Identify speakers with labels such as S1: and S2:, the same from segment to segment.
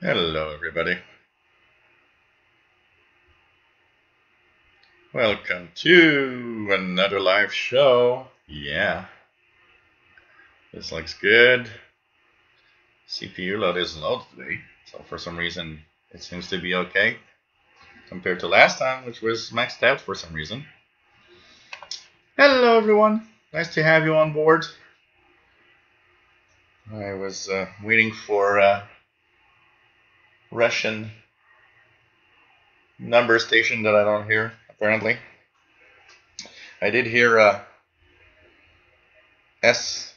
S1: Hello, everybody. Welcome to another live show. Yeah, this looks good. CPU load is low today, so for some reason it seems to be okay compared to last time, which was maxed out for some reason. Hello, everyone. Nice to have you on board. I was waiting for Russian number station that I don't hear, apparently. I did hear S11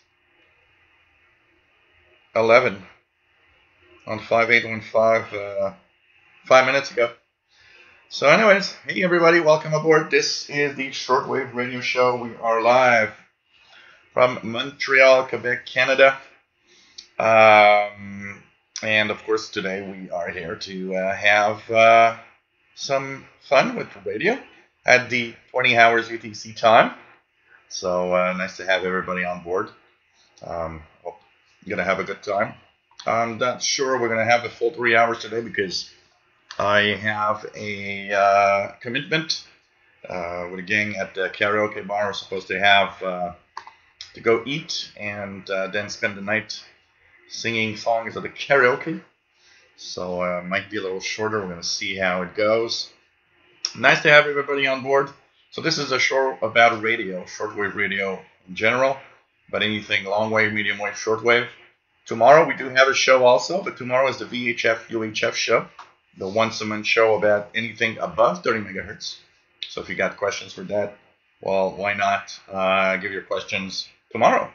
S1: on 5815 5 minutes ago. So anyways, hey everybody, welcome aboard. This is the Shortwave Radio Show. We are live from Montreal, Quebec, Canada. And of course today we are here to have some fun with the radio at the 20 hours UTC time. So nice to have everybody on board. Hope you're going to have a good time. I'm not sure we're going to have the full 3 hours today because I have a commitment with a gang at the Karaoke bar. We're supposed to have to go eat and then spend the night singing songs at the karaoke. So it might be a little shorter. We're going to see how it goes. Nice to have everybody on board. So this is a show about radio, shortwave radio in general, but anything long wave, medium wave, shortwave. Tomorrow we do have a show also, but tomorrow is the VHF UHF show, the once a month show about anything above 30 megahertz. So if you got questions for that, well, why not give your questions tomorrow?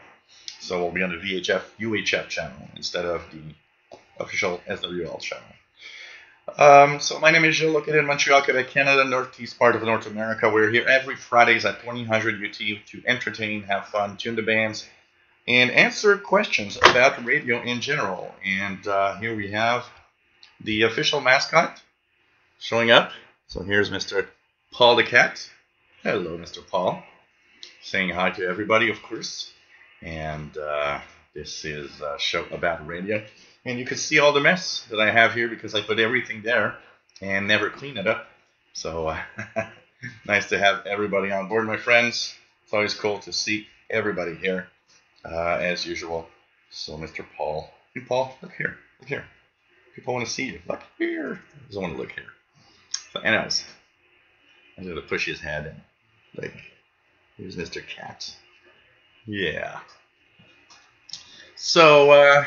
S1: So we'll be on the VHF UHF channel instead of the official SWL channel. So my name is Gilles, located in Montreal, Quebec, Canada, northeast part of North America. We're here every Fridays at 2000 UT to entertain, have fun, tune the bands, and answer questions about radio in general. And here we have the official mascot showing up. So here's Mr. Paul the Cat. Hello, Mr. Paul. Saying hi to everybody, of course. And this is a show about radio. And you can see all the mess that I have here because I put everything there and never clean it up. So nice to have everybody on board, my friends. It's always cool to see everybody here, as usual. So Mr. Paul. Hey, Paul, look here. Look here. People want to see you. Look here. He doesn't want to look here. So anyways, I'm going to push his head in. Like, here's Mr. Cat. Yeah. So,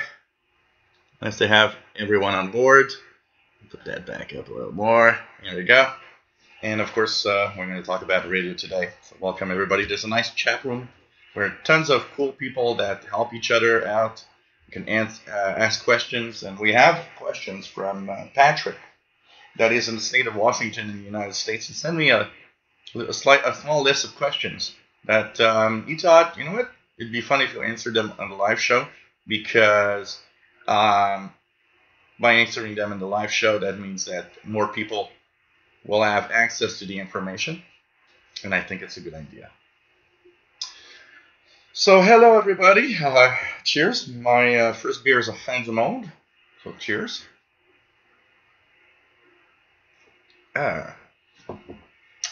S1: nice to have everyone on board. Put that back up a little more. There we go. And of course, we're going to talk about radio today. So welcome everybody. There's a nice chat room where tons of cool people that help each other out. You can ask questions. And we have questions from Patrick that is in the state of Washington in the United States. He sent me a small list of questions that he thought, you know what, it'd be funny if you answered them on the live show because by answering them in the live show, that means that more people will have access to the information, and I think it's a good idea. So hello everybody, cheers. My first beer is a Fin du Monde, so cheers.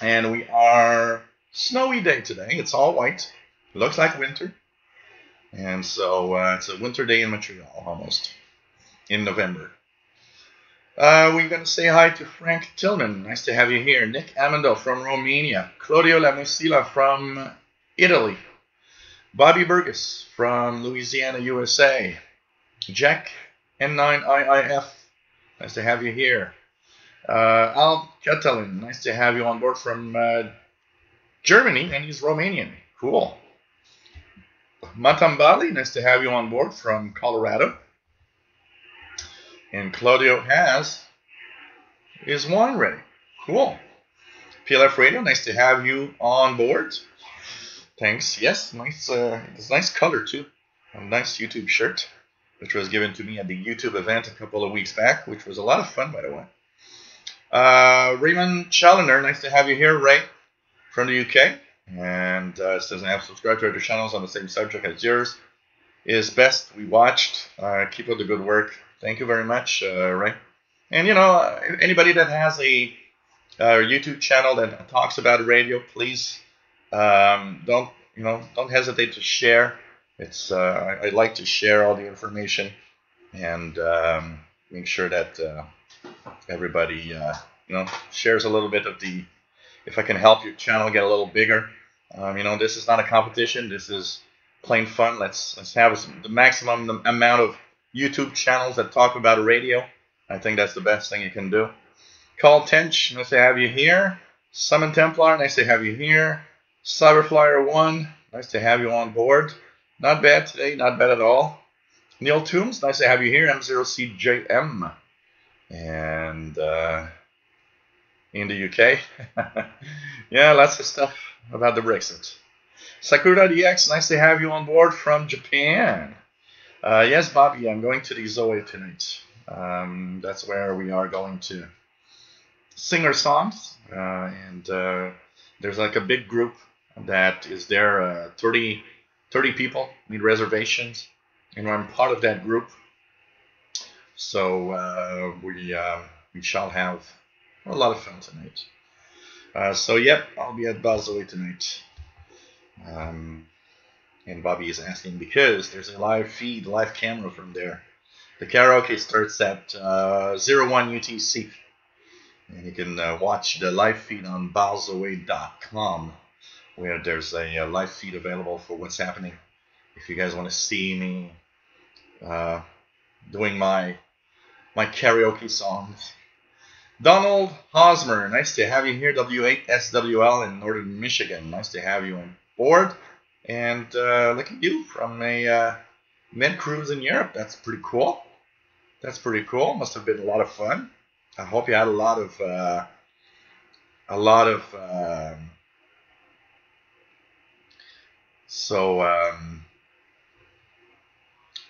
S1: And we are snowy day today. It's all white. It looks like winter. And so it's a winter day in Montreal almost in November. We're going to say hi to Frank Tillman. Nice to have you here. Nick Amando from Romania. Claudio Lamusila from Italy. Bobby Burgess from Louisiana, USA. Jack N9IIF. Nice to have you here. Al Catalin. Nice to have you on board from Germany, and he's Romanian. Cool. Matambali, nice to have you on board from Colorado. And Claudio has his wine ready. Cool. PLF Radio, nice to have you on board. Thanks. Yes, nice. It's a nice color too. A nice YouTube shirt, which was given to me at the YouTube event a couple of weeks back, which was a lot of fun, by the way. Raymond Challoner, nice to have you here, Ray, from the UK. And says I have subscribed to other channels on the same subject as yours. Is best. We watched. Keep up the good work. Thank you very much, Ray. And you know, anybody that has a YouTube channel that talks about radio, please don't hesitate to share. It's I like to share all the information and make sure that everybody shares a little bit of the. If I can help your channel get a little bigger, this is not a competition. This is plain fun. Let's have the maximum amount of YouTube channels that talk about radio. I think that's the best thing you can do. Call Tench, nice to have you here. Summon Templar, nice to have you here. Cyberflyer1, nice to have you on board. Not bad today, not bad at all. Neil Toombs, nice to have you here. M0CJM. And in the UK. Yeah, lots of stuff about the Brexit. Sakura DX, nice to have you on board from Japan. Yes, Bobby, I'm going to the Zoe tonight. That's where we are going to sing our songs. And there's like a big group that is there, 30 people, need reservations. And I'm part of that group. So we shall have a lot of fun tonight. So yep, I'll be at Zoe tonight. And Bobby is asking because there's a live feed, live camera from there. The karaoke starts at 01 UTC. And you can watch the live feed on balzoe.com, where there's a live feed available for what's happening. If you guys want to see me doing my karaoke songs. Donald Hosmer, nice to have you here. W8SWL in Northern Michigan. Nice to have you on board. And look at you from a med cruise in Europe. That's pretty cool. That's pretty cool. Must have been a lot of fun. I hope you had a lot of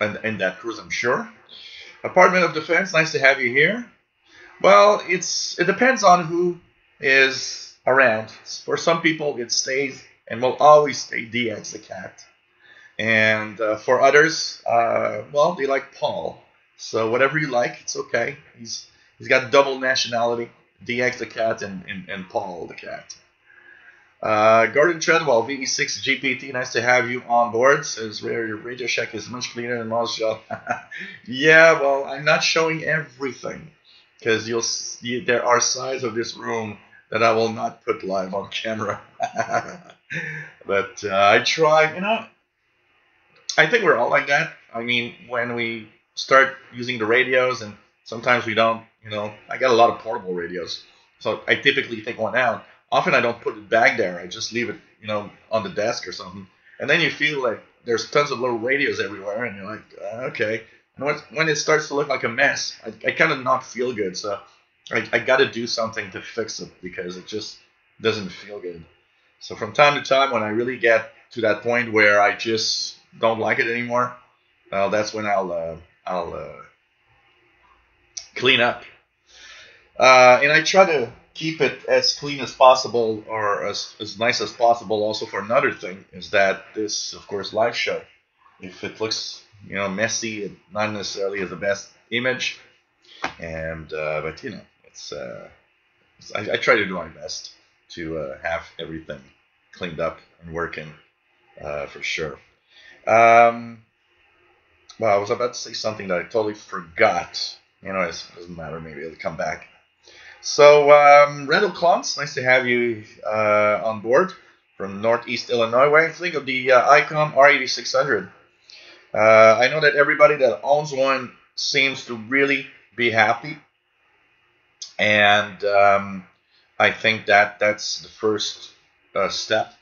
S1: and that cruise, I'm sure. Department of Defense, nice to have you here. Well, it depends on who is around. For some people, it stays and will always stay DX the cat. And for others, well, they like Paul. So whatever you like, it's okay. He's got double nationality, DX the cat and Paul the cat. Gordon Treadwell, VE6 GPT, nice to have you on board. Says your Radio Shack is much cleaner than most show. Yeah, well, I'm not showing everything because you'll see there are sides of this room that I will not put live on camera. But I try, I think we're all like that. I mean, when we start using the radios, and sometimes we don't, I got a lot of portable radios. So I typically take one out. Often I don't put it back there. I just leave it, on the desk or something. And then you feel like there's tons of little radios everywhere, and you're like, okay. And when it starts to look like a mess, I kind of not feel good. So I got to do something to fix it because it just doesn't feel good. So from time to time, when I really get to that point where I just don't like it anymore, well, that's when I'll clean up. And I try to keep it as clean as possible or as nice as possible. Also, for another thing is that this, of course, live show, if it looks messy, it not necessarily is the best image. And but it's I try to do my best to have everything cleaned up and working for sure. Well, I was about to say something that I totally forgot. It doesn't matter. Maybe it'll come back. So, Randall Klontz, nice to have you on board from Northeast Illinois. What do you think of the Icom IC-R8600? I know that everybody that owns one seems to really be happy. And I think that's the first step.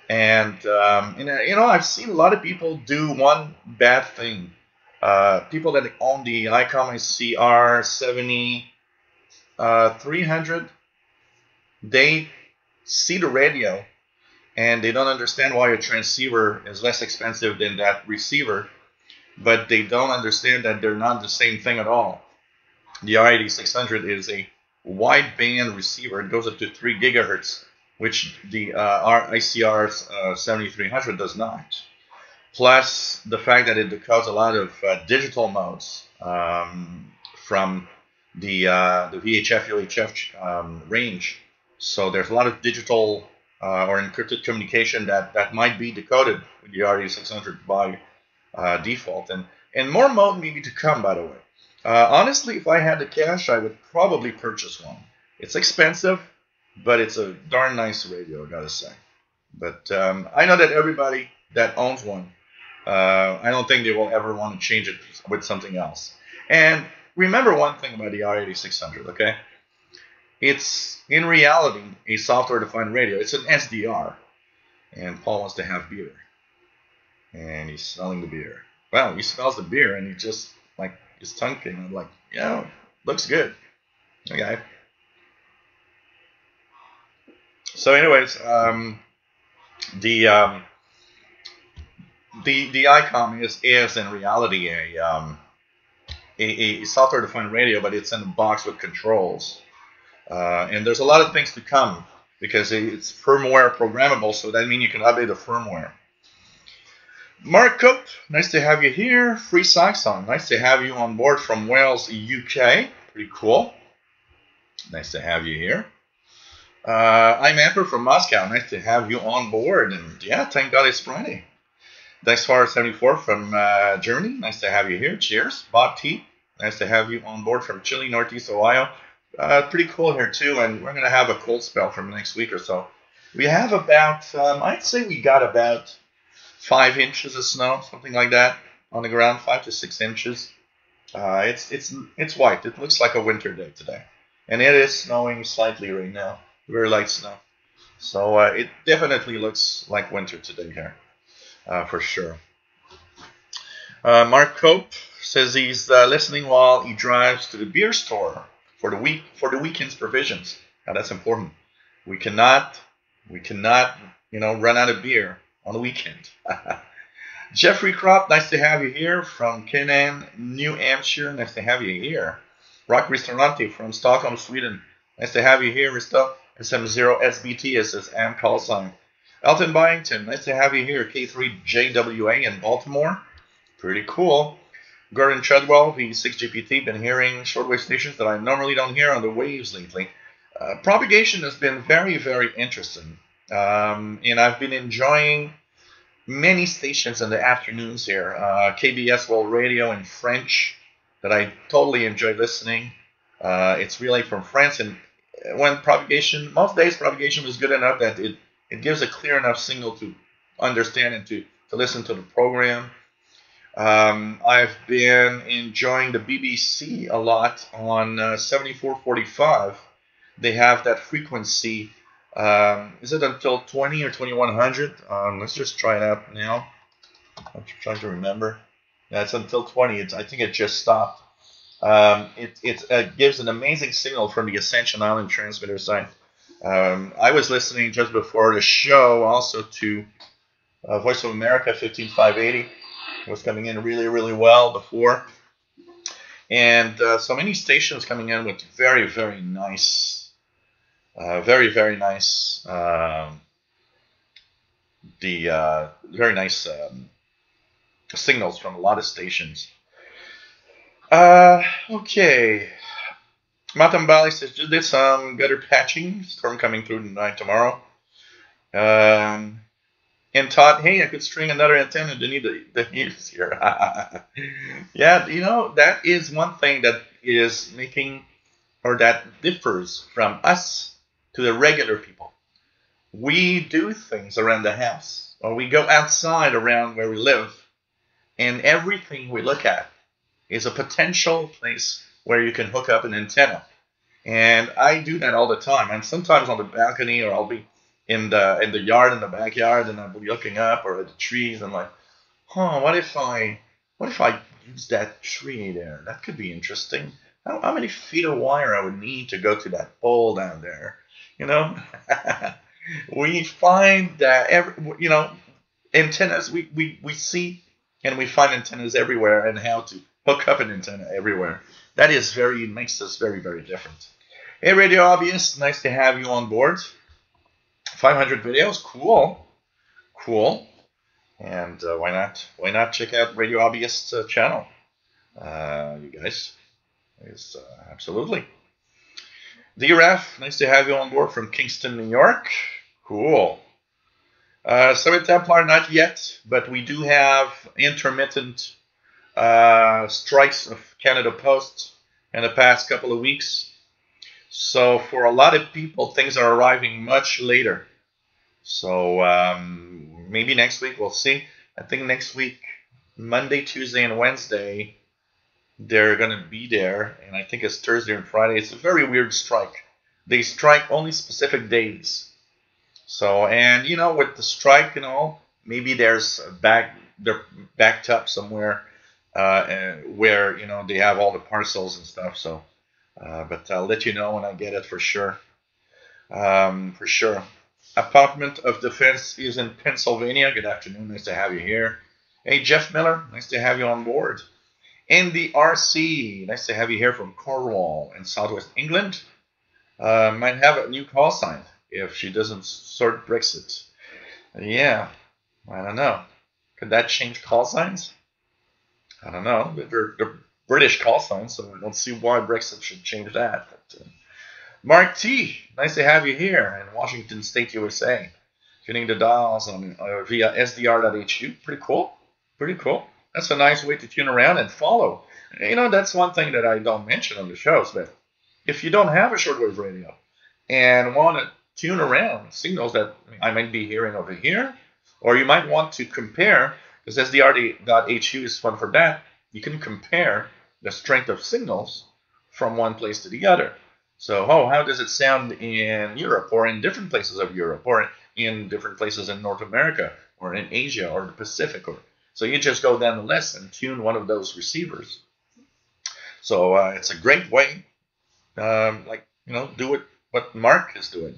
S1: And, I've seen a lot of people do one bad thing. People that own the Icom IC-R8600, they see the radio and they don't understand why a transceiver is less expensive than that receiver, but they don't understand that they're not the same thing at all. The IC-R8600 is a wideband receiver. It goes up to 3 gigahertz, which the IC-R7300 does not. plus the fact that it decodes a lot of digital modes from the VHF UHF range. So there's a lot of digital or encrypted communication that might be decoded with the R8600 by default, and more mode maybe to come, by the way. Honestly, if I had the cash, I would probably purchase one. It's expensive, but it's a darn nice radio, I gotta say. But I know that everybody that owns one, I don't think they will ever want to change it with something else. And remember one thing about the R8600, okay? It's, in reality, a software-defined radio. It's an SDR. And Paul wants to have beer. And he's smelling the beer. Well, he smells the beer, and he just, like, his tongue came out like, yeah, looks good. Okay. So anyways, the Icom is in reality a software-defined radio, but it's in a box with controls. And there's a lot of things to come because it's firmware programmable, so that means you can update the firmware. Mark Cope, nice to have you here. Free Saxon, nice to have you on board from Wales, UK. Pretty cool. Nice to have you here. I'm Amper from Moscow. Nice to have you on board. And yeah, thank God it's Friday. Thanks for 74 from Germany. Nice to have you here. Cheers. Bob T. Nice to have you on board from Chile, Northeast Ohio. Pretty cool here too. And we're going to have a cold spell for the next week or so. We have about, I'd say we got about 5 inches of snow, something like that, on the ground, 5 to 6 inches. It's white. It looks like a winter day today. And it is snowing slightly right now. Very light snow. So it definitely looks like winter today here, for sure. Mark Cope says he's listening while he drives to the beer store for the weekend's provisions. Now that's important. We cannot, run out of beer on the weekend. Jeffrey Kropp, nice to have you here from Canaan, New Hampshire. Nice to have you here. Rock Ristorante from Stockholm, Sweden. Nice to have you here, Rista. SM0SBT is his AM call sign. Elton Byington, nice to have you here. K3JWA in Baltimore. Pretty cool. Gordon Chudwell, V6GPT, been hearing shortwave stations that I normally don't hear on the waves lately. Propagation has been very, very interesting. And I've been enjoying many stations in the afternoons here. KBS World Radio in French that I totally enjoy listening. It's relay from France, and when propagation, most days propagation was good enough that it gives a clear enough signal to understand and to listen to the program. I've been enjoying the BBC a lot on 7445. They have that frequency. Is it until 20 or 2100? Let's just try it out now. I'm trying to remember. Yeah, it's until 20. I think it just stopped. It gives an amazing signal from the Ascension Island transmitter side. I was listening just before the show also to Voice of America 15580. It was coming in really, really well before. And so many stations coming in with very, very nice, very nice signals from a lot of stations. Okay. Matambali says, just did some gutter patching. Storm coming through tonight, tomorrow. And Todd, hey, I could string another antenna to need the news here. Yeah, that is one thing that is making, or that differs from us to the regular people. We do things around the house, or we go outside around where we live, and everything we look at is a potential place where you can hook up an antenna. And I do that all the time. And sometimes on the balcony, or I'll be in the yard, in the backyard, and I'll be looking up or at the trees. And I'm like, what if I use that tree there? That could be interesting. How many feet of wire I would need to go to that pole down there? We find that antennas. We see and we find antennas everywhere, and how to hook up an antenna everywhere. That makes us very, very different. Hey, Radio Obvious, nice to have you on board. 500 videos, cool. And why not? Why not check out Radio Hobbyist's channel? You guys, it's absolutely. D-Raf, nice to have you on board from Kingston, New York. Cool. Soviet Templar, not yet, but we do have intermittent strikes of Canada Post in the past couple of weeks. So for a lot of people, things are arriving much later. So maybe next week, we'll see. I think next week, Monday, Tuesday, and Wednesday, they're going to be there. And I think it's Thursday and Friday. It's a very weird strike. They strike only specific days. So, and you know, with the strike and all, maybe they're backed up somewhere where, you know, they have all the parcels and stuff. So, but I'll let you know when I get it for sure. For sure. Apartment of Defense is in Pennsylvania. Good afternoon. Nice to have you here. Hey, Jeff Miller. Nice to have you on board. Andy RC. Nice to have you here from Cornwall in Southwest England. Might have a new call sign if she doesn't sort Brexit. Yeah, I don't know. Could that change call signs? I don't know. They're British call signs, so I don't see why Brexit should change that. But, Mark T, nice to have you here in Washington State, USA. Tuning the dials on via SDR.HU. Pretty cool. Pretty cool. That's a nice way to tune around and follow. You know, that's one thing that I don't mention on the shows, but if you don't have a shortwave radio and want to tune around signals that I might be hearing over here, or you might want to compare, because SDR.HU is fun for that, you can compare the strength of signals from one place to the other. So, how does it sound in Europe, or in different places of Europe, or in different places in North America, or in Asia, or the Pacific? So you just go down the list and tune one of those receivers. So it's a great way, like, you know, do what Mark is doing,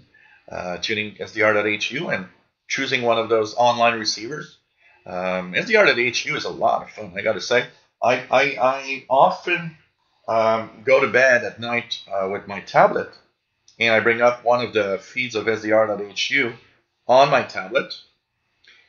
S1: tuning SDR.HU and choosing one of those online receivers. SDR.HU is a lot of fun, I got to say. I often go to bed at night with my tablet, and I bring up one of the feeds of SDR.HU on my tablet,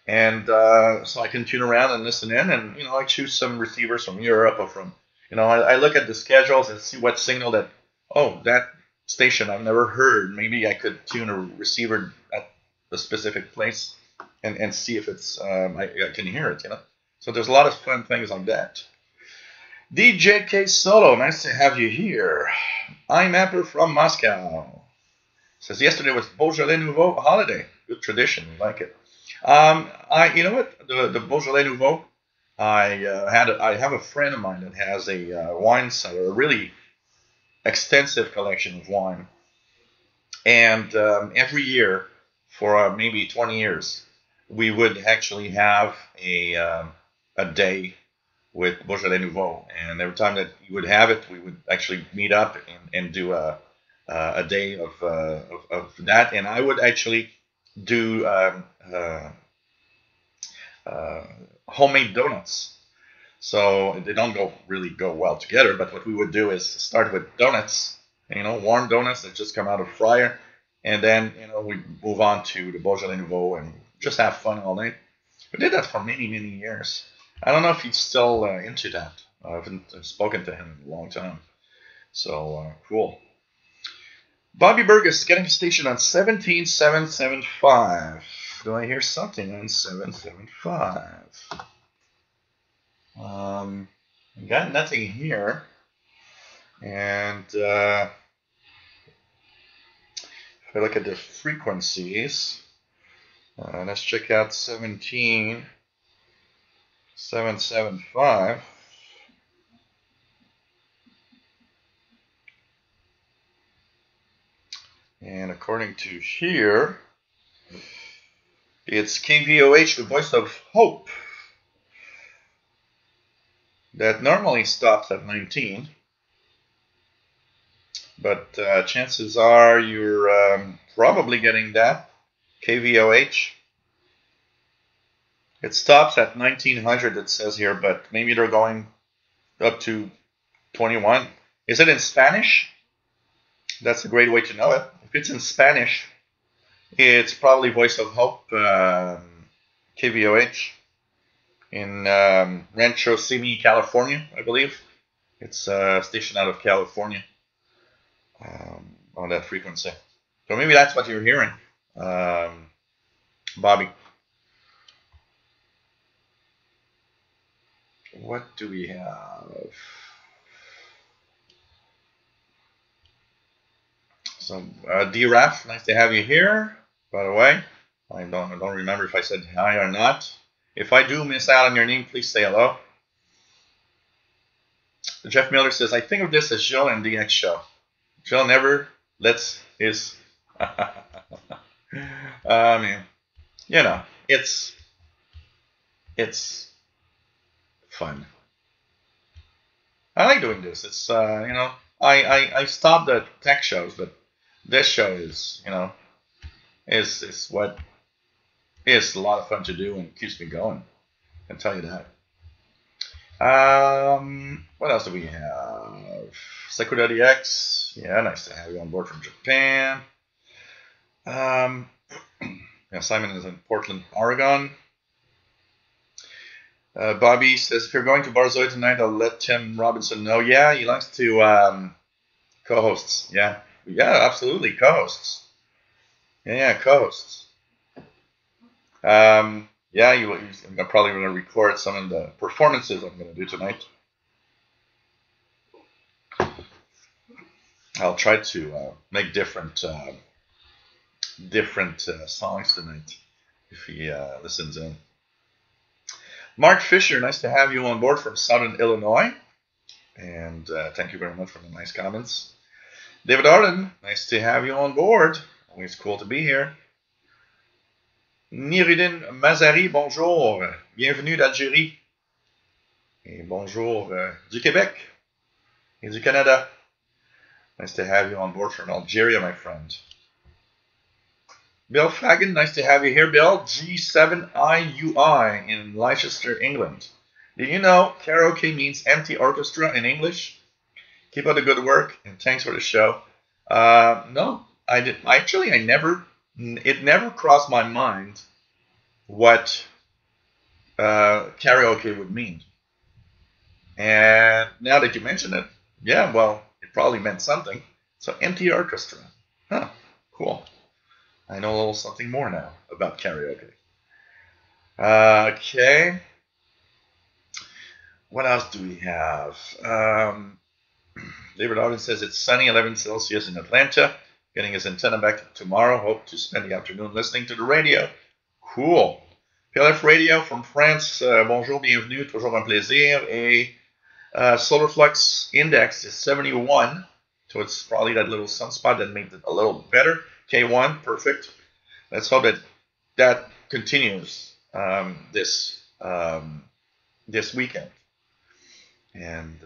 S1: and so I can tune around and listen in, and, you know, I choose some receivers from Europe or from, you know, I look at the schedules and see what signal that, oh, that station I've never heard. Maybe I could tune a receiver at a specific place and see if it's I can hear it, you know. So there's a lot of fun things like that. DJK Solo, nice to have you here. I'm Apple from Moscow. Says yesterday was Beaujolais Nouveau holiday. Good tradition, like it. You know what? The Beaujolais Nouveau. I have a friend of mine that has a wine cellar, a really extensive collection of wine, and every year for maybe 20 years, we would actually have a day with Beaujolais Nouveau, and every time that you would have it, we would actually meet up and do a day of that, and I would actually do homemade donuts. So they don't really go well together, but what we would do is start with donuts, you know, warm donuts that just come out of the fryer, and then, you know, we move on to the Beaujolais Nouveau and just have fun all night. We did that for many, many years. I don't know if he's still into that. I haven't spoken to him in a long time. So, cool. Bobby Burgess getting a station on 17775. Do I hear something on 775? Got nothing here. And if I look at the frequencies, let's check out 17775. And according to here, it's KVOH, the voice of hope, that normally stops at 19. But chances are you're probably getting that. KVOH. It stops at 1900, it says here, but maybe they're going up to 21. Is it in Spanish? That's a great way to know it. If it's in Spanish, it's probably Voice of Hope, KVOH. in Rancho Simi, California, I believe. It's a station out of California on that frequency. So maybe that's what you're hearing, Bobby. What do we have? So, D-Raf, nice to have you here, by the way. I don't remember if I said hi or not. If I do miss out on your name, please say hello. Jeff Miller says, I think of this as Jill and DX show. Jill never lets his... I mean, you know, it's fun. I like doing this. It's, you know, I stopped at tech shows, but this show is, you know, is what is a lot of fun to do and keeps me going. I can tell you that. What else do we have? Sakura DX. Yeah, nice to have you on board from Japan. Yeah, Simon is in Portland, Oregon. Bobby says, if you're going to Barzoi tonight, I'll let Tim Robinson know. Yeah, he likes to co-hosts. Yeah, absolutely, co-hosts. Yeah, co-hosts. Yeah, I'm probably going to record some of the performances I'm going to do tonight. I'll try to make different songs tonight if he listens in. Mark Fisher, nice to have you on board from Southern Illinois. And thank you very much for the nice comments. David Arden, nice to have you on board. Always cool to be here. Niridine Mazari, bonjour. Bienvenue d'Algérie. Et bonjour du Québec et du Canada. Nice to have you on board from Algeria, my friend. Bill Fagan, nice to have you here, Bill. G7IUI in Leicester, England. Did you know karaoke means empty orchestra in English? Keep up the good work, and thanks for the show. No, I didn't. Actually, it never crossed my mind what karaoke would mean. And now that you mention it, yeah, well, it probably meant something. So, empty orchestra. Huh, cool. I know a little something more now about karaoke. Okay. What else do we have? David Arden says it's sunny, 11 Celsius in Atlanta. Getting his antenna back tomorrow. Hope to spend the afternoon listening to the radio. Cool. PLF Radio from France. Bonjour, bienvenue, toujours un plaisir. Et solar flux index is 71. So it's probably that little sunspot that made it a little better. K1, perfect. Let's hope that continues this weekend. And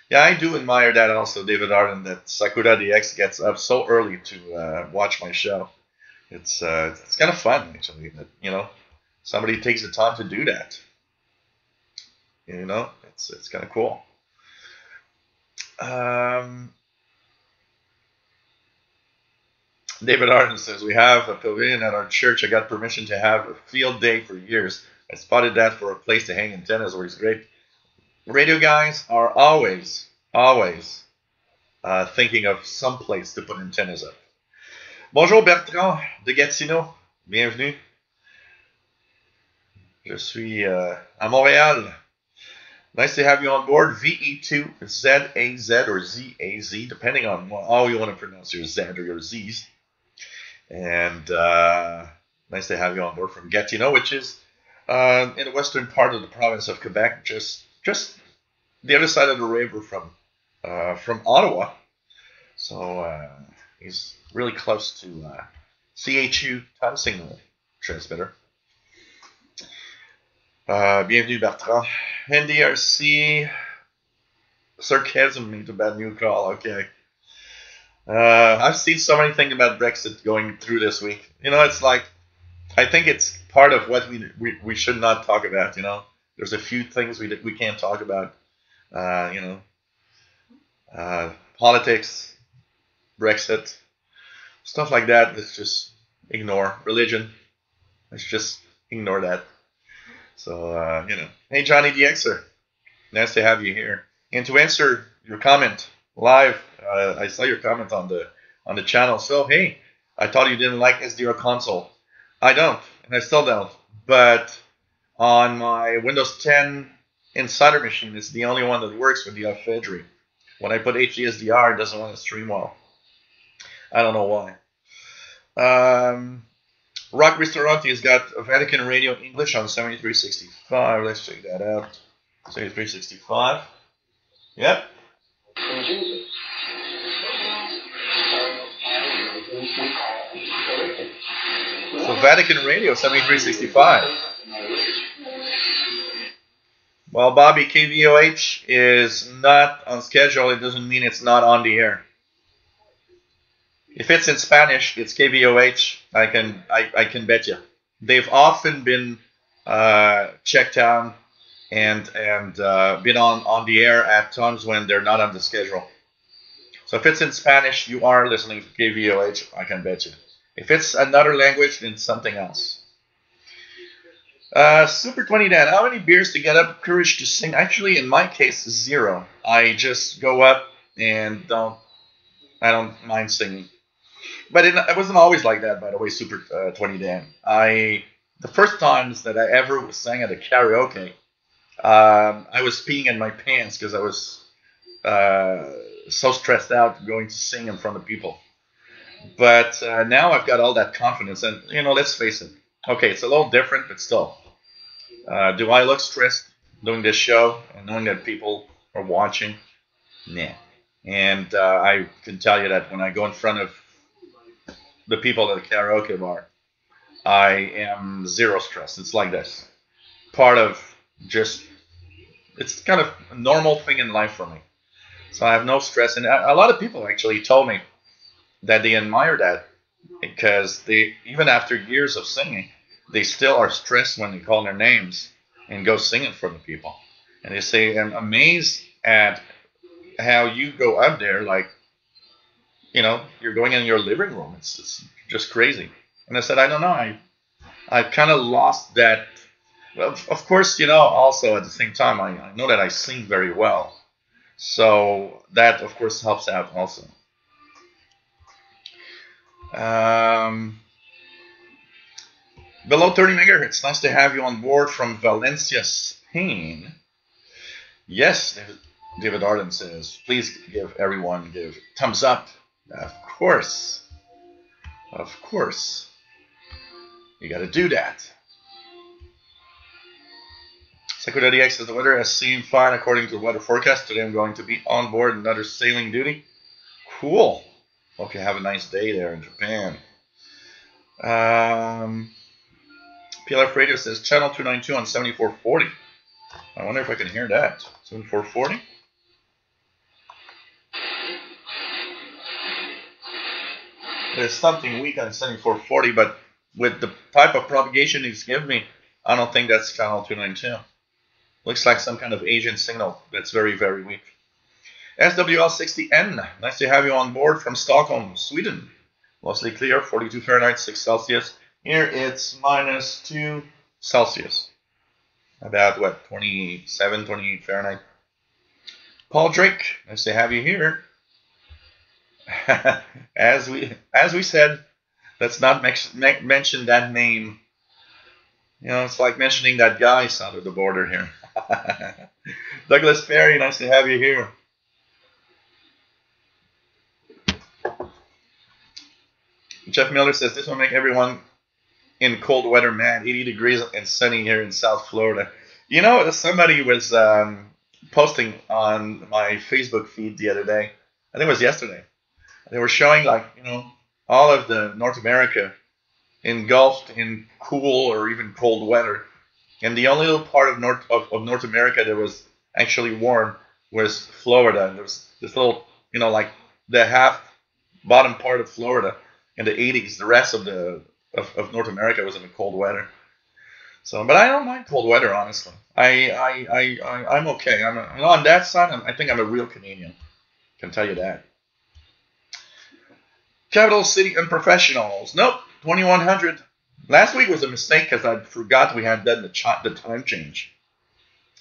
S1: yeah, I do admire that also, David Arden, that Sakura DX gets up so early to watch my show. It's kind of fun, actually, that, you know, somebody takes the time to do that. You know, it's kind of cool. David Arden says, we have a pavilion at our church. I got permission to have a field day for years. I spotted that for a place to hang antennas, where it's great. Radio guys are always thinking of some place to put antennas up. Bonjour Bertrand de Gatineau. Bienvenue. Je suis à Montréal. Nice to have you on board. VE2ZAZ or ZAZ, depending on how you want to pronounce your Z or your Z's. And nice to have you on board from Gatineau, which is in the western part of the province of Quebec, just the other side of the river from Ottawa. So he's really close to CHU time signal transmitter. Bienvenue Bertrand. NDRC sarcasm made a bad new call. Okay. I've seen so many things about Brexit going through this week. You know, it's like, I think it's part of what we should not talk about. You know, there's a few things we can't talk about. You know, politics, Brexit, stuff like that. Let's just ignore religion. Let's just ignore that. So, you know, hey, Johnny DXer, nice to have you here. And to answer your comment live, I saw your comment on the channel. So, hey, I thought you didn't like SDR console. I don't, and I still don't. But on my Windows 10 Insider machine, it's the only one that works with the Fedry. When I put HDSDR, it doesn't want to stream well. I don't know why. Rock Ristorante has got a Vatican Radio English on 7365. Let's check that out. 7365. Yep. So Vatican Radio 7365. Well, Bobby, KVOH is not on schedule. It doesn't mean it's not on the air. If it's in Spanish, it's KVOH. I can bet you. They've often been checked out and been on the air at times when they're not on the schedule. So if it's in Spanish, you are listening to KVOH. I can bet you. If it's another language, then it's something else. Super 20 Dan, how many beers to get up courage to sing? Actually, in my case, 0. I just go up and I don't mind singing. But it wasn't always like that, by the way, Super 20 Dan. The first times that I ever sang at a karaoke, I was peeing in my pants because I was so stressed out going to sing in front of people. But now I've got all that confidence, and you know, let's face it. Okay, it's a little different, but still. Do I look stressed doing this show and knowing that people are watching? Nah. And I can tell you that when I go in front of the people at the karaoke bar, I am 0 stress. It's like this. Part of just, it's kind of a normal thing in life for me. So I have no stress. And a lot of people actually told me that they admire that because they, even after years of singing, they still are stressed when they call their names and go sing in front of people. And they say, I'm amazed at how you go up there like, you know, you're going in your living room. It's just crazy. And I said, I don't know. I kind of lost that. Well, of course, you know, also at the same time, I know that I sing very well. So that, of course, helps out also. Below 30 megahertz. Nice to have you on board from Valencia, Spain. Yes, David Arden says, please give thumbs up. Of course. Of course. You got to do that. Secretary DX says the weather has seemed fine according to the weather forecast. Today I'm going to be on board another sailing duty. Cool. Hope you have a nice day there in Japan. PLF Radio says channel 292 on 7440. I wonder if I can hear that. 7440. There's something weak on 7440, but with the type of propagation he's given me, I don't think that's channel 292. Looks like some kind of Asian signal that's very, very weak. SWL60N, nice to have you on board from Stockholm, Sweden. Mostly clear, 42 Fahrenheit, 6 Celsius. Here it's -2 Celsius. About, what, 27, 28 Fahrenheit. Paul Drake, nice to have you here. As we said, let's not mention that name. You know, it's like mentioning that guy south of the border here. Douglas Perry, nice to have you here. Jeff Miller says this will make everyone in cold weather mad. 80 degrees and sunny here in South Florida. You know, somebody was posting on my Facebook feed the other day. I think it was yesterday. They were showing, like, you know, all of the North America engulfed in cool or even cold weather. And the only little part of North America that was actually warm was Florida. And there was this little, you know, like the bottom part of Florida in the 80s. The rest of North America was in the cold weather. So, but I don't mind cold weather, honestly. I'm okay. On that side, I think I'm a real Canadian. I can tell you that. Capital City Unprofessionals. Nope. 2100. Last week was a mistake because I forgot we had done the time change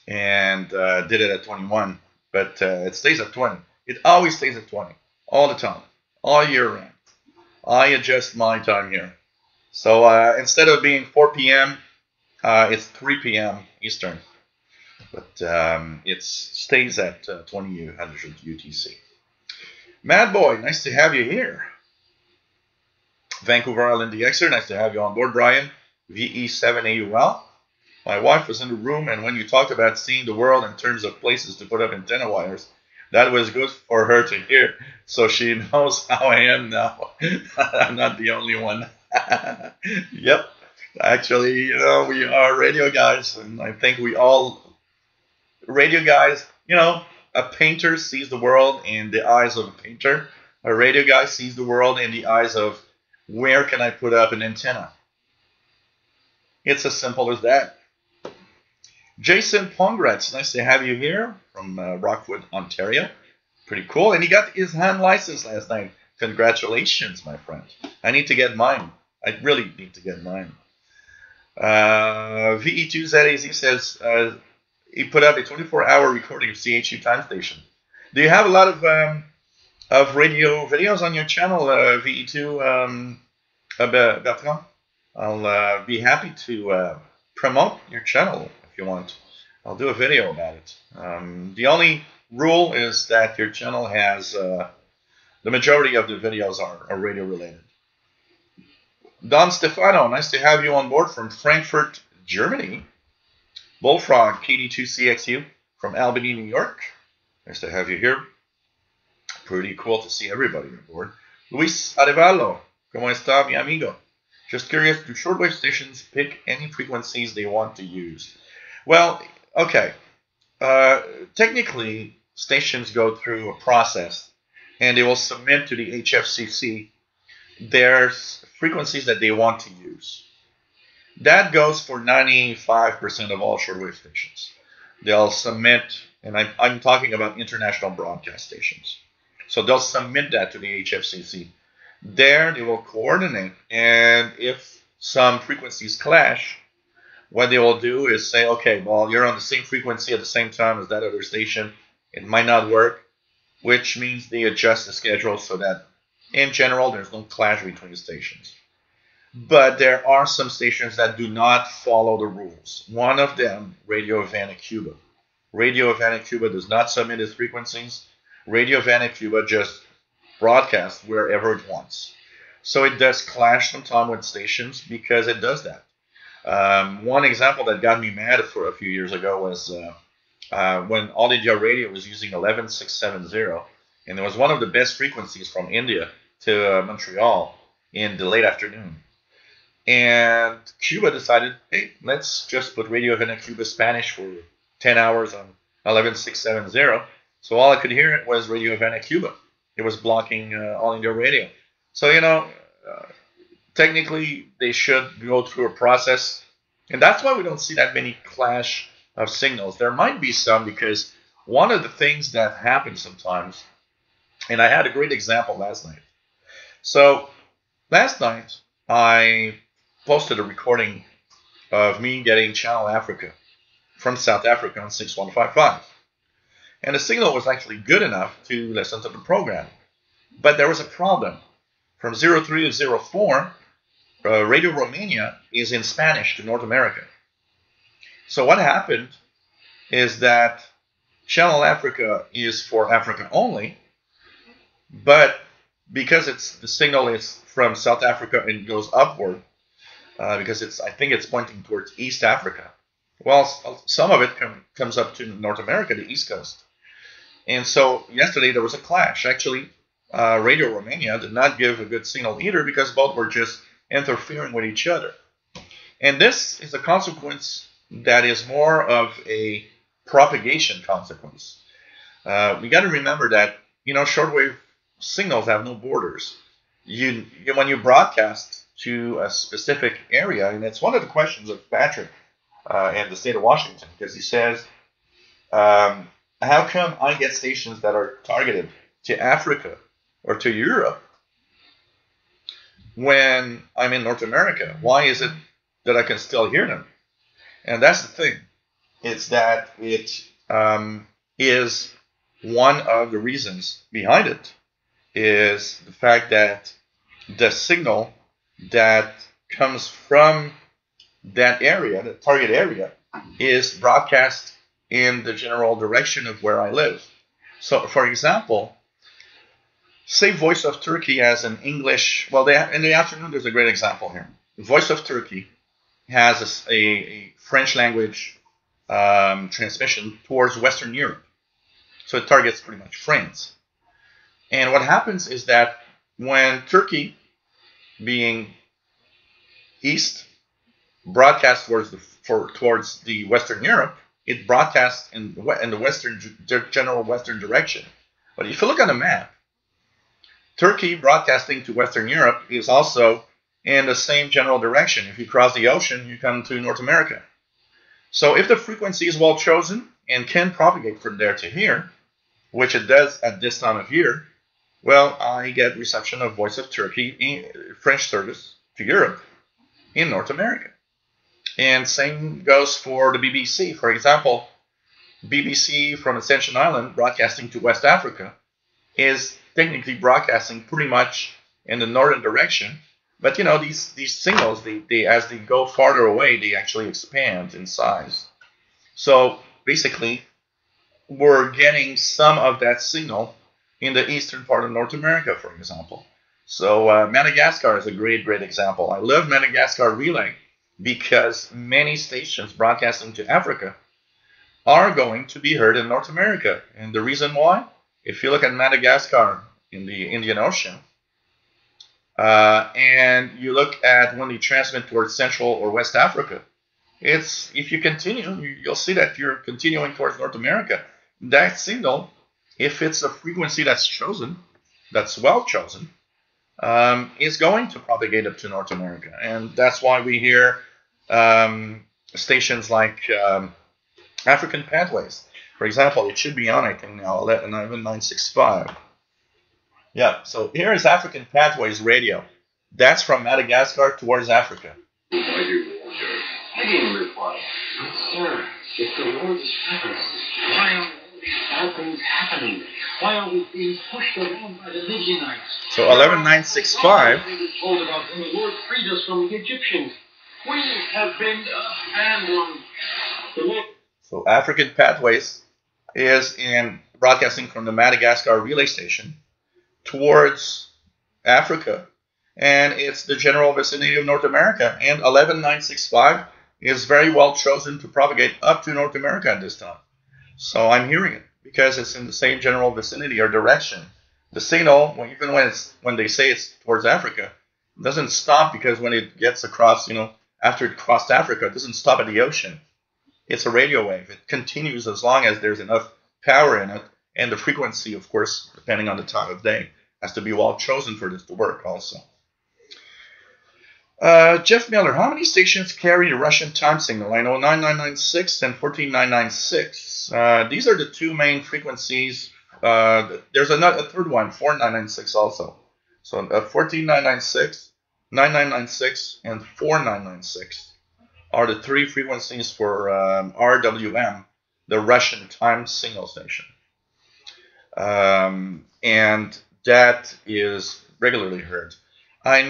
S1: and did it at 21, but it stays at 20. It always stays at 20 all the time, all year round. I adjust my time here. So instead of being 4 p.m., it's 3 p.m. Eastern. But it stays at 2000 UTC. Mad Boy, nice to have you here. Vancouver Island DXer, nice to have you on board, Brian. VE7AUL. My wife was in the room, and when you talked about seeing the world in terms of places to put up antenna wires, that was good for her to hear, so she knows how I am now. I'm not the only one. Yep. Actually, you know, we are radio guys, and I think we all, radio guys, you know, a painter sees the world in the eyes of a painter. A radio guy sees the world in the eyes of, where can I put up an antenna? It's as simple as that. Jason Pongratz, nice to have you here from Rockwood, Ontario. Pretty cool. And he got his hand license last night. Congratulations, my friend. I need to get mine. I really need to get mine. VE2ZAZ says he put up a 24-hour recording of CHU time station. Do you have a lot of radio videos on your channel, VE2 Bertrand? I'll be happy to promote your channel if you want. I'll do a video about it. The only rule is that your channel has the majority of the videos are radio related. Don Stefano, nice to have you on board from Frankfurt, Germany. Bullfrog KD2CXU from Albany, New York. Nice to have you here. Pretty cool to see everybody on board. Luis Arevalo, ¿cómo está, mi amigo? Just curious, do shortwave stations pick any frequencies they want to use? Well, okay. Technically, stations go through a process, and they will submit to the HFCC their frequencies that they want to use. That goes for 95% of all shortwave stations. They'll submit, and I'm talking about international broadcast stations. So they'll submit that to the HFCC. There they will coordinate, and if some frequencies clash, what they will do is say, okay, well, you're on the same frequency at the same time as that other station. It might not work, which means they adjust the schedule so that, in general, there's no clash between the stations. But there are some stations that do not follow the rules. One of them, Radio Havana, Cuba. Radio Havana, Cuba does not submit its frequencies. Radio Havana, Cuba just broadcasts wherever it wants. So it does clash sometime with stations because it does that. One example that got me mad for a few years ago was when All India Radio was using 11670, and it was one of the best frequencies from India to Montreal in the late afternoon. And Cuba decided, hey, let's just put Radio Havana Cuba Spanish for 10 hours on 11670. So all I could hear was Radio Havana Cuba. It was blocking All India Radio. So, you know, technically they should go through a process. And that's why we don't see that many clash of signals. There might be some, because one of the things that happens sometimes, and I had a great example last night. So last night I posted a recording of me getting Channel Africa from South Africa on 6155. And the signal was actually good enough to listen to the program. But there was a problem. From 03 to 04, Radio Romania is in Spanish to North America. So what happened is that Channel Africa is for Africa only, but because the signal is from South Africa and goes upward, because I think it's pointing towards East Africa. Well, some of it comes up to North America, the East Coast. And so yesterday there was a clash. Actually, Radio Romania did not give a good signal either, because both were just interfering with each other. And this is a consequence that is more of a propagation consequence. We got to remember that, you know, shortwave signals have no borders. When you broadcast to a specific area, and it's one of the questions of Patrick in the state of Washington, because he says, how come I get stations that are targeted to Africa or to Europe, when I'm in North America? Why is it that I can still hear them? And that's the thing. It's that it is one of the reasons behind it is the fact that the signal that comes from that area, the target area, is broadcast in the general direction of where I live. So, for example, say Voice of Turkey has an English, well, in the afternoon, there's a great example here. Voice of Turkey has a French language transmission towards Western Europe. So it targets pretty much France. And what happens is that when Turkey, being east, broadcasts towards the Western Europe, it broadcasts in the general Western direction. But if you look on the map, Turkey broadcasting to Western Europe is also in the same general direction. If you cross the ocean, you come to North America. So if the frequency is well chosen and can propagate from there to here, which it does at this time of year, well, I get reception of Voice of Turkey, French service to Europe in North America. And same goes for the BBC. For example, BBC from Ascension Island broadcasting to West Africa is technically broadcasting pretty much in the northern direction. But you know, these signals, they as they go farther away, they actually expand in size. So basically, we're getting some of that signal in the eastern part of North America, for example. So Madagascar is a great example. I love Madagascar Relay because many stations broadcasting to Africa are going to be heard in North America. And the reason why, if you look at Madagascar in the Indian Ocean, and you look at when they transmit towards Central or West Africa, if you continue, you'll see that you're continuing towards North America. That signal, if it's a frequency that's chosen, that's well chosen, is going to propagate up to North America. And that's why we hear stations like African Pathways. For example, it should be on, I think, now, 11965. Yeah, so here is African Pathways Radio. That's from Madagascar towards Africa.
S2: Why do Walter? I didn't reply. Sir, it's the Lord's purpose. Why are all things happening? Why are we being pushed around by the Midianites?
S1: So 11965.
S2: We were told about when the Lord freed us from the Egyptians. We have been abandoned. The Lord.
S1: So African Pathways is in broadcasting from the Madagascar relay station towards Africa, and it's the general vicinity of North America. And 11965 is very well chosen to propagate up to North America at this time. So I'm hearing it because it's in the same general vicinity or direction. The signal, even when they say it's towards Africa, it doesn't stop because when it gets across, after it crossed Africa, it doesn't stop at the ocean. It's a radio wave. It continues as long as there's enough power in it, and the frequency, of course, depending on the time of day, has to be well chosen for this to work also. Jeff Miller, how many stations carry the Russian time signal? I know 9996 and 14996. These are the two main frequencies. There's a third one, 4996 also. So 14996, 9996, and 4996 are the three frequencies for RWM, the Russian time signal station. And that is regularly heard. I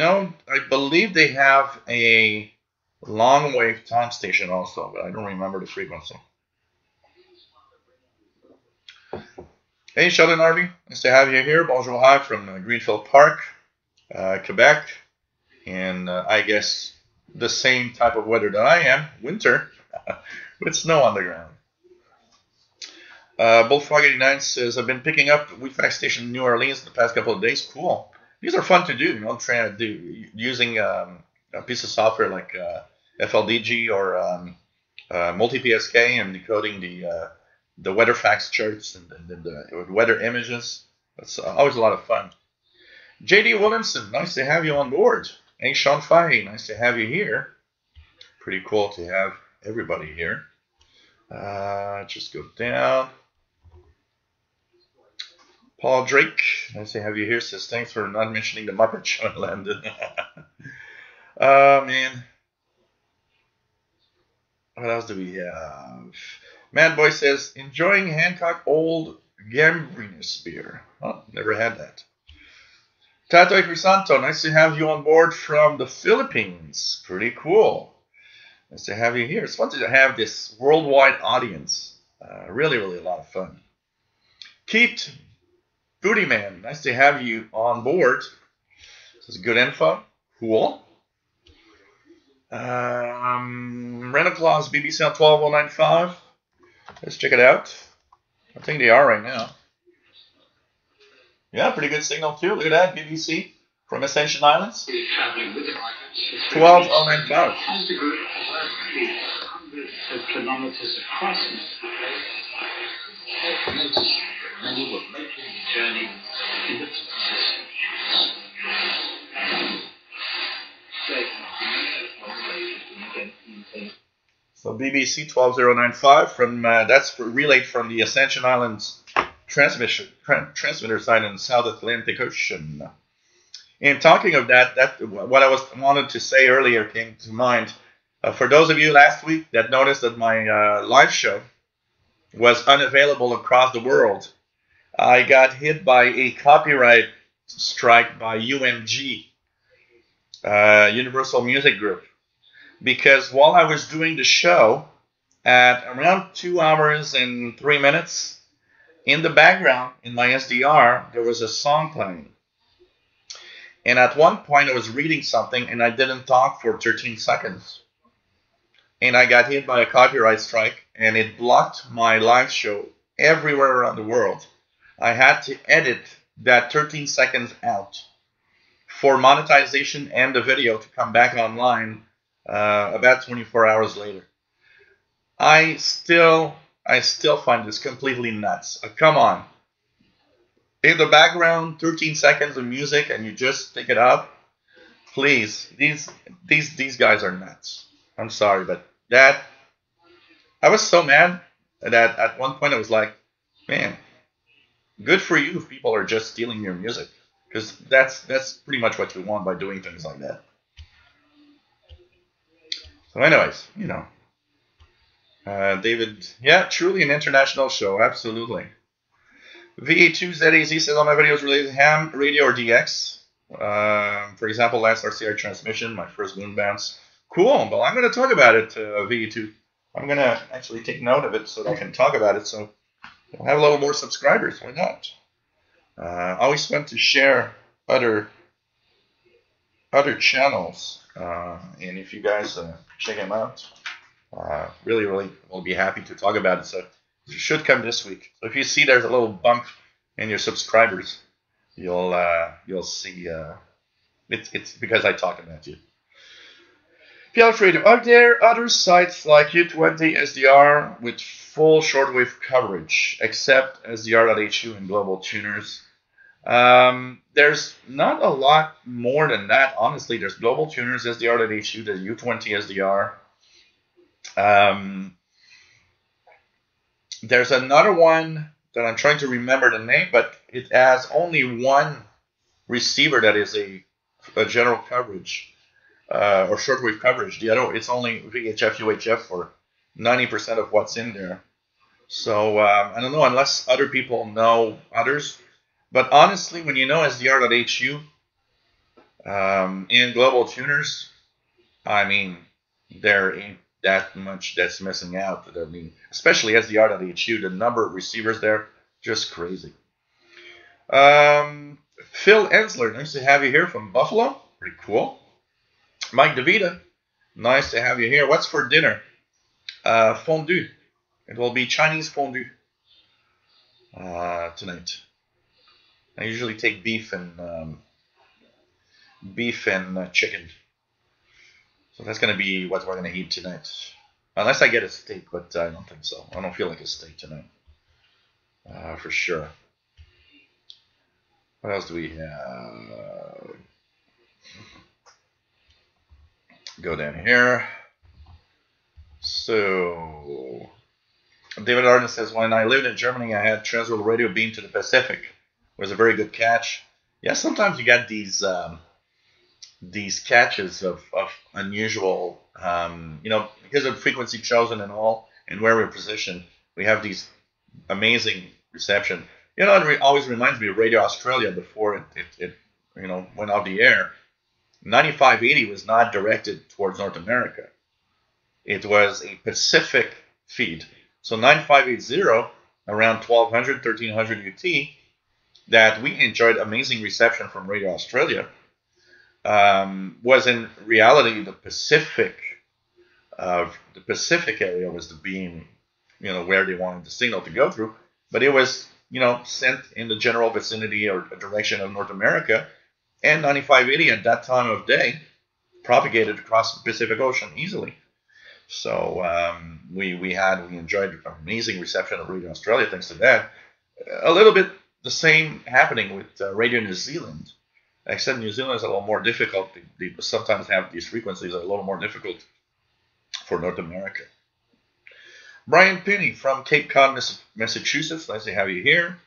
S1: believe they have a long wave time station also, but I don't remember the frequency. Hey, Sheldon Harvey, nice to have you here. Bonjour, hi from Greenfield Park, Quebec, and I guess the same type of weather that I am, winter, with snow on the ground. Bullfrog 89 says, I've been picking up WeFax station in New Orleans the past couple of days. Cool. These are fun to do, trying to do using a piece of software like FLDG or multi-PSK and decoding the weather fax charts and the weather images. That's always a lot of fun. JD Williamson, nice to have you on board. Hey, Sean Fahey, nice to have you here. Pretty cool to have everybody here. Just go down. Paul Drake, nice to have you here. Says thanks for not mentioning the Muppet Show in London. Man, what else do we have? Mad Boy says, enjoying Hancock Old Gambrinus beer. Oh, never had that. Tatoy Crisanto, nice to have you on board from the Philippines. Pretty cool. Nice to have you here. It's fun to have this worldwide audience. Really, really a lot of fun. Keith Booty Man, nice to have you on board. This is good info. Cool. Rental Claus BBC on 12095. Let's check it out. I think they are right now. Yeah, pretty good signal too. Look at that, BBC from Ascension Islands. 12095.
S2: As the group hundreds of kilometers across many were making the journey in the
S1: So BBC 12095 from that's relayed from the Ascension Islands transmitter site in the South Atlantic Ocean. And talking of that what I wanted to say earlier came to mind. For those of you last week that noticed that my live show was unavailable across the world, I got hit by a copyright strike by UMG, Universal Music Group, because while I was doing the show at around 2 hours and 3 minutes, in the background in my SDR there was a song playing. And at one point I was reading something and I didn't talk for 13 seconds. And I got hit by a copyright strike and it blocked my live show everywhere around the world. I had to edit that 13 seconds out for monetization and the video to come back online about 24 hours later. I still find this completely nuts. Come on. In the background, 13 seconds of music and you just pick it up. Please, these guys are nuts. I'm sorry, but I was so mad that at one point I was like, man, good for you if people are just stealing your music, because that's pretty much what you want by doing things like that. So anyways, you know, David, yeah, truly an international show, absolutely. VA2ZAZ says all my videos related to ham, radio, or DX. For example, last RCR transmission, my first moon bounce. Cool, well, I'm going to talk about it, VA2. I'm going to actually take note of it so that I can talk about it, so we'll have a little more subscribers. Why not? Always fun to share other channels, and if you guys check them out, really will be happy to talk about it. So it should come this week. So if you see there's a little bump in your subscribers, you'll see it's because I talk about you. PLF Radio, are there other sites like U20 SDR with full shortwave coverage, except SDR.HU and global tuners? There's not a lot more than that, honestly. There's global tuners, SDR.HU, there's U20 SDR. There's another one that I'm trying to remember the name, but it has only one receiver that is a general coverage. Or shortwave coverage. The other, it's only VHF UHF for 90% of what's in there. So I don't know, unless other people know others. But honestly, when you know SDR.HU and global tuners, I mean, there ain't that much that's missing out. I mean, especially SDR.HU, the number of receivers there, just crazy. Phil Ensler, nice to have you here from Buffalo. Pretty cool. Mike DeVita, nice to have you here. What's for dinner? Fondue. It will be Chinese fondue tonight. I usually take beef and chicken. So that's going to be what we're going to eat tonight. Unless I get a steak, but I don't think so. I don't feel like a steak tonight. For sure. What else do we have? Go down here. So David Arden says, when I lived in Germany, I had transworld radio beam to the Pacific. It was a very good catch. Yeah, sometimes you got these these catches of unusual, because of frequency chosen and all, and where we're positioned, we have these amazing reception. It always reminds me of Radio Australia before it went off the air. 9580 was not directed towards North America. It was a Pacific feed. So 9580 around 1200, 1300 UT, that we enjoyed amazing reception from Radio Australia, was in reality the Pacific area was the beam, where they wanted the signal to go through, but it was, sent in the general vicinity or direction of North America, and 9580 at that time of day propagated across the Pacific Ocean easily. So we enjoyed amazing reception of Radio Australia thanks to that. A little bit the same happening with Radio New Zealand, except New Zealand is a little more difficult. They sometimes have these frequencies that are a little more difficult for North America. Brian Pinney from Cape Cod, Massachusetts. Nice to have you here.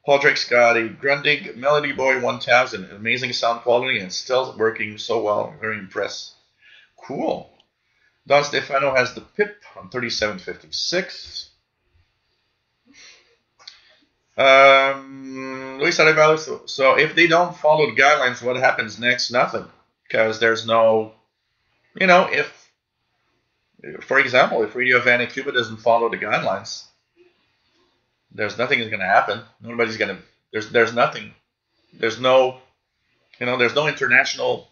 S1: Paul Drake's got a Grundig Melody Boy 1000, amazing sound quality and still working so well. I'm very impressed. Cool. Don Stefano has the PIP on 3756. Luis Arevalo, so if they don't follow the guidelines, what happens next? Nothing. Because there's no, if, for example, if Radio Havana Cuba doesn't follow the guidelines, there's nothing is going to happen. Nobody's going to, there's nothing. There's no, there's no international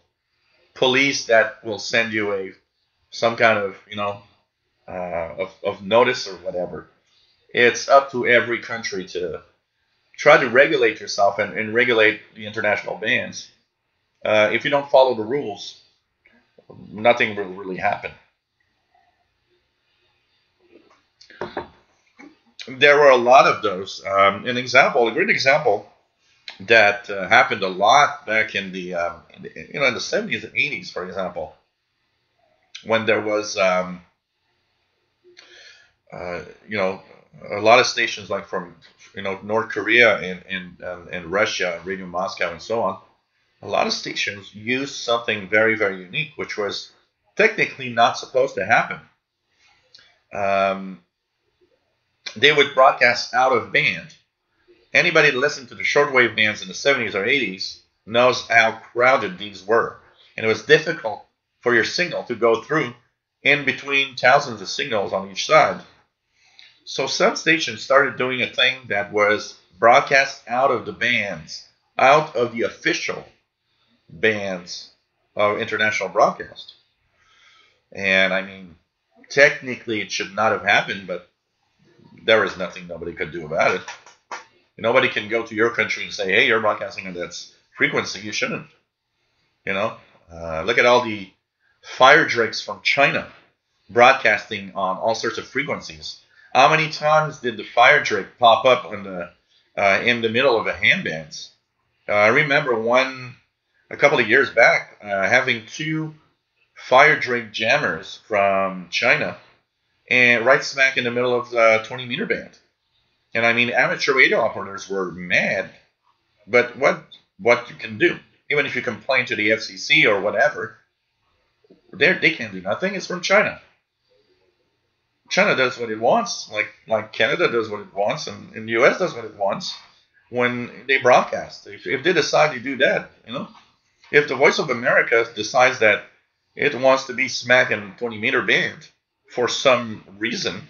S1: police that will send you some kind of, of notice or whatever. It's up to every country to try to regulate yourself and regulate the international bans. If you don't follow the rules, nothing will really happen. There were a lot of those. A great example that happened a lot back in the in the 70s and 80s, for example, when there was a lot of stations like from North Korea and Russia, Radio Moscow, and so on. A lot of stations used something very, very unique, which was technically not supposed to happen. They would broadcast out of band. Anybody that listened to the shortwave bands in the 70s or 80s knows how crowded these were. And it was difficult for your signal to go through in between thousands of signals on each side. So some stations started doing a thing that was broadcast out of the bands, out of the official bands of international broadcast. And I mean, technically it should not have happened, but there is nothing nobody could do about it. Nobody can go to your country and say, hey, you're broadcasting on that frequency. You shouldn't. Look at all the fire drakes from China broadcasting on all sorts of frequencies. How many times did the fire drake pop up in the middle of a handbands? I remember a couple of years back, having two fire drake jammers from China, and right smack in the middle of the 20 meter band. And I mean, amateur radio operators were mad. But what you can do, even if you complain to the FCC or whatever, they can't do nothing. It's from China. China does what it wants, like Canada does what it wants, and the US does what it wants when they broadcast. If they decide to do that, if the Voice of America decides that it wants to be smack in 20 meter band for some reason,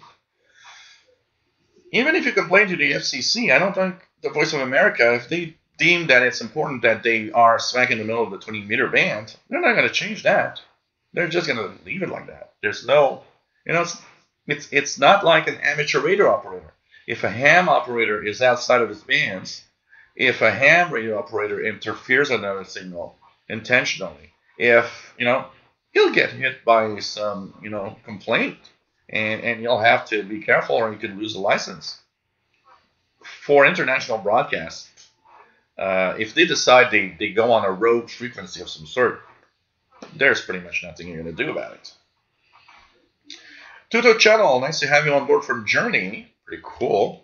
S1: even if you complain to the FCC, I don't think the Voice of America, if they deem that it's important that they are smack in the middle of the 20 meter band, they're not going to change that. They're just going to leave it like that. There's no, it's not like an amateur radio operator. If a ham operator is outside of his bands, if a ham radio operator interferes on another signal intentionally, if, he'll get hit by some, complaint, and you'll have to be careful or you could lose a license. For international broadcasts, if they decide they go on a rogue frequency of some sort, there's pretty much nothing you're going to do about it. Tuto Channel, nice to have you on board from Germany. Pretty cool.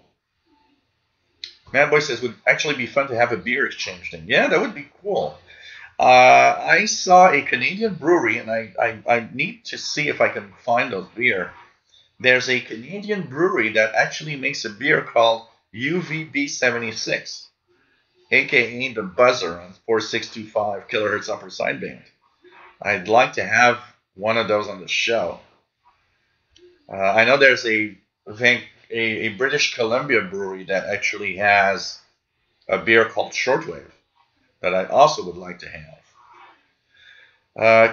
S1: Madboy says, would actually be fun to have a beer exchange thing. Yeah, that would be cool. I saw a Canadian brewery, and I need to see if I can find those beer. There's a Canadian brewery that actually makes a beer called UVB76, aka the Buzzer on 4625 kilohertz upper sideband. I'd like to have one of those on the show. I know there's a British Columbia brewery that actually has a beer called Shortwave that I also would like to have.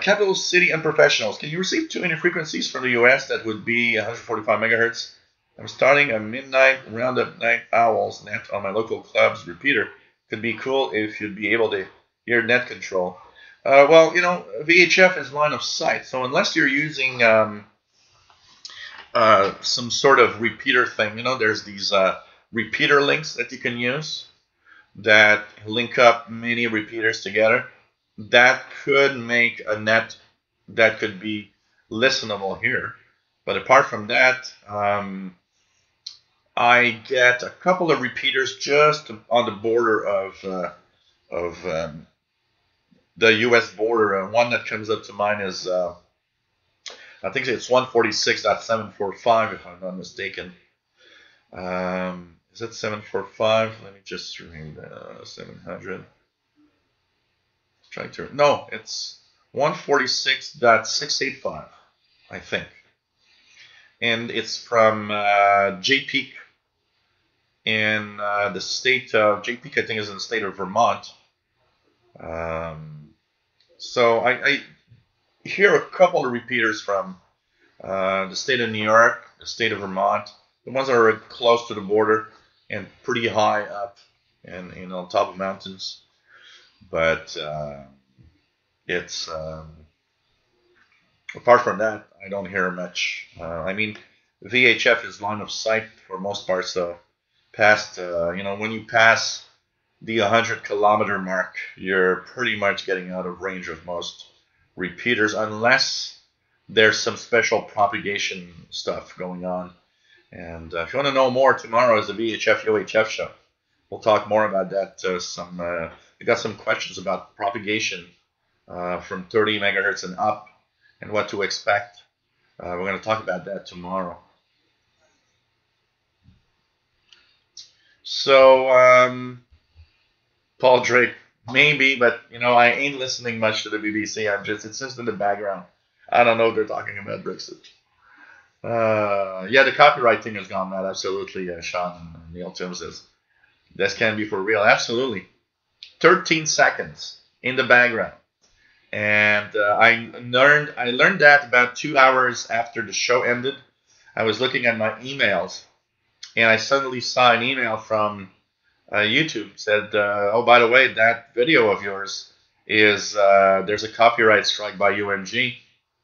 S1: Capital City Unprofessionals. Can you receive 2 frequencies from the US that would be 145 megahertz? I'm starting a midnight roundup night owls net on my local club's repeater. Could be cool if you'd be able to hear net control. Well, you know, VHF is line of sight, so unless you're using some sort of repeater thing, you know, there's these repeater links that you can use that link up many repeaters together. That could make a net that could be listenable here. But apart from that, I get a couple of repeaters just on the border of the U.S. border. One that comes up to mind is, I think it's 146.745, if I'm not mistaken. Is it 745? Let me just read 700. No, it's 146.685, I think. And it's from J-Peak in the state of J-Peak, I think is in the state of Vermont. So I hear a couple of repeaters from the state of New York, the state of Vermont, the ones that are close to the border and pretty high up and on top of mountains. But it's apart from that, I don't hear much. I mean, VHF is line of sight for most part, so past, you know, when you pass the 100-kilometer mark, you're pretty much getting out of range of most repeaters, unless there's some special propagation stuff going on. And if you want to know more, tomorrow is the VHF UHF show. We'll talk more about that. We got some questions about propagation from 30 megahertz and up and what to expect. We're going to talk about that tomorrow. So, Paul Drake, maybe, but you know, I ain't listening much to the BBC. It's just in the background. I don't know if they're talking about Brexit. Yeah, the copyright thing has gone mad. Absolutely, Sean and Neil Tim says. This can be for real. Absolutely. 13 seconds in the background. And I learned that about 2 hours after the show ended. I was looking at my emails, and I suddenly saw an email from YouTube. Said, oh, by the way, that video of yours is, there's a copyright strike by UMG.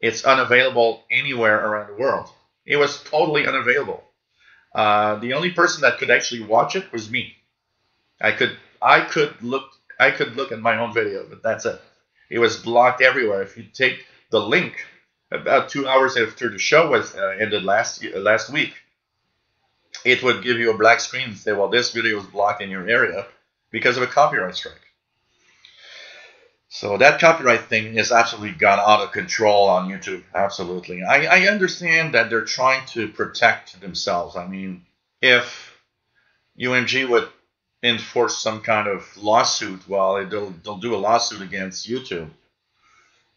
S1: It's unavailable anywhere around the world. It was totally unavailable. The only person that could actually watch it was me. I could look at my own video, but that's it. It was blocked everywhere. If you take the link about 2 hours after the show was ended last week, it would give you a black screen and say, well, this video is blocked in your area because of a copyright strike. So that copyright thing is absolutely gone out of control on YouTube. Absolutely. I understand that they're trying to protect themselves. I mean, if UMG would enforce some kind of lawsuit, well, they'll do a lawsuit against YouTube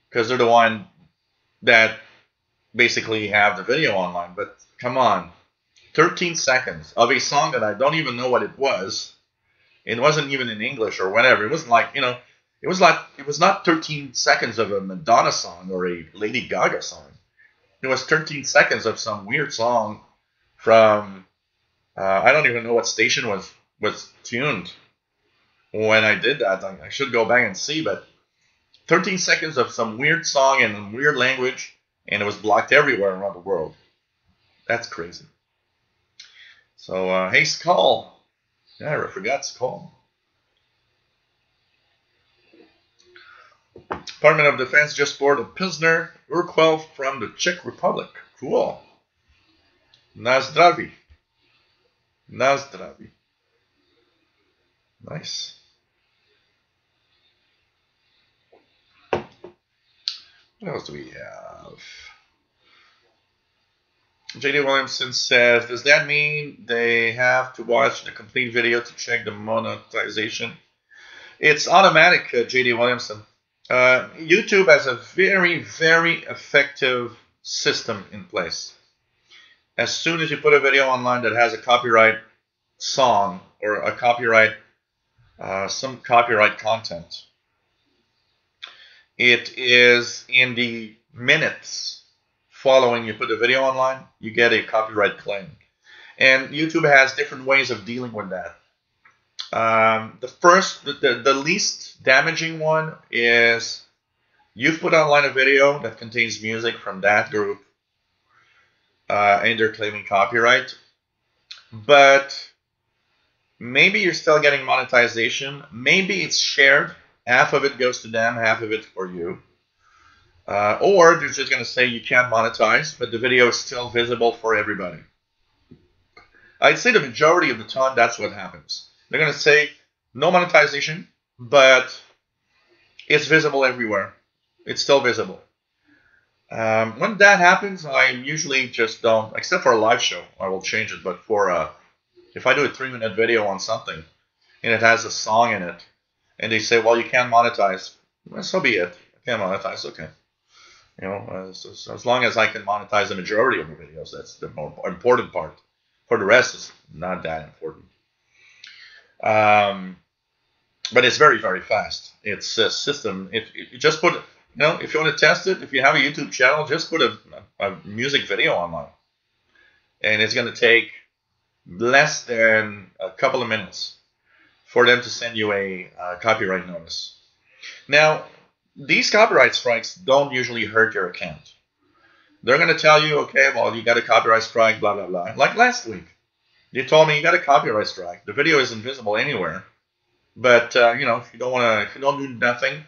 S1: because they're the one that basically have the video online. But come on, 13 seconds of a song that I don't even know what it was. It wasn't even in English or whatever. It wasn't like, you know, it was not 13 seconds of a Madonna song or a Lady Gaga song. It was 13 seconds of some weird song from I don't even know what station was tuned when I did that. I should go back and see, but 13 seconds of some weird song in weird language, and it was blocked everywhere around the world. That's crazy. So, hey, Skull. Yeah, I forgot Skull. Department of Defense just bought a Pilsner Urquell from the Czech Republic. Cool. Na zdraví. Na zdraví. Nice. What else do we have? JD Williamson says, does that mean they have to watch the complete video to check the monetization? It's automatic, JD Williamson. YouTube has a very, very effective system in place. As soon as you put a video online that has a copyright song or a copyright, some copyright content, it is in the minutes following you put the video online, you get a copyright claim. And YouTube has different ways of dealing with that. The least damaging one is you've put online a video that contains music from that group, and they're claiming copyright, but maybe you're still getting monetization. Maybe it's shared. Half of it goes to them, half of it for you. Or they're just going to say you can't monetize, but the video is still visible for everybody. I'd say the majority of the time that's what happens. They're going to say no monetization, but it's visible everywhere. It's still visible. When that happens, I usually just don't, except for a live show, I will change it. But for if I do a 3-minute video on something and it has a song in it, and they say, well, you can't monetize, well, so be it. I can't monetize, okay. You know, so as long as I can monetize the majority of the videos, that's the more important part. For the rest, it's not that important. But it's very, very fast. It's a system. If you just put, if you want to test it, if you have a YouTube channel, just put a music video online, and it's going to take less than a couple of minutes for them to send you a copyright notice. Now, these copyright strikes don't usually hurt your account. They're going to tell you, okay, well, you got a copyright strike, blah, blah, blah. Like last week, they told me you got a copyright strike. The video isn't visible anywhere. But, if you don't do nothing,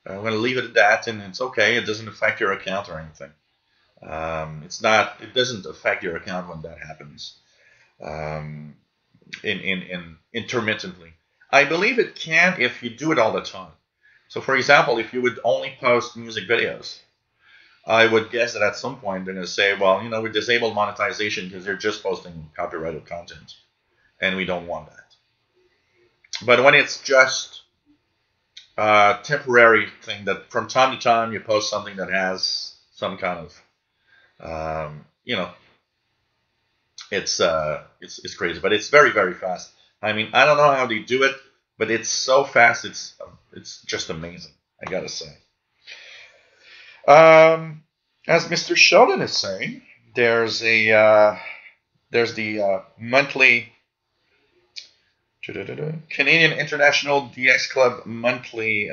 S1: I'm going to leave it at that, and it's okay. It doesn't affect your account or anything. It doesn't affect your account when that happens. Intermittently. I believe it can if you do it all the time. So, for example, if you would only post music videos, I would guess that at some point they're going to say, well, we disabled monetization because they're just posting copyrighted content, and we don't want that. But when it's just a temporary thing that from time to time you post something that has some kind of, it's crazy, but it's very, very fast. I mean, I don't know how they do it, but it's so fast. It's just amazing, I gotta say. As Mr. Sheldon is saying, there's the monthly Canadian International DX Club monthly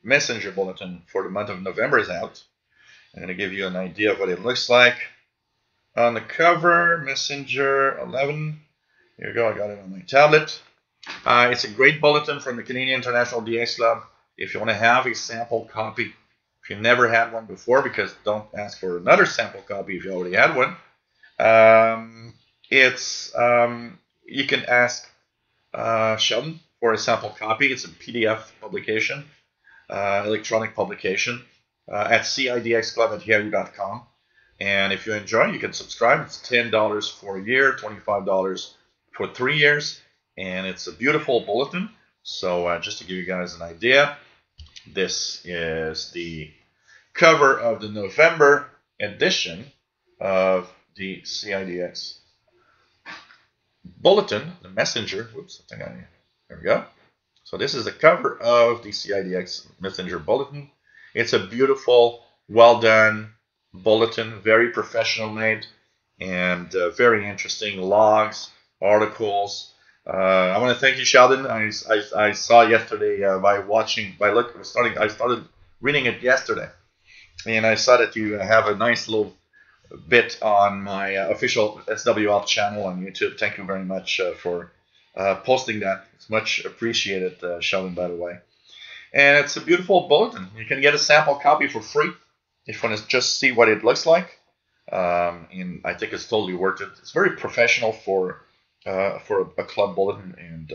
S1: messenger bulletin for the month of November is out. I'm going to give you an idea of what it looks like. On the cover, Messenger 11. Here we go, I got it on my tablet. It's a great bulletin from the Canadian International DX Club. If you want to have a sample copy, if you never had one before, because don't ask for another sample copy if you already had one. You can ask Sheldon for a sample copy. It's a PDF publication, electronic publication, at cidxclub@yahoo.com. And if you enjoy, you can subscribe. It's $10 for a year, $25 for 3 years, and it's a beautiful bulletin. So just to give you guys an idea, this is the cover of the November edition of the CIDX bulletin, the messenger. Whoops, there we go. So this is the cover of the CIDX messenger bulletin. It's a beautiful, well done bulletin, very professional made, and very interesting logs, articles. I want to thank you, Sheldon. I saw yesterday I started reading it yesterday, and I saw that you have a nice little bit on my official SWL channel on YouTube. Thank you very much for posting that. It's much appreciated, Sheldon, by the way. And it's a beautiful bulletin. You can get a sample copy for free if you want to just see what it looks like. And I think it's totally worth it. It's very professional for a club bulletin, and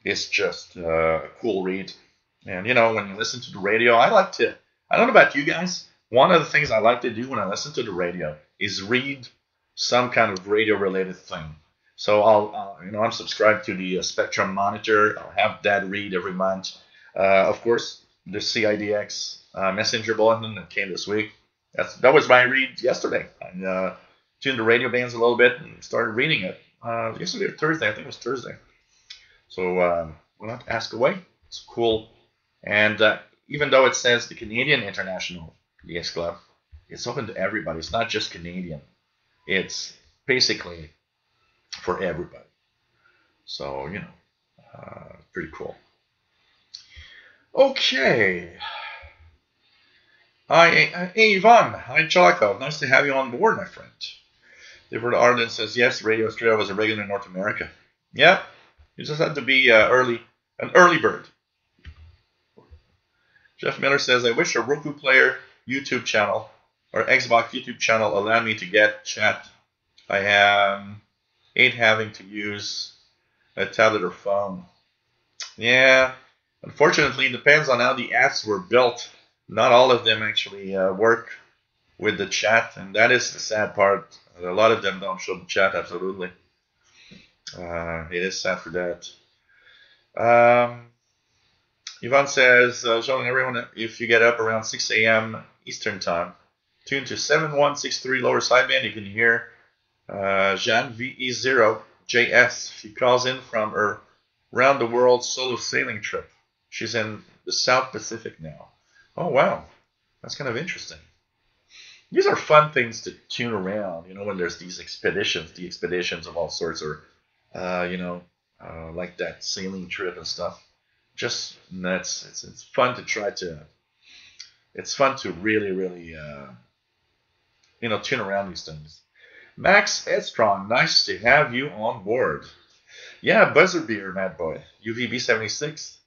S1: it's just a cool read. And when you listen to the radio, I like to I don't know about you guys. One of the things I like to do when I listen to the radio is read some kind of radio-related thing. So I'm subscribed to the Spectrum Monitor. I'll have that read every month. Of course, the CIDX Messenger Bulletin that came this week. That was my read yesterday. I tuned the radio bands a little bit and started reading it. Yesterday or Thursday, I think it was Thursday. So we'll not ask away. It's cool. And even though it says the Canadian International DX Club, it's open to everybody. It's not just Canadian. It's basically for everybody. So, pretty cool. Okay. Hey, Yvonne. Hi, Chalako. Nice to have you on board, my friend. David Arden says, yes, Radio Australia was a regular in North America. Yeah, you just had to be an early bird. Jeff Miller says, I wish a Roku player YouTube channel or Xbox YouTube channel allowed me to get chat. I hate having to use a tablet or phone. Yeah, unfortunately, it depends on how the apps were built. Not all of them actually work with the chat, and that is the sad part. A lot of them don't show the chat, absolutely. It is sad for that. Yvonne says, showing everyone if you get up around 6 a.m. Eastern Time, tune to 7163 lower sideband, you can hear Jeanne VE0JS. She calls in from her round the world solo sailing trip. She's in the South Pacific now. Oh, wow. That's kind of interesting. These are fun things to tune around, when there's these expeditions, the expeditions of all sorts, or, like that sailing trip and stuff. Just nuts. It's fun to try to, it's fun to really, really, tune around these things. Max Edstrong, nice to have you on board. Yeah, buzzer beer, Mad Boy. UVB 76.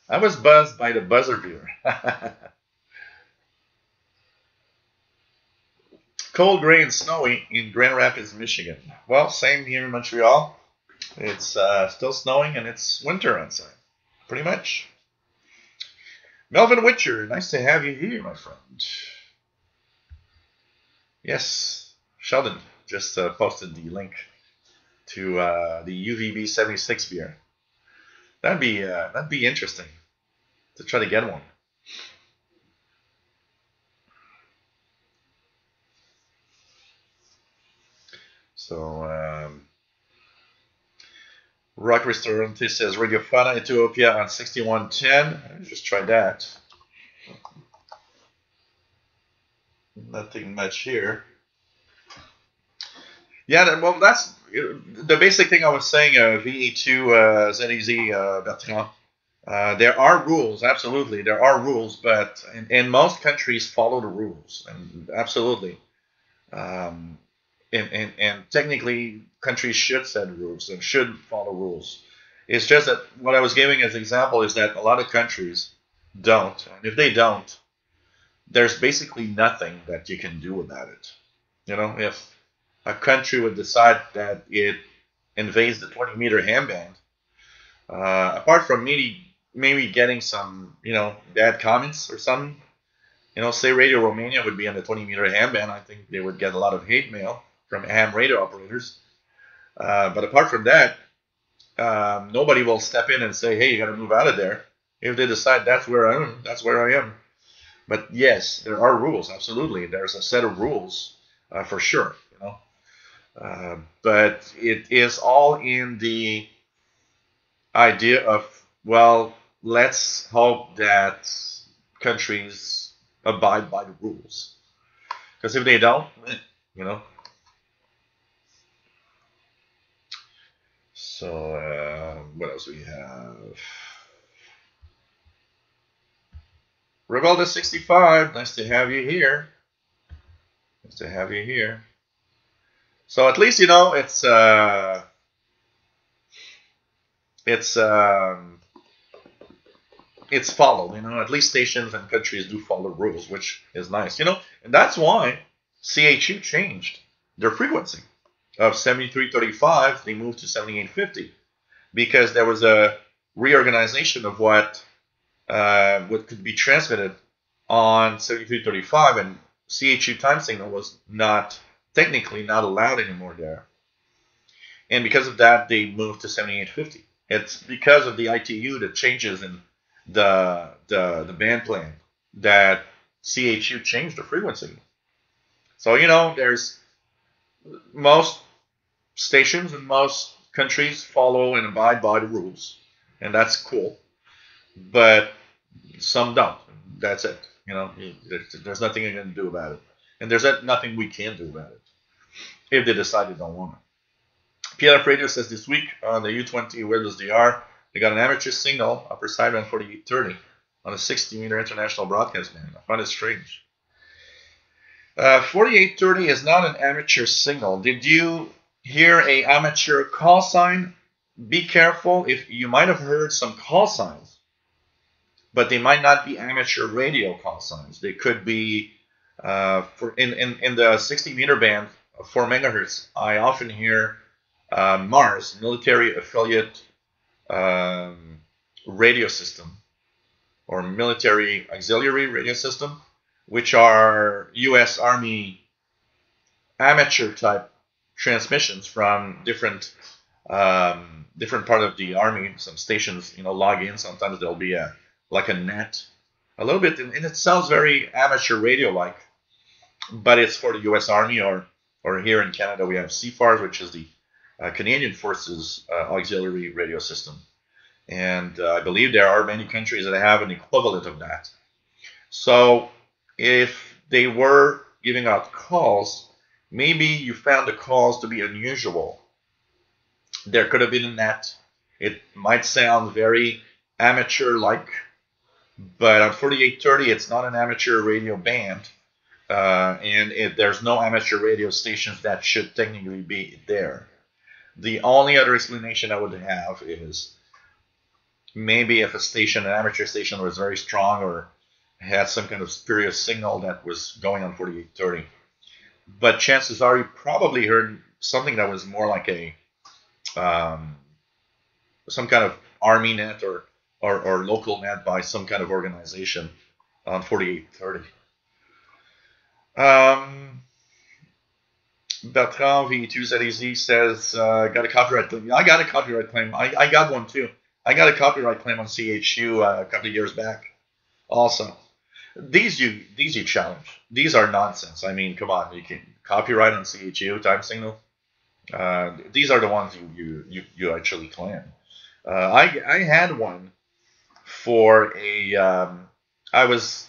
S1: I was buzzed by the buzzer beer. Cold, gray, and snowy in Grand Rapids, Michigan. Well, same here in Montreal. It's still snowing and it's winter outside. Pretty much. Melvin Witcher, nice to have you here, my friend. Yes, Sheldon just posted the link to the UVB 76 beer. That'd be interesting to try to get one. So, Rock Restaurant says Radio Fana Ethiopia on 6110. Just try that. Nothing much here. Yeah, well, that's the basic thing I was saying. VE2 ZEZ Bertrand. There are rules, absolutely. There are rules, but in most countries follow the rules, and absolutely. And technically, countries should set rules and should follow rules. It's just that what I was giving as an example is that a lot of countries don't. And if they don't, there's basically nothing that you can do about it. If a country would decide that it invades the 20-meter handband, apart from maybe getting some, bad comments or something, say Radio Romania would be on the 20-meter handband, I think they would get a lot of hate mail from ham radio operators. But apart from that, nobody will step in and say, hey, you got to move out of there. If they decide that's where I am, that's where I am. But yes, there are rules, absolutely. There's a set of rules for sure, but it is all in the idea of, well, let's hope that countries abide by the rules. Because if they don't, So, what else we have? Rebelda 65, nice to have you here. Nice to have you here. So at least it's followed. At least stations and countries do follow rules, which is nice. And that's why CHU changed their frequency. Of 7335, they moved to 7850 because there was a reorganization of what could be transmitted on 7335, and CHU time signal was technically not allowed anymore there. And because of that, they moved to 7850. It's because of the ITU, the changes in the band plan, that CHU changed the frequency. So, you know, there's most stations in most countries follow and abide by the rules, and that's cool. But some don't. That's it. You know, there's nothing you can do about it, and there's nothing we can do about it if they decide they don't want it. PLF Radio says this week on the U20 wireless DR, they got an amateur signal, upper sideband 4830, on a 60-meter international broadcast band. I find it strange. 4830 is not an amateur signal. Did you hear a amateur call sign? Be careful. If you might have heard some call signs, but they might not be amateur radio call signs. They could be in the 60-meter band of 4 megahertz. I often hear MARS, military affiliate radio system, or military auxiliary radio system, which are U.S. Army amateur type transmissions from different part of the Army. Some stations, you know, log in. Sometimes there'll be like a net, a little bit, and it sounds very amateur radio-like, but it's for the U.S. Army, or here in Canada we have CFARS, which is the Canadian Forces auxiliary radio system. And I believe there are many countries that have an equivalent of that. So if they were giving out calls, maybe you found the calls to be unusual. There could have been a net. It might sound very amateur-like, but on 4830, it's not an amateur radio band. And there's no amateur radio stations that should technically be there. The only other explanation I would have is maybe if an amateur station was very strong or had some kind of spurious signal that was going on 4830. But chances are you probably heard something that was more like a some kind of army net or local net by some kind of organization on 4830. Bertrand V2ZEZ says, got a copyright claim. Yeah, I got a copyright claim. I got one too. I got a copyright claim on CHU a couple of years back. Also, these you challenge. These are nonsense. I mean, come on, you can copyright on CHU time signal. These are the ones you actually claim. I had one for I was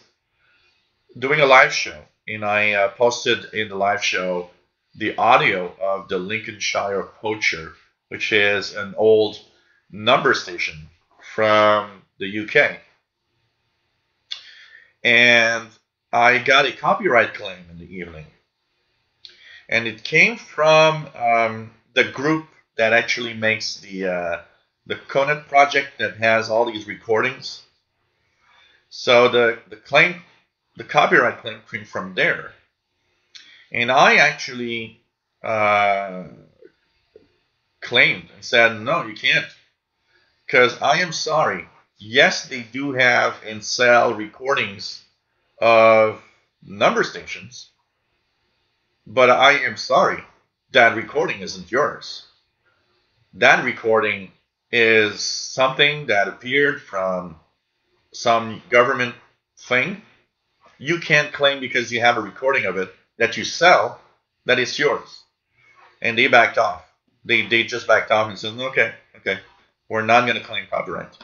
S1: doing a live show, and I posted in the live show the audio of the Lincolnshire Poacher, which is an old number station from the UK. And I got a copyright claim in the evening. And it came from the group that actually makes the Conet project that has all these recordings. So the copyright claim came from there. And I actually claimed and said, no, you can't. Because I am sorry. Yes, they do have and sell recordings of number stations. But I am sorry. That recording isn't yours. That recording is something that appeared from some government thing. You can't claim because you have a recording of it that you sell that it's yours. And they backed off. They just backed off and said, okay, we're not going to claim copyright.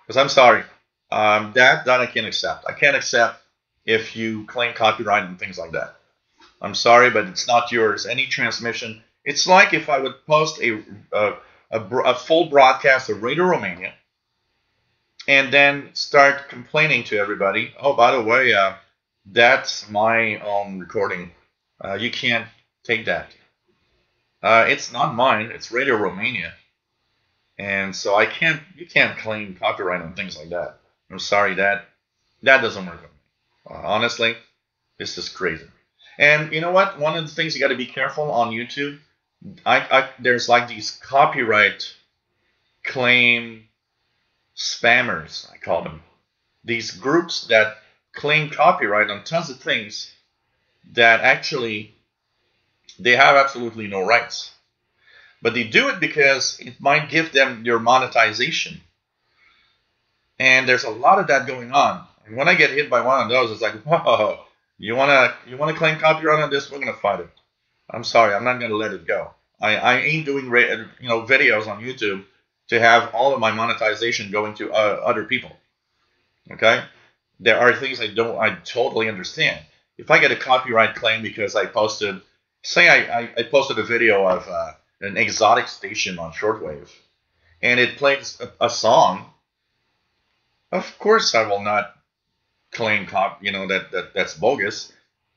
S1: Because I'm sorry, that I can't accept. I can't accept if you claim copyright and things like that. I'm sorry, but it's not yours. Any transmission, it's like if I would post a full broadcast of Radio Romania and then start complaining to everybody, oh, by the way, that's my own recording. You can't take that. It's not mine. It's Radio Romania. And so you can't claim copyright on things like that. I'm sorry, that doesn't work with me. Honestly, this is crazy. And you know what? One of the things you got to be careful on YouTube, there's like these copyright claim spammers, I call them. These groups that claim copyright on tons of things that actually they have absolutely no rights. But they do it because it might give them your monetization. And there's a lot of that going on. And when I get hit by one of those, it's like, whoa, you wanna claim copyright on this? We're gonna fight it. I'm sorry, I'm not gonna let it go. I ain't doing videos on YouTube to have all of my monetization going to other people. Okay, there are things I totally understand. If I get a copyright claim because I posted, say I posted a video of an exotic station on Shortwave, and it plays a song, of course I will not claim that's bogus.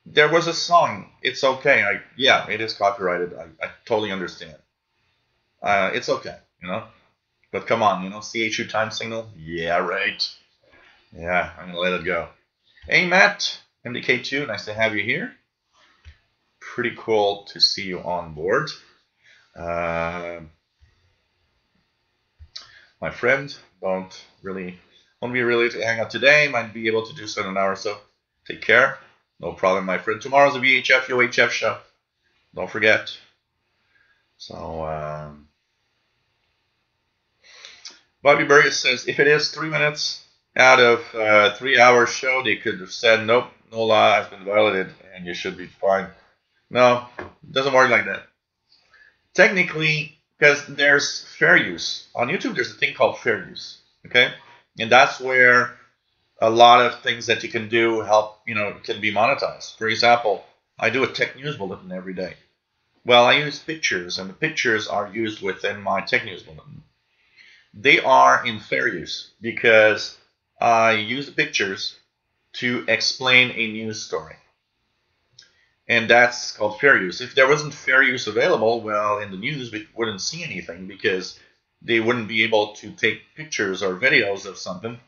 S1: There was a song. It's okay. Yeah, it is copyrighted. I totally understand. It's okay, But come on, CHU time signal. Yeah, right. Yeah, I'm gonna let it go. Hey, Matt, MDK2. Nice to have you here. Pretty cool to see you on board. My friend, won't be really to hang out today. Might be able to do so in an hour or so. Take care. No problem, my friend. Tomorrow's a VHF UHF show. Don't forget. So, Bobby Burgess says, if it is 3 minutes out of 3 hour show, they could have said, nope, no law has been violated, and you should be fine. No, it doesn't work like that. Technically, because there's fair use. On YouTube, there's a thing called fair use, okay? And that's where a lot of things that you can do can be monetized. For example, I do a tech news bulletin every day. Well, I use pictures, and the pictures are used within my tech news bulletin. They are in fair use because I use the pictures to explain a news story. And that's called fair use. If there wasn't fair use available, well, in the news, we wouldn't see anything because they wouldn't be able to take pictures or videos of something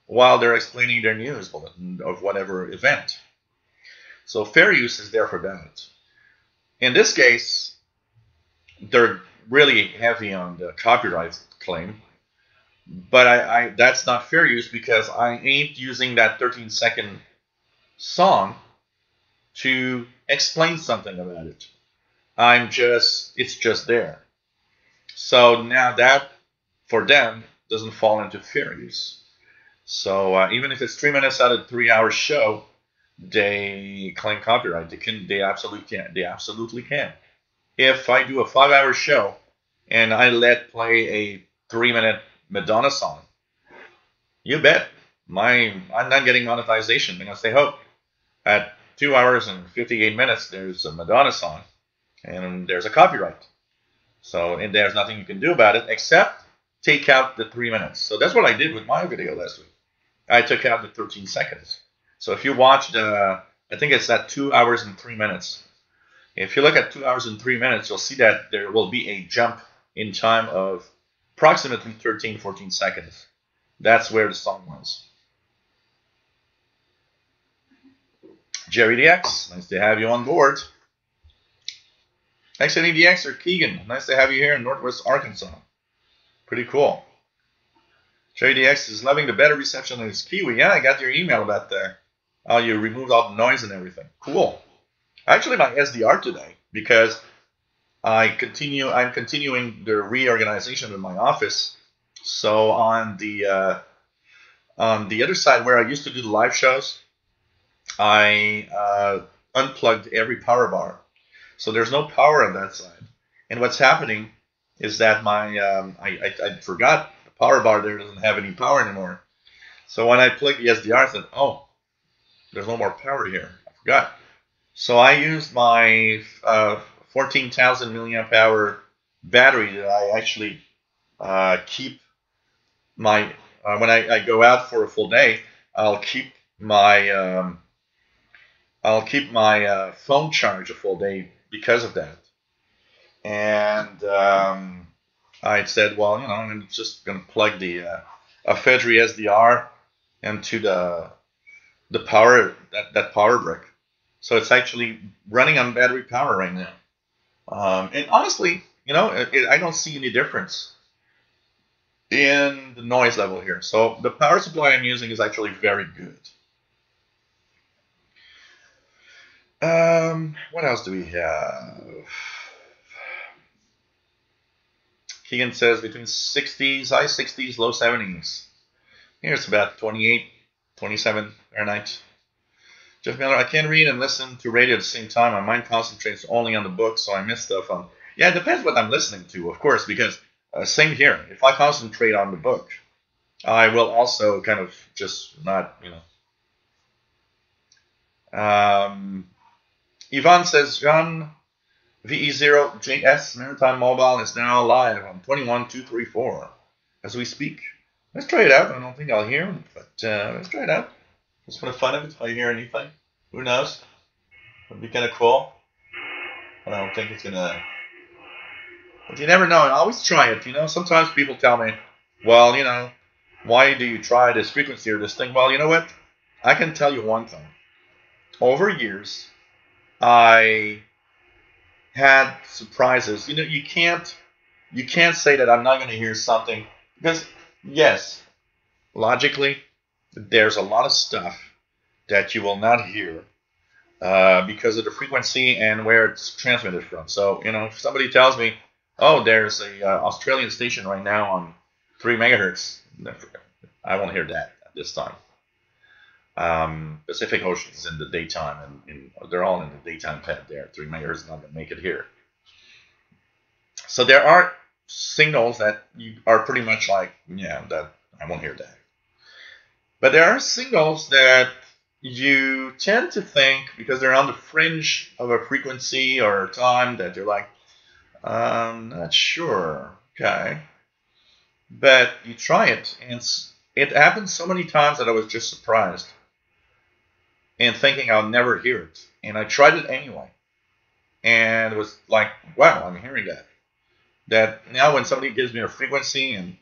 S1: while they're explaining their news bulletin of whatever event. So fair use is there for that. In this case, they're really heavy on the copyright claim, but that's not fair use because I ain't using that 13-second song to explain something about it. It's just there. So now that, for them, doesn't fall into fair use. So even if it's 3 minutes out of a 3 hour show, they claim copyright. They absolutely can. If I do a 5 hour show and I let play a 3-minute Madonna song, you bet I'm not getting monetization because they hope at 2 hours and 58 minutes there's a Madonna song and there's a copyright. So and there's nothing you can do about it except take out the 3 minutes. So that's what I did with my video last week. I took out the 13 seconds. So if you watched, I think it's at 2 hours and 3 minutes. If you look at 2 hours and 3 minutes, you'll see that there will be a jump in time of approximately 13, 14 seconds. That's where the song was. Jerry DX, nice to have you on board. XNE DX or Keegan, nice to have you here in Northwest Arkansas. Pretty cool. Jerry DX is loving the better reception on his Kiwi. Yeah, I got your email about how you removed all the noise and everything. Cool. Actually, my SDR today because I'm continuing the reorganization of my office. So on the other side where I used to do the live shows, I unplugged every power bar. So there's no power on that side. And what's happening is that I forgot the power bar there doesn't have any power anymore. So when I plugged the SDR, I said, oh, there's no more power here. I forgot. So I used my 14,000 milliamp hour battery that I actually keep my when I go out for a full day. I'll keep my phone charge a full day because of that. And I said, well, I'm just gonna plug the a Fedry SDR into the power that power brick. So it's actually running on battery power right now. And honestly, I don't see any difference in the noise level here. So the power supply I'm using is actually very good. What else do we have? Keegan says between 60s, high 60s, low 70s. Here it's about 28, 27 Fahrenheit. Jeff Miller, I can't read and listen to radio at the same time. My mind concentrates only on the book, so I miss stuff. Yeah, it depends what I'm listening to, of course, because same here. If I concentrate on the book, I will also kind of just not, Yvonne says, John, VE0JS Maritime Mobile is now live on 21234 as we speak. Let's try it out. I don't think I'll hear it, but let's try it out. Just for the fun of it, if I hear anything. Who knows? Would be kind of cool. But I don't think it's going to... But you never know. I always try it, Sometimes people tell me, well, why do you try this frequency or this thing? Well, you know what? I can tell you one thing. Over years, I had surprises. You can't say that I'm not going to hear something. Because, yes, logically, there's a lot of stuff that you will not hear because of the frequency and where it's transmitted from. So, if somebody tells me, oh, there's a Australian station right now on 3 megahertz, I won't hear that at this time. Pacific Ocean is in the daytime, and they're all in the daytime pad there. 3 megahertz is not going to make it here. So there are signals that you are pretty much like, yeah, that I won't hear that. But there are signals that you tend to think, because they're on the fringe of a frequency or time, that you're like, I'm not sure. Okay. But you try it, and it happened so many times that I was just surprised and thinking I'll never hear it. And I tried it anyway. And it was like, wow, I'm hearing that. That now when somebody gives me a frequency, and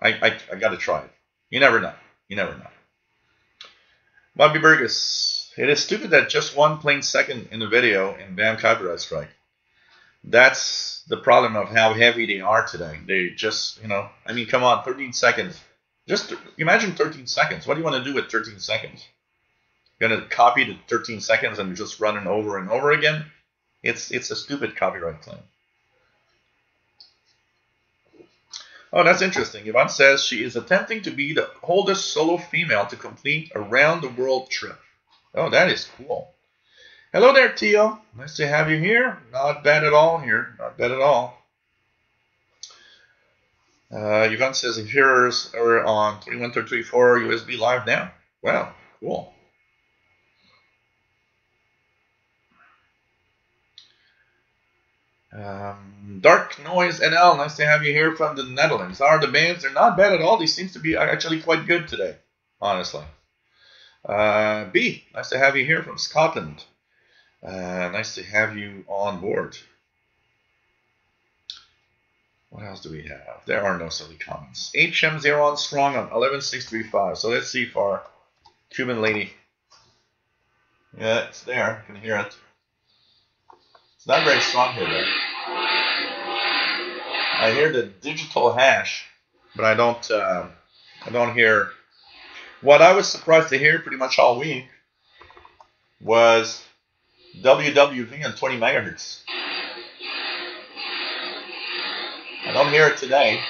S1: I got to try it. You never know. You never know. Bobby Burgess, it is stupid that just one plain second in the video and bam, copyright strike. That's the problem of how heavy they are today. They just, come on, 13 seconds. Just imagine 13 seconds. What do you want to do with 13 seconds? You're going to copy the 13 seconds and just run it over and over again? It's a stupid copyright claim. Oh, that's interesting. Yvonne says she is attempting to be the oldest solo female to complete a round-the-world trip. Oh, that is cool. Hello there, Tio. Nice to have you here. Not bad at all here. Not bad at all. Yvonne says the hearers are on 21334 USB live now. Wow, cool. Dark Noise NL, nice to have you here from the Netherlands. How are the bands? They're not bad at all. They seem to be actually quite good today, honestly. B, nice to have you here from Scotland. Nice to have you on board. What else do we have? There are no silly comments. HM0 on strong on 11635. So let's see if our Cuban lady. Yeah, it's there. You can hear it. It's not very strong here, though. I hear the digital hash, but I don't hear. What I was surprised to hear pretty much all week was WWV on 20 megahertz. I don't hear it today,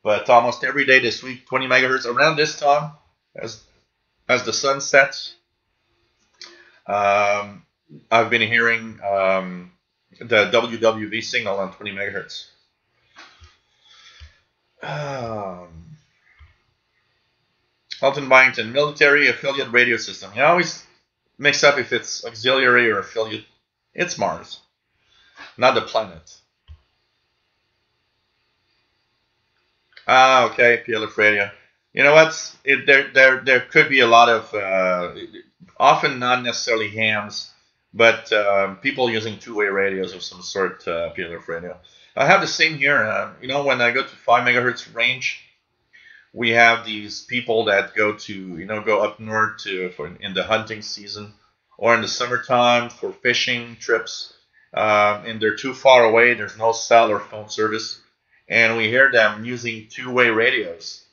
S1: but almost every day this week, 20 megahertz around this time, as the sun sets. I've been hearing the WWV signal on 20 megahertz. Elton Byington, military affiliate radio system. You always mix up if it's auxiliary or affiliate. It's Mars, not the planet. Okay, PLF radio. You know what? There could be a lot of, often not necessarily hams, but people using two-way radios of some sort, PLF radio. I have the same here. When I go to 5 megahertz range, we have these people that go up north in the hunting season or in the summertime for fishing trips, and they're too far away. There's no cell or phone service, and we hear them using two-way radios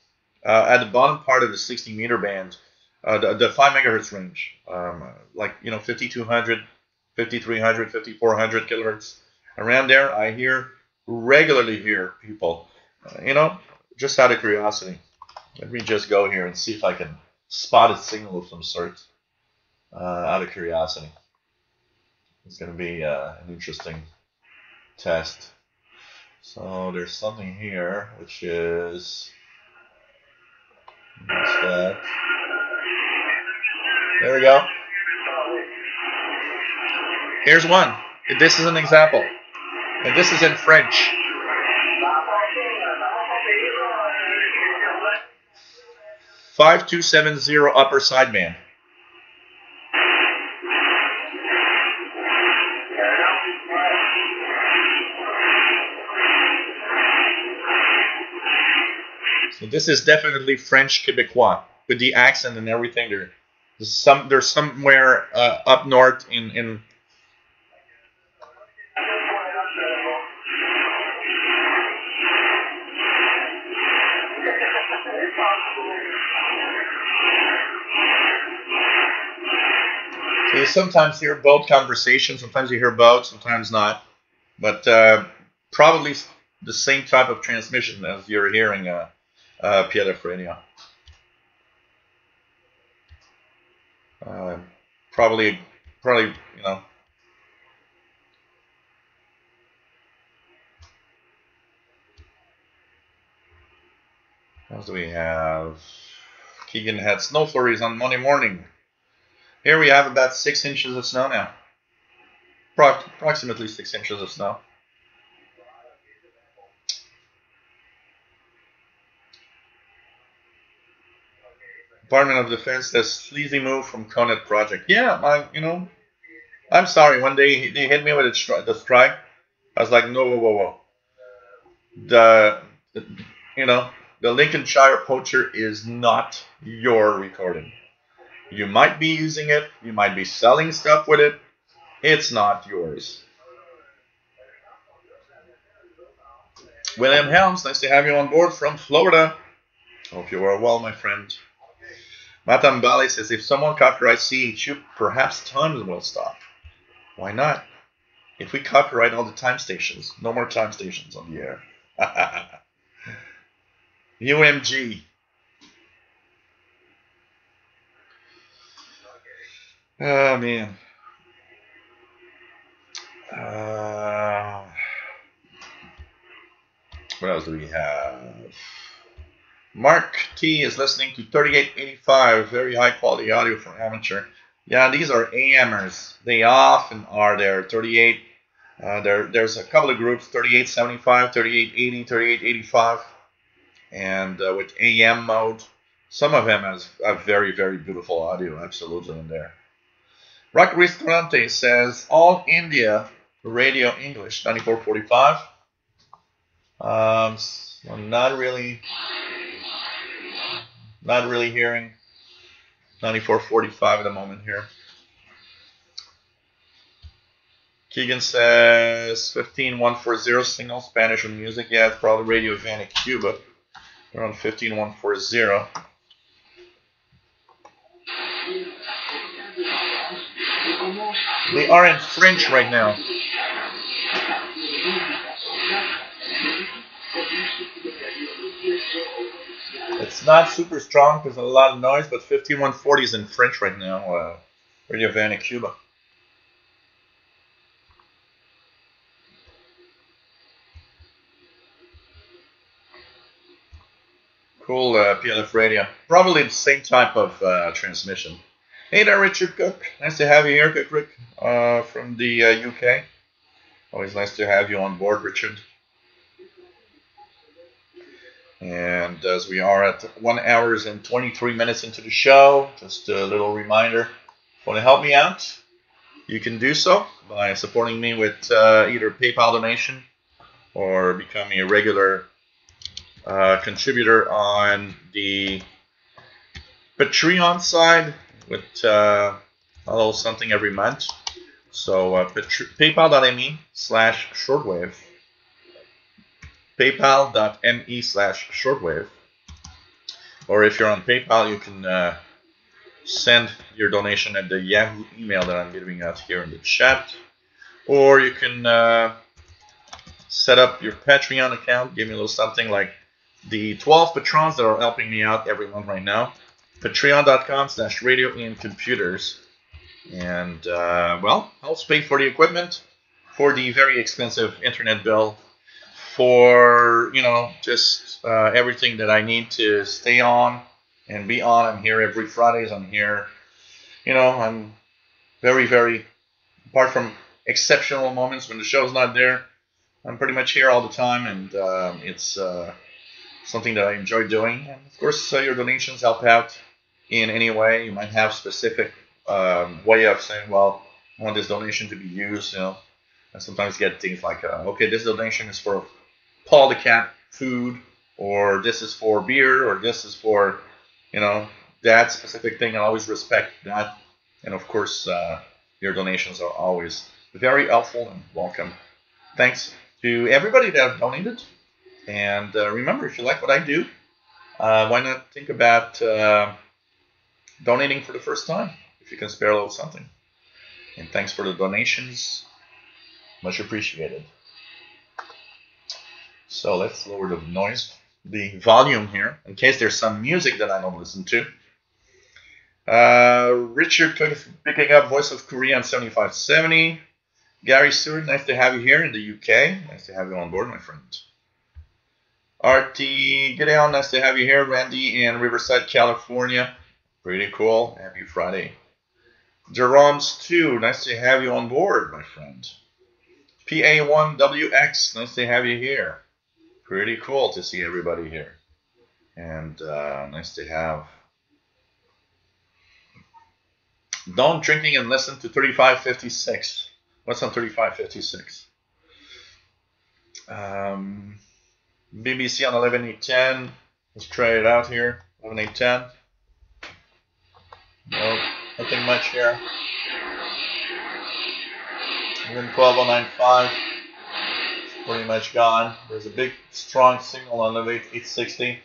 S1: at the bottom part of the 60-meter band. the 5 megahertz range, like 5200, 5300, 5400 kilohertz. Around there, I regularly hear people, just out of curiosity. Let me just go here and see if I can spot a signal of some sort. Out of curiosity, it's going to be an interesting test. So there's something here, which is that. There we go. Here's one. This is an example, and this is in French. 5270 upper sideband. So this is definitely French Quebecois with the accent and everything. There's somewhere up north in So you sometimes hear both conversations. Sometimes you hear both, sometimes not. But probably the same type of transmission as you're hearing PLF radio. Probably, What else do we have? Keegan had snow flurries on Monday morning. Here we have about 6 inches of snow now. Approximately 6 inches of snow. Department of Defense says sleazy move from Conet project. Yeah, I'm sorry. When they hit me with the strike, I was like, no, whoa. The Lincolnshire Poacher is not your recording. You might be using it. You might be selling stuff with it. It's not yours. William Helms, nice to have you on board from Florida. Hope you are well, my friend. Matam Bali says, if someone copyrights CHU, perhaps time will stop. Why not? If we copyright all the time stations, no more time stations on the air. UMG. Oh, man. What else do we have? Mark T is listening to 3885, very high quality audio for amateur. Yeah, these are AMers. They often are there. 38. There's a couple of groups: 3875, 3880, 3885, and with AM mode. Some of them have very, very beautiful audio, absolutely in there. Rock Ristorante says all India radio English 9445. I'm not really hearing 9445 at the moment here. Keegan says 15140 signal Spanish with music. Yeah, it's probably Radio Havana, Cuba. We're on 15140. They are in French right now. It's not super strong because there's a lot of noise, but 5140 is in French right now. Radio Havana, Cuba. Cool PLF radio. Probably the same type of transmission. Hey there, Richard Cook. Nice to have you here, Cook Rick, from the UK. Always nice to have you on board, Richard. And as we are at 1 hour and 23 minutes into the show, just a little reminder, if you want to help me out, you can do so by supporting me with either PayPal donation or becoming a regular contributor on the Patreon side with a little something every month. So paypal.me/shortwave. PayPal.me/shortwave. Or if you're on PayPal, you can send your donation at the Yahoo email that I'm giving out here in the chat. Or you can set up your Patreon account, give me a little something like the 12 patrons that are helping me out every month right now. Patreon.com/radioincomputers. And, well, helps pay for the equipment, for the very expensive internet bill, for, you know, just everything that I need to stay on and be on. I'm here every Fridays. I'm here, you know, I'm very, very, apart from exceptional moments when the show's not there, I'm pretty much here all the time, and it's something that I enjoy doing. And of course, your donations help out in any way. You might have specific way of saying, well, I want this donation to be used, you know. I sometimes get things like, okay, this donation is for Paul the Cat food, or this is for beer, or this is for, you know, that specific thing. I always respect that. And of course, your donations are always very helpful and welcome. Thanks to everybody that donated. And remember, if you like what I do, why not think about donating for the first time, if you can spare a little something. And thanks for the donations. Much appreciated. So let's lower the noise, the volume here, in case there's some music that I don't listen to. Richard Cook is picking up Voice of Korea on 7570. Gary Stewart, nice to have you here in the UK. Nice to have you on board, my friend. RT Gideon, nice to have you here. Randy in Riverside, California. Pretty cool. Happy Friday. Jerome's 2, nice to have you on board, my friend. PA1WX, nice to have you here. Pretty cool to see everybody here. And nice to have. Don't drinking and listen to 3556. What's on 3556? BBC on 11810. Let's try it out here. 11810. Nope, nothing much here. Even 12095. Pretty much gone. There's a big, strong signal on the 860.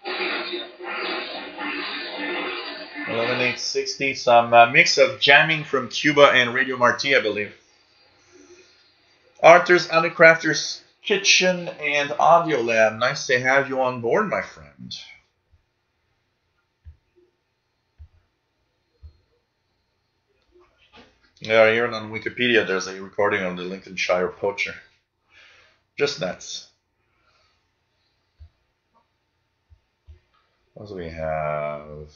S1: 11860. Some mix of jamming from Cuba and Radio Marti, I believe. Arthur's Handicrafter's Kitchen and Audio Lab. Nice to have you on board, my friend. Yeah, here on Wikipedia there's a recording of the Lincolnshire Poacher. Just nuts. What do we have?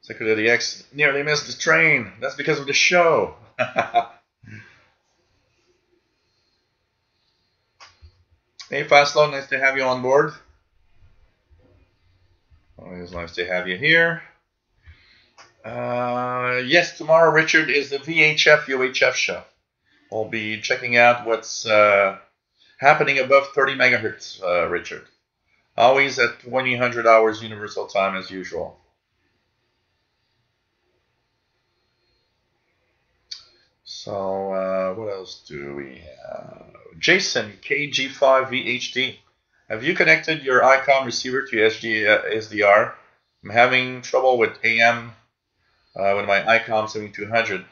S1: Secretary DX nearly missed the train. That's because of the show. Hey, Fastlow, nice to have you on board. Always nice to have you here. Yes, tomorrow, Richard, is the VHF UHF show. We'll be checking out what's happening above 30 megahertz, Richard. Always at 2000 hours Universal Time as usual. So, what else do we have? Jason, KG5VHD. Have you connected your Icom receiver to SDR? I'm having trouble with AM with my Icom 7200.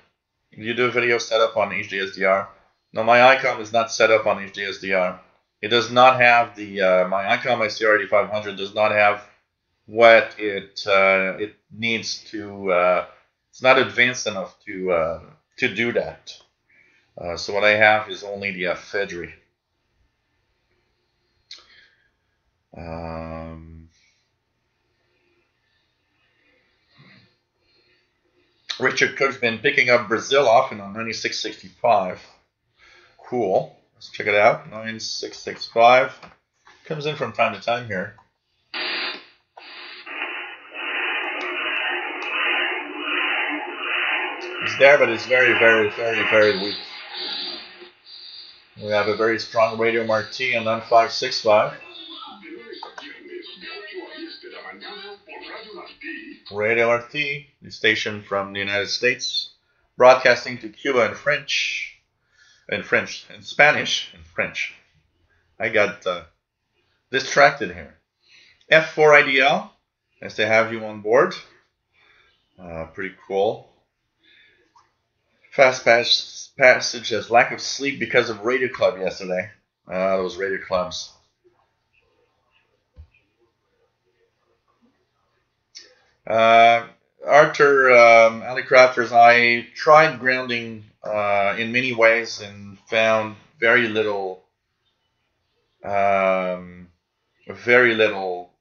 S1: You do a video setup on HDSDR? No, my Icom is not set up on HDSDR. It does not have the, my Icom IC-R8600 does not have what it needs to, it's not advanced enough to do that. So what I have is only the FEDRI. Richard Cook's been picking up Brazil often on 9665. Cool. Let's check it out. 9665. Comes in from time to time here. It's there, but it's very, very, very, very weak. We have a very strong Radio Marti on 9565. Radio Marti, the station from the United States. broadcasting to Cuba in Spanish, and French. I got distracted here. F4IDL, nice to have you on board. Pretty cool. Fast passage as lack of sleep because of Radio Club yesterday. Those Radio Clubs. Arthur, Ali Crafters, I tried grounding in many ways and found very little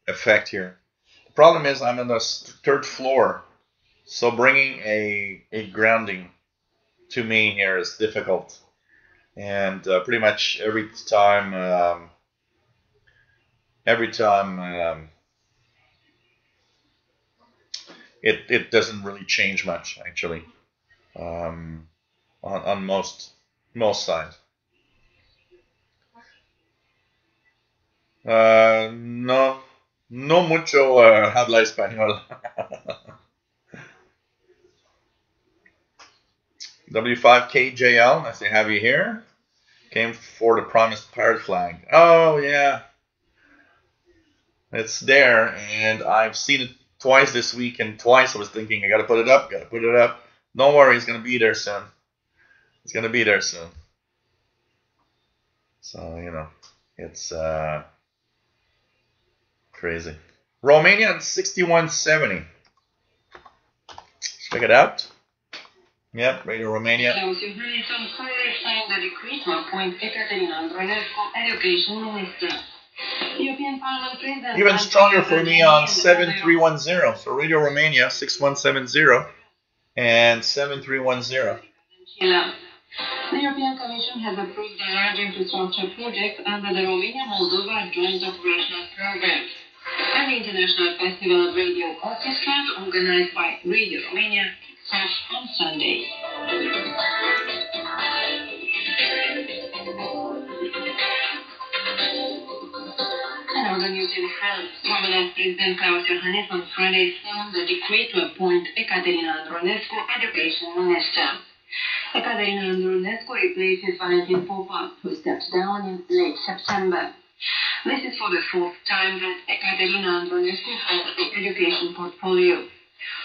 S1: effect here. The problem is I'm on the third floor, so bringing a grounding to me here is difficult, and pretty much every time it doesn't really change much actually on most sides. No mucho habla español. W5KJL, nice to have you here. Came for the promised pirate flag. Oh yeah, it's there, and I've seen it twice this week, and twice I was thinking I gotta put it up. Don't worry, it's gonna be there soon. So you know, it's crazy. Romania 6170. Check it out. Yep, Radio Romania. Even stronger for me on 7310. So Radio Romania 6170 and 7310.
S2: The European Commission has approved a large infrastructure project under the Romania-Moldova Joint Operational Program, and the International Festival of Radio Orchestras organized by Radio Romania kicks off on Sunday. And on the news in France, Romania's President Klaus Iohannis on Friday signed the decree to appoint Ekaterina Andronescu Education Minister. Ekaterina Andronescu replaces Valentin Popa, who stepped down in late September. This is for the fourth time that Ekaterina Andronescu holds the education portfolio.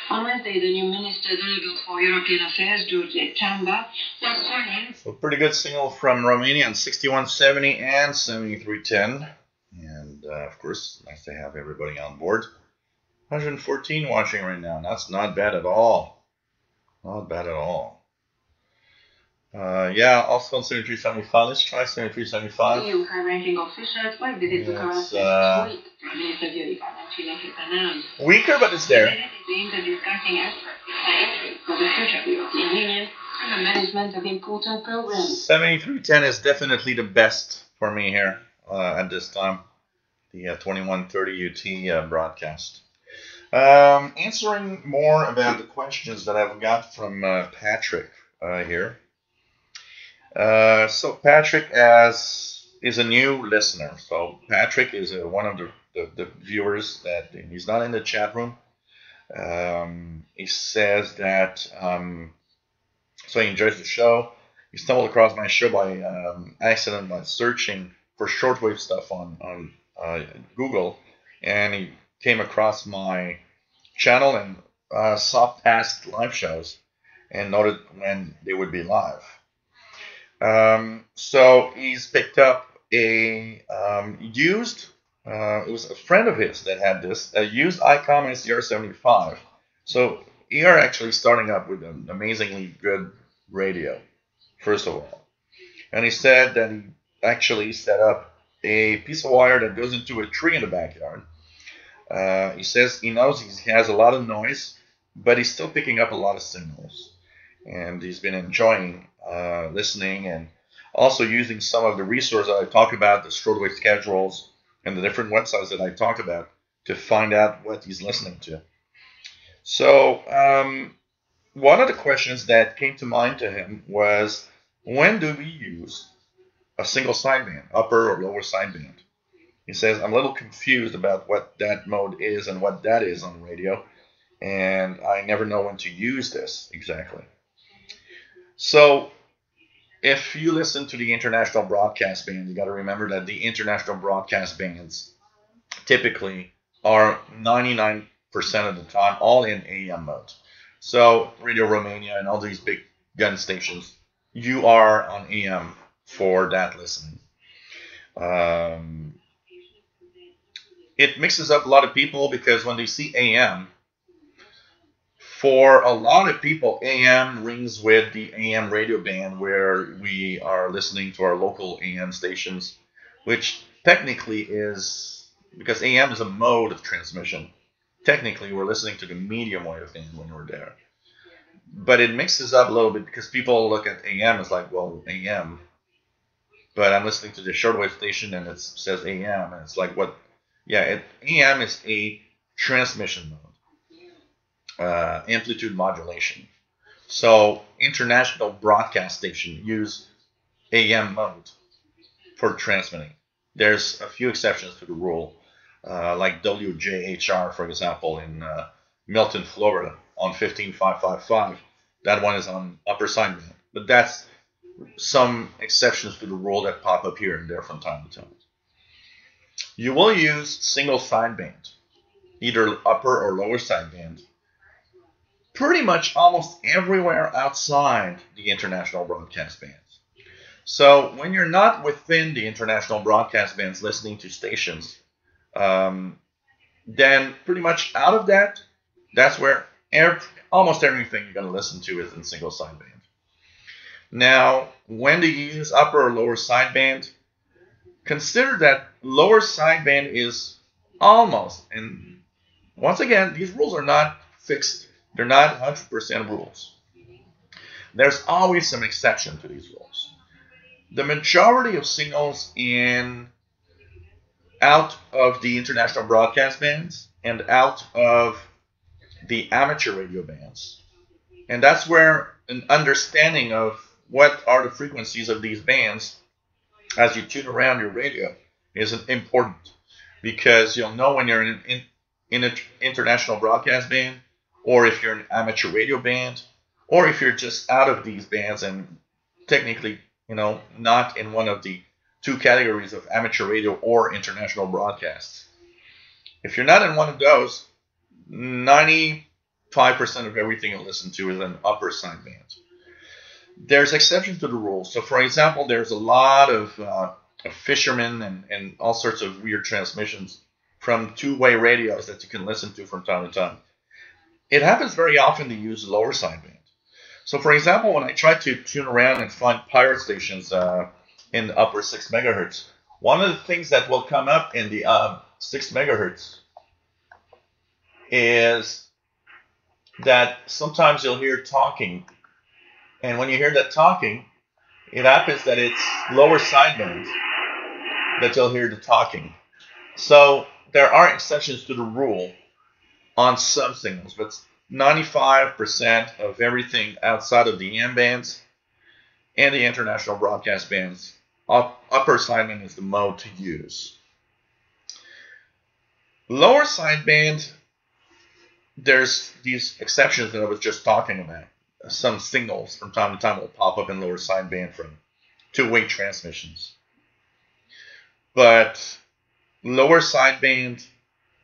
S2: On Wednesday, the new Minister Delegate for European Affairs, George Chamba, was sworn in.
S1: So pretty good signal from Romania on 6170 and 7310. And of course, nice to have everybody on board. 114 watching right now. That's not bad at all. Yeah, also on 7375. Let's try 7375.
S2: EU high-ranking officials will visit Karaoke this week. Minister Viorica Dăncilă has announced.
S1: Weaker, but it's there.
S2: The is aimed at discussing aspects for the future of the European Union and the management of important programs.
S1: 7310 is definitely the best for me here at this time. The 2130 UT broadcast. Answering more about the questions that I've got from Patrick here. So Patrick is a new listener. So Patrick is one of the viewers that he's not in the chat room. He says that so he enjoys the show. He stumbled across my show by accident by searching for shortwave stuff on Google, and he came across my channel and saw past live shows and noted when they would be live. So he's picked up a used, it was a friend of his that had this, a used Icom IC-R85. So we are actually starting up with an amazingly good radio, first of all. And he said that he actually set up a piece of wire that goes into a tree in the backyard. He says he knows he has a lot of noise, but he's still picking up a lot of signals. And he's been enjoying listening and also using some of the resources I talk about, the shortwave schedules and the different websites that I talk about to find out what he's listening to. So one of the questions that came to mind to him was, when do we use a single sideband, upper or lower sideband? He says, I'm a little confused about what that mode is and what that is on the radio, and I never know when to use this exactly. So if you listen to the international broadcast band, you got to remember that the international broadcast bands typically are 99% of the time all in AM mode. So Radio Romania and all these big gun stations, you are on AM for that listening. It mixes up a lot of people because when they see AM, for a lot of people, AM rings with the AM radio band where we are listening to our local AM stations, which technically is, because AM is a mode of transmission, technically we're listening to the medium wave band when we're there. But it mixes up a little bit because people look at AM as like, well, AM, but I'm listening to the shortwave station and it says AM, and it's like, what? Yeah, AM is a transmission mode. Amplitude modulation. So international broadcast station use AM mode for transmitting. There's a few exceptions to the rule, like WJHR, for example, in Milton, Florida, on 15555. That one is on upper sideband. But that's some exceptions to the rule that pop up here and there from time to time. You will use single sideband, either upper or lower sideband, pretty much almost everywhere outside the international broadcast bands. So when you're not within the international broadcast bands listening to stations, then pretty much out of that, that's where almost everything you're going to listen to is in single sideband. Now, when do you use upper or lower sideband? Consider that lower sideband is almost, and once again, these rules are not fixed. They're not 100% rules. There's always some exception to these rules. The majority of signals out of the international broadcast bands and out of the amateur radio bands. And that's where an understanding of what are the frequencies of these bands as you tune around your radio is important, because you'll know when you're in an international broadcast band, or if you're an amateur radio band, or if you're just out of these bands and technically, not in one of the two categories of amateur radio or international broadcasts. If you're not in one of those, 95% of everything you listen to is an upper sideband. There's exceptions to the rule. So, for example, there's a lot of fishermen and all sorts of weird transmissions from two-way radios that you can listen to from time to time. It happens very often to use lower sideband. So, for example, when I try to tune around and find pirate stations in the upper 6 megahertz, one of the things that will come up in the 6 megahertz is that sometimes you'll hear talking. And when you hear that talking, it happens that it's lower sideband that you'll hear the talking. So there are exceptions to the rule on some signals, but 95% of everything outside of the AM bands and the international broadcast bands, upper sideband is the mode to use. Lower sideband, there's these exceptions that I was just talking about. Some signals from time to time will pop up in lower sideband from two-way transmissions. But lower sideband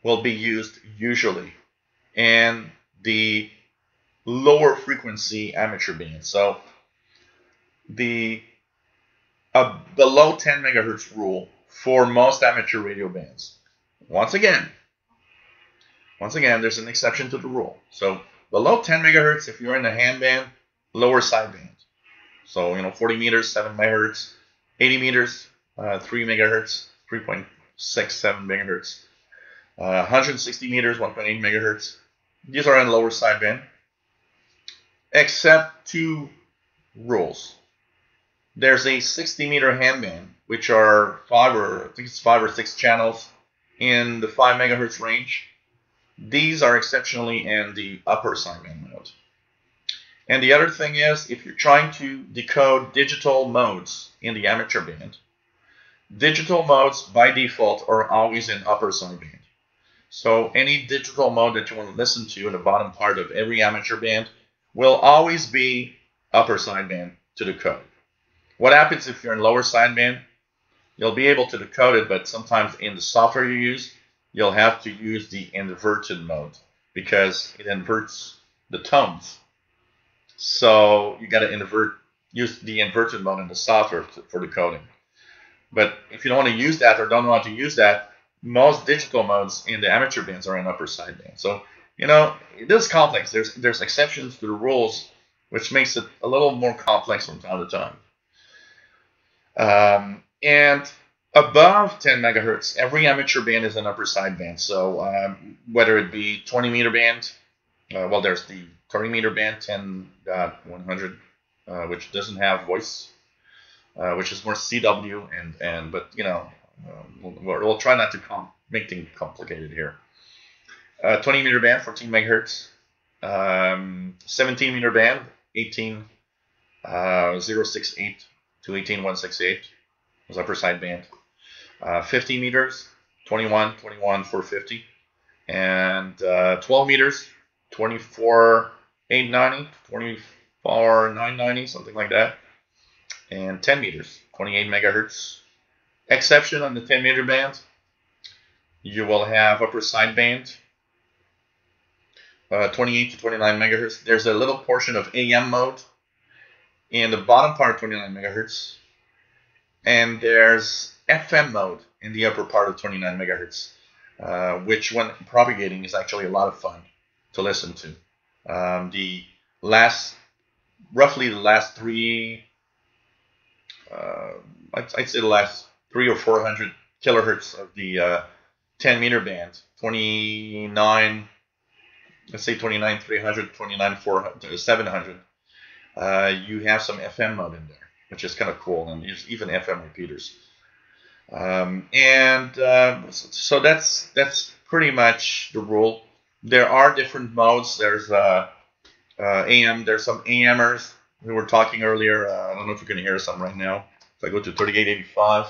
S1: will be used usually in the lower frequency amateur band. So the below 10 megahertz rule for most amateur radio bands. Once again, there's an exception to the rule. So below 10 megahertz, if you're in the hand band, lower sideband. So, 40 meters, 7 megahertz, 80 meters, 3 megahertz, 3.67 megahertz, 160 meters, 1.8 megahertz. These are in lower sideband, except two rules. There's a 60 meter hand band, which are 5 or 6 channels in the 5 megahertz range. These are exceptionally in the upper sideband mode. And the other thing is, if you're trying to decode digital modes in the amateur band, digital modes by default are always in upper sideband. So any digital mode that you want to listen to in the bottom part of every amateur band will always be upper sideband to decode. What happens if you're in lower sideband? You'll be able to decode it, but sometimes in the software you use, you'll have to use the inverted mode because it inverts the tones. So you got to use the inverted mode in the software for decoding. But if you don't want to use that or don't know how to use that, most digital modes in the amateur bands are in upper sideband. So, you know, it is complex. There's exceptions to the rules, which makes it a little more complex from time to time. And above 10 megahertz, every amateur band is an upper sideband. So whether it be 20 meter band, well, there's the 30 meter band, 10.100, which doesn't have voice, which is more CW, but you know, we'll try not to make things complicated here. 20 meter band, 14 megahertz. 17 meter band, 18.068 to 18.168 was upper sideband. 50 meters, 21.450, and 12 meters, 24.890, 24.990, something like that, and 10 meters, 28 megahertz. Exception on the 10 meter band, you will have upper sideband, 28 to 29 megahertz. There's a little portion of AM mode in the bottom part, 29 megahertz, and there's FM mode in the upper part of 29 megahertz, which when propagating is actually a lot of fun to listen to. Roughly the last three, I'd say the last 300 or 400 kilohertz of the 10 meter band, 29, let's say 29.300, 29.400, 700, you have some FM mode in there, which is kind of cool, and there's even FM repeaters. So that's pretty much the rule. There are different modes. There's AM. There's some AMers. We were talking earlier. I don't know if you can hear some right now. If I go to 3885,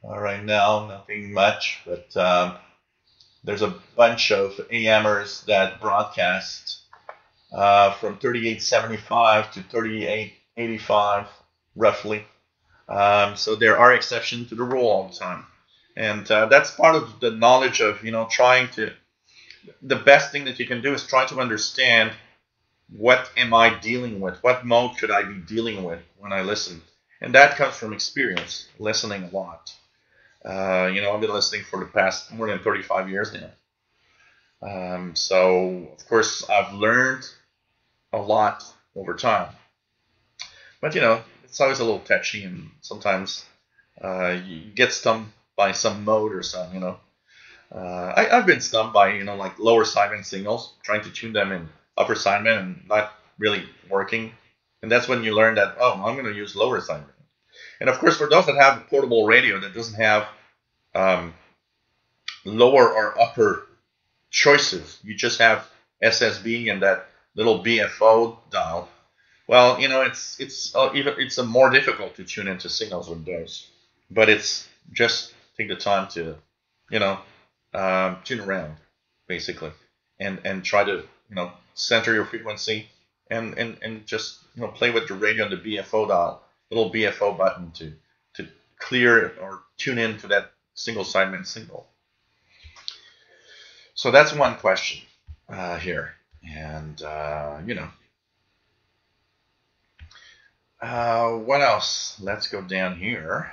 S1: right now, nothing much, but there's a bunch of AMers that broadcast from 3875 to 3885, roughly. So there are exceptions to the rule all the time. And that's part of the knowledge of, you know, the best thing that you can do is try to understand what am I dealing with? What mode should I be dealing with when I listen? And that comes from experience, listening a lot. You know, I've been listening for the past more than 35 years now. So, of course, I've learned a lot over time. But, you know, it's always a little touchy, and sometimes you get stumped by some mode or something, you know. I've been stumped by, you know, like lower sideband signals, trying to tune them in upper sideband and not really working. And that's when you learn that, oh, I'm going to use lower sideband. And of course, for those that have a portable radio that doesn't have lower or upper choices, you just have SSB and that little BFO dial. Well, you know, it's more difficult to tune into signals with those. But it's just take the time to, you know, tune around, basically, and try to, you know, center your frequency and just, you know, play with the radio on the BFO dial, little BFO button to clear or tune into that single sideband signal. So that's one question here, and you know, what else? Let's go down here.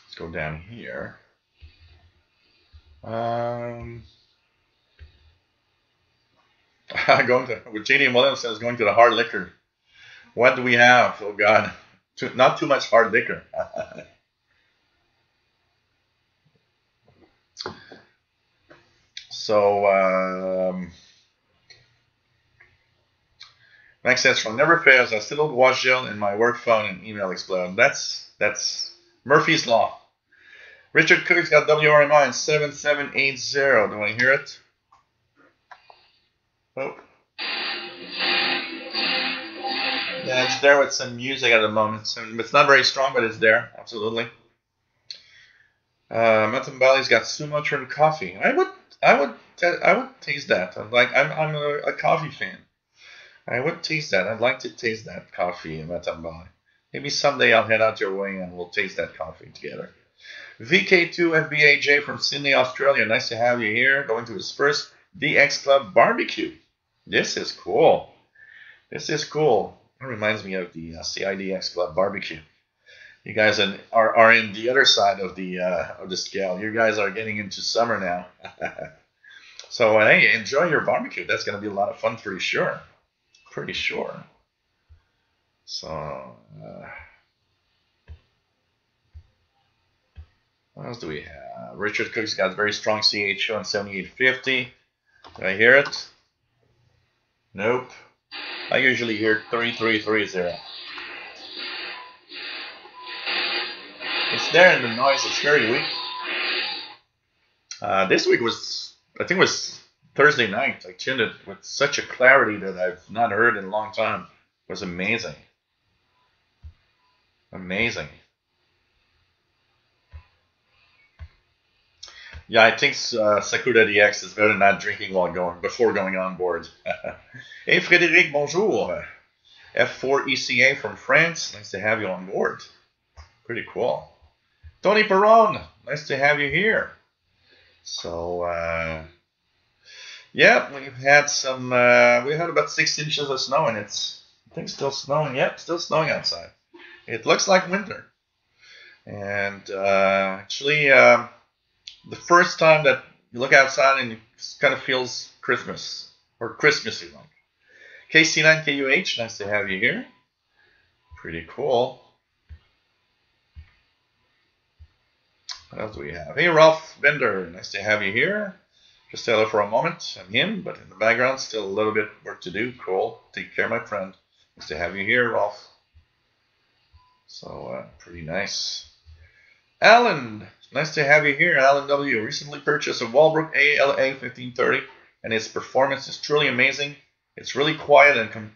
S1: Let's go down here. With JD Williams says going to the hard liquor. What do we have? Oh God, not too much hard liquor. So Max says from never fails. I still wash gel in my work phone and email explode. That's Murphy's Law. Richard Cook's got WRMI in 7780. Do I hear it? Oh. Yeah, it's there with some music at the moment. So it's not very strong, but it's there. Absolutely. Mountain Valley's got Sumatran coffee. I would would taste that. I'm a coffee fan. I would taste that. I'd like to taste that coffee in Matambay. Maybe someday I'll head out your way and we'll taste that coffee together. VK2FBAJ from Sydney, Australia. Nice to have you here. Going to his first DX Club barbecue. This is cool. This is cool. It reminds me of the CIDX Club barbecue. You guys are in the other side of the scale. You guys are getting into summer now. So hey, enjoy your barbecue. That's going to be a lot of fun for sure. Pretty sure. So what else do we have? Richard Cook's got very strong CHO on 7850. Did I hear it? Nope. I usually hear 3330. It's there and the noise is very weak. This week was, I think it was Thursday night. I tuned it with such a clarity that I've not heard in a long time. It was amazing. Amazing. Yeah, I think Sakura DX is better than not drinking before going on board. Hey Frédéric, bonjour. F4 ECA from France. Nice to have you on board. Pretty cool. Tony Perron, nice to have you here. So yeah, we've had some. We had about 6 inches of snow, and it's I think still snowing. Yep, still snowing outside. It looks like winter. And actually, the first time that you look outside and it kind of feels Christmas or Christmassy like. KC9KUH, nice to have you here. Pretty cool. What else do we have? Hey, Ralph Bender, nice to have you here. Just hello for a moment. I'm him, but in the background, still a little bit work to do. Cool. Take care, my friend. Nice to have you here, Ralph. So, pretty nice. Alan, nice to have you here. Alan W. recently purchased a Walbrook ALA 1530, and its performance is truly amazing. It's really quiet and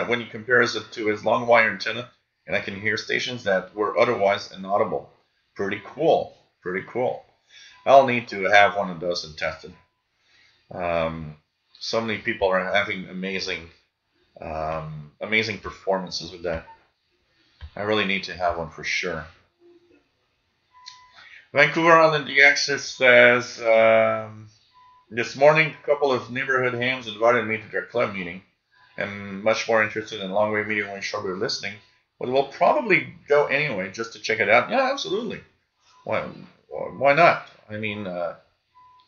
S1: when you compare it to his long wire antenna, and I can hear stations that were otherwise inaudible. Pretty cool. Pretty cool. I'll need to have one of those and test it. So many people are having amazing performances with that. I really need to have one for sure. Vancouver Island DX says, this morning, a couple of neighborhood hams invited me to their club meeting. I'm much more interested in long-wave video and shortwave listening, but we'll probably go anyway just to check it out. Yeah, absolutely. Why not? I mean,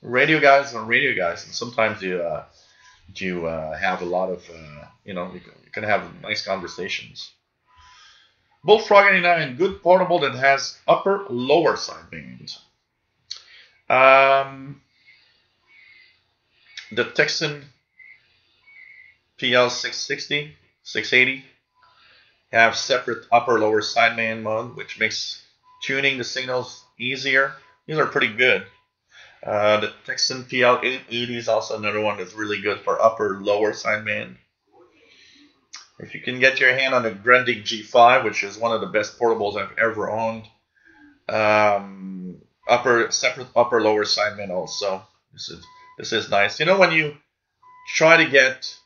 S1: radio guys are radio guys, and sometimes you have a lot of, you can have nice conversations. Bullfrog 89, good portable that has upper-lower sideband. The Texan PL660, 680 have separate upper-lower sideband mode, which makes tuning the signals easier. These are pretty good. The Texan PL880 is also another one that's really good for upper-lower sideband. If you can get your hand on a Grundig G5, which is one of the best portables I've ever owned, separate upper-lower sideband also. This is nice. You know, when you try to get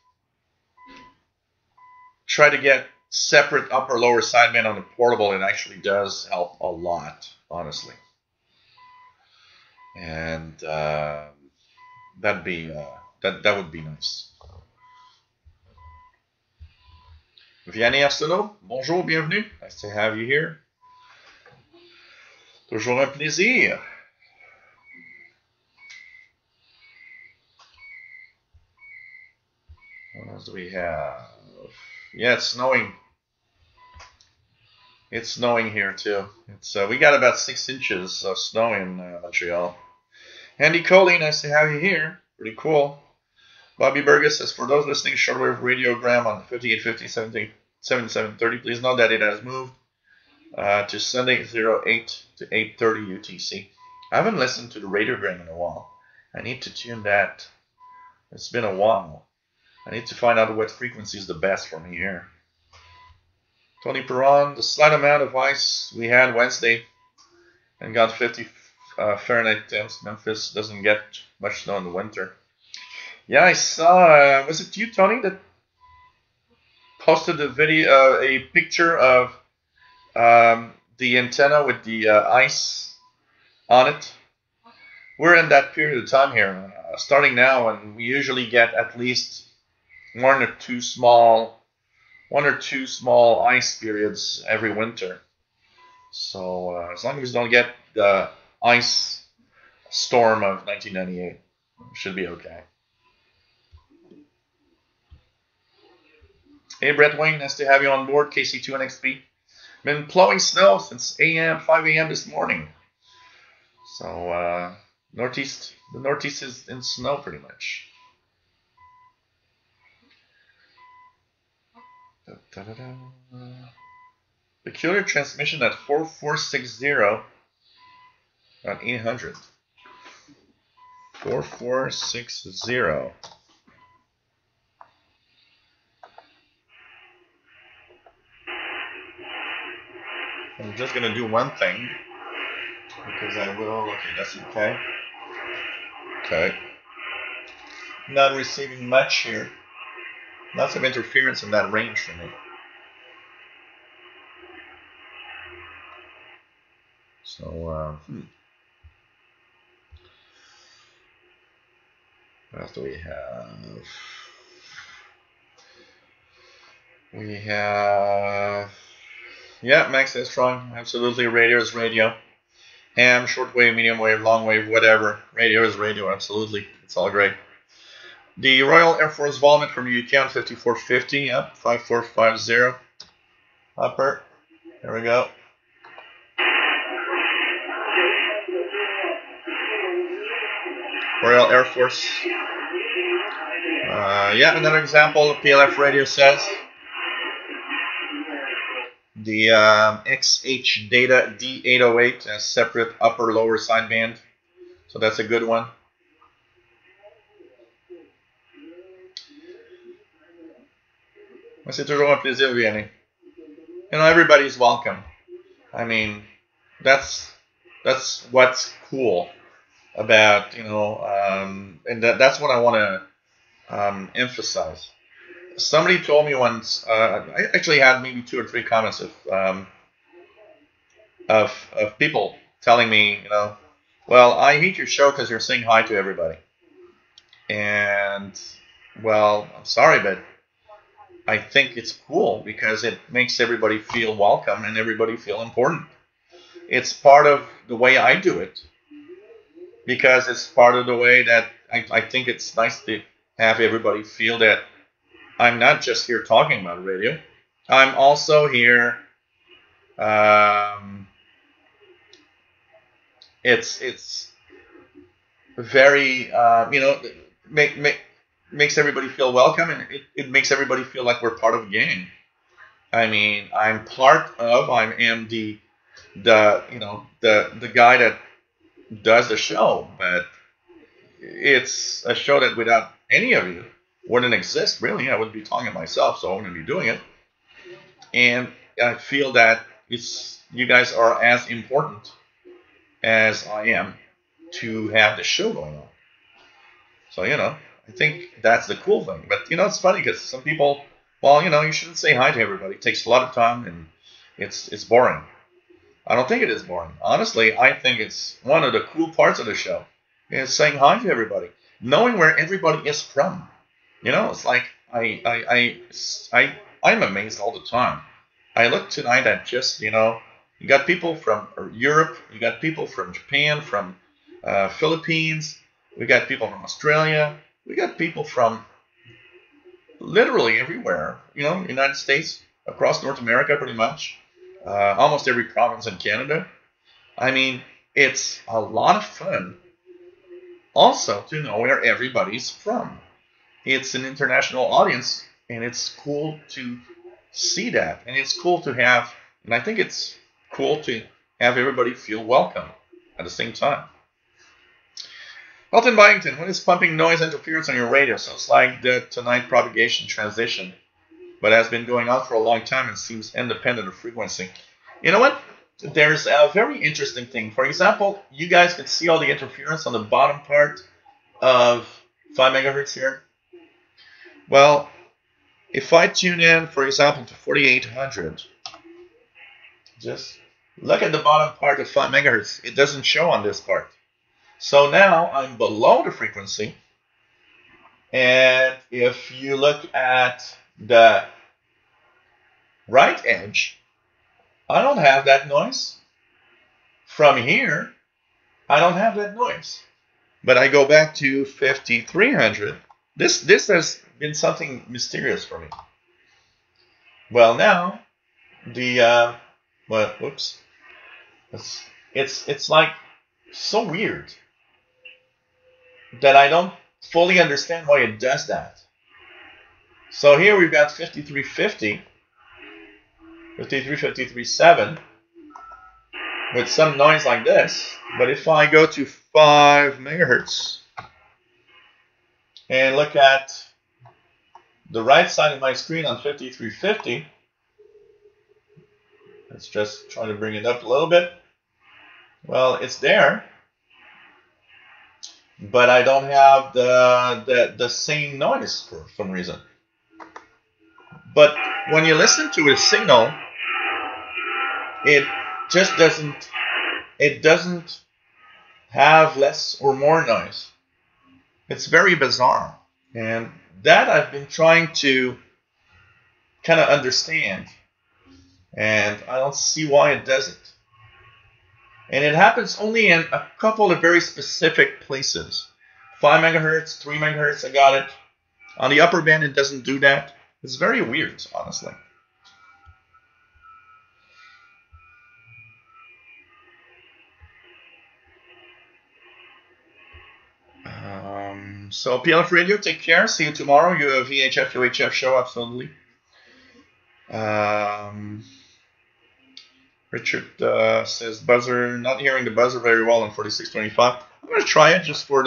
S1: separate upper-lower sideband on the portable, it actually does help a lot, honestly. And that would be nice. Vianney Arsenault, bonjour, bienvenue. Nice to have you here. Toujours un plaisir. What else do we have? Yeah, it's snowing. It's snowing here too. It's we got about 6 inches of snow in Montreal. Andy Coley, nice to have you here. Pretty cool. Bobby Burgess says, for those listening shortwave radiogram on 5850 7730, please know that it has moved to Sunday 08 to 8:30 UTC. I haven't listened to the radiogram in a while. I need to tune that. It's been a while. I need to find out what frequency is the best for me here. Tony Perron, the slight amount of ice we had Wednesday and got Fahrenheit temps. Memphis doesn't get much snow in the winter. Yeah, I saw. Was it you, Tony, that posted a video, a picture of the antenna with the ice on it? We're in that period of time here, starting now, and we usually get at least one or two small ice periods every winter. So as long as we don't get the ice storm of 1998, it should be okay. Hey, Brett Wayne, nice to have you on board. KC2NXP. Been plowing snow since 5 a.m. this morning. So the Northeast is in snow pretty much. Peculiar transmission at 4460 on 800. 4460. I'm just gonna do one thing because I will. Okay, that's okay. Okay. Not receiving much here. Lots of interference in that range for me. So, what else do we have? Yeah, Max is strong. Absolutely, radio is radio. Ham, shortwave, medium wave, long wave, whatever. Radio is radio, absolutely. It's all great. The Royal Air Force Volmet from UCAN 5450, yep, 5450. Upper, there we go. Royal Air Force. Yeah, another example, PLF radio says. The XH Data D808 has separate upper lower sideband, so that's a good one. C'est toujours un plaisir, Vianney. You know, everybody's welcome. I mean, that's what's cool about, you know, and that's what I want to emphasize. Somebody told me once, I actually had maybe 2 or 3 comments of people telling me, you know, well, I hate your show because you're saying hi to everybody. And, well, I'm sorry, but I think it's cool because it makes everybody feel welcome and everybody feel important. It's part of the way I do it because it's part of the way that I think it's nice to have everybody feel that I'm not just here talking about radio. I'm also here. It's very you know, makes everybody feel welcome, and it makes everybody feel like we're part of a gang. I mean, I am the you know, the guy that does the show, but it's a show that without any of you wouldn't exist, really. I wouldn't be talking to myself, so I wouldn't be doing it. And I feel that you guys are as important as I am to have the show going on. So, you know, I think that's the cool thing. But, you know, it's funny because some people, well, you know, you shouldn't say hi to everybody. It takes a lot of time, and it's boring. I don't think it is boring. Honestly, I think it's one of the cool parts of the show is saying hi to everybody, knowing where everybody is from. You know, it's like I'm amazed all the time. I look tonight at just, you know, you got people from Europe, you got people from Japan, from Philippines, we got people from Australia, we got people from literally everywhere. You know, United States, across North America, pretty much, almost every province in Canada. I mean, it's a lot of fun. Also, to know where everybody's from. It's an international audience, and it's cool to see that. And it's cool to have, and I think it's cool to have everybody feel welcome at the same time. Elton Byington, what is pumping noise interference on your radio? So it's like the tonight propagation transition, but has been going on for a long time and seems independent of frequency. You know what? there's a very interesting thing. For example, you guys can see all the interference on the bottom part of 5 megahertz here. Well, if I tune in, for example, to 4800, just look at the bottom part of 5 megahertz. It doesn't show on this part. So now I'm below the frequency. And if you look at the right edge, I don't have that noise. From here, I don't have that noise. But I go back to 5300. This has been something mysterious for me. Well, now the well, whoops. It's like so weird that I don't fully understand why it does that. So here we've got 5350, 53.7 with some noise like this. But if I go to 5 megahertz and look at the right side of my screen on 5350, let's just try to bring it up a little bit. Well, it's there, but I don't have the same noise for some reason. But when you listen to a signal, it just doesn't have less or more noise. It's very bizarre, and that I've been trying to kind of understand, and I don't see why it doesn't. And it happens only in a couple of very specific places. 5 megahertz, 3 megahertz, I got it. On the upper band, it doesn't do that. It's very weird, honestly. So PLF Radio, take care. See you tomorrow. You have VHF UHF show, absolutely. Richard says buzzer, not hearing the buzzer very well on 4625. I'm going to try it just for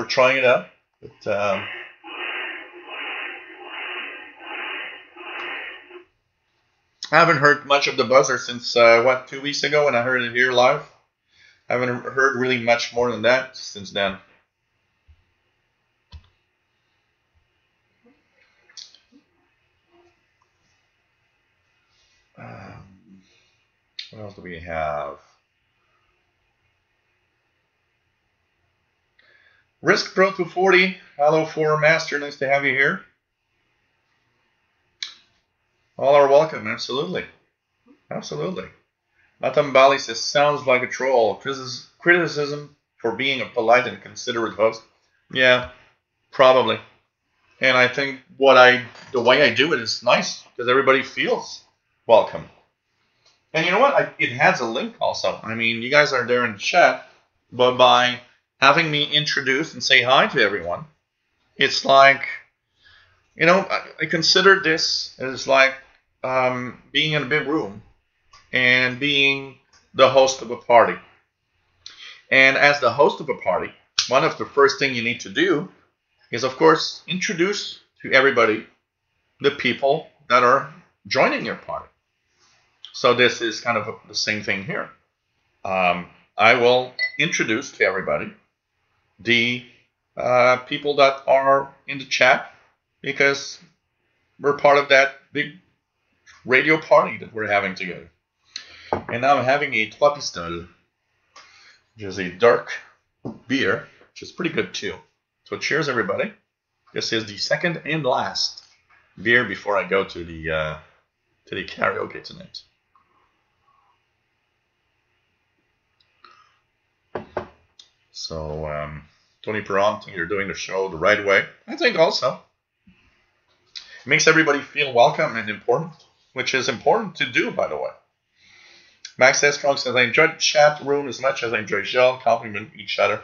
S1: trying it out. But, I haven't heard much of the buzzer since, 2 weeks ago when I heard it here live. I haven't heard really much more than that since then. What else do we have? Risk Pro 240. Hello, 4 Master. Nice to have you here. All are welcome. Absolutely. Absolutely. Matam Bali says, sounds like a troll. Criticism for being a polite and considerate host. Yeah, probably. And I think the way I do it is nice because everybody feels welcome. And you know what? It has a link also. I mean, you guys are there in the chat, but by having me introduce and say hi to everyone, it's like, you know, I consider this as like being in a big room and being the host of a party. And as the host of a party, one of the first things you need to do is, of course, introduce to everybody the people that are joining your party. So this is kind of the same thing here. I will introduce to everybody the people that are in the chat because we're part of that big radio party that we're having together. And now I'm having a Trois Pistoles, which is a dark beer, which is pretty good too. So cheers, everybody. This is the second and last beer before I go to the karaoke tonight. So, Tony Perron, I think you're doing the show the right way. I think also. It makes everybody feel welcome and important, which is important to do, by the way. Max S. Strong says, I enjoyed the chat room as much as I enjoy Gel, compliment each other.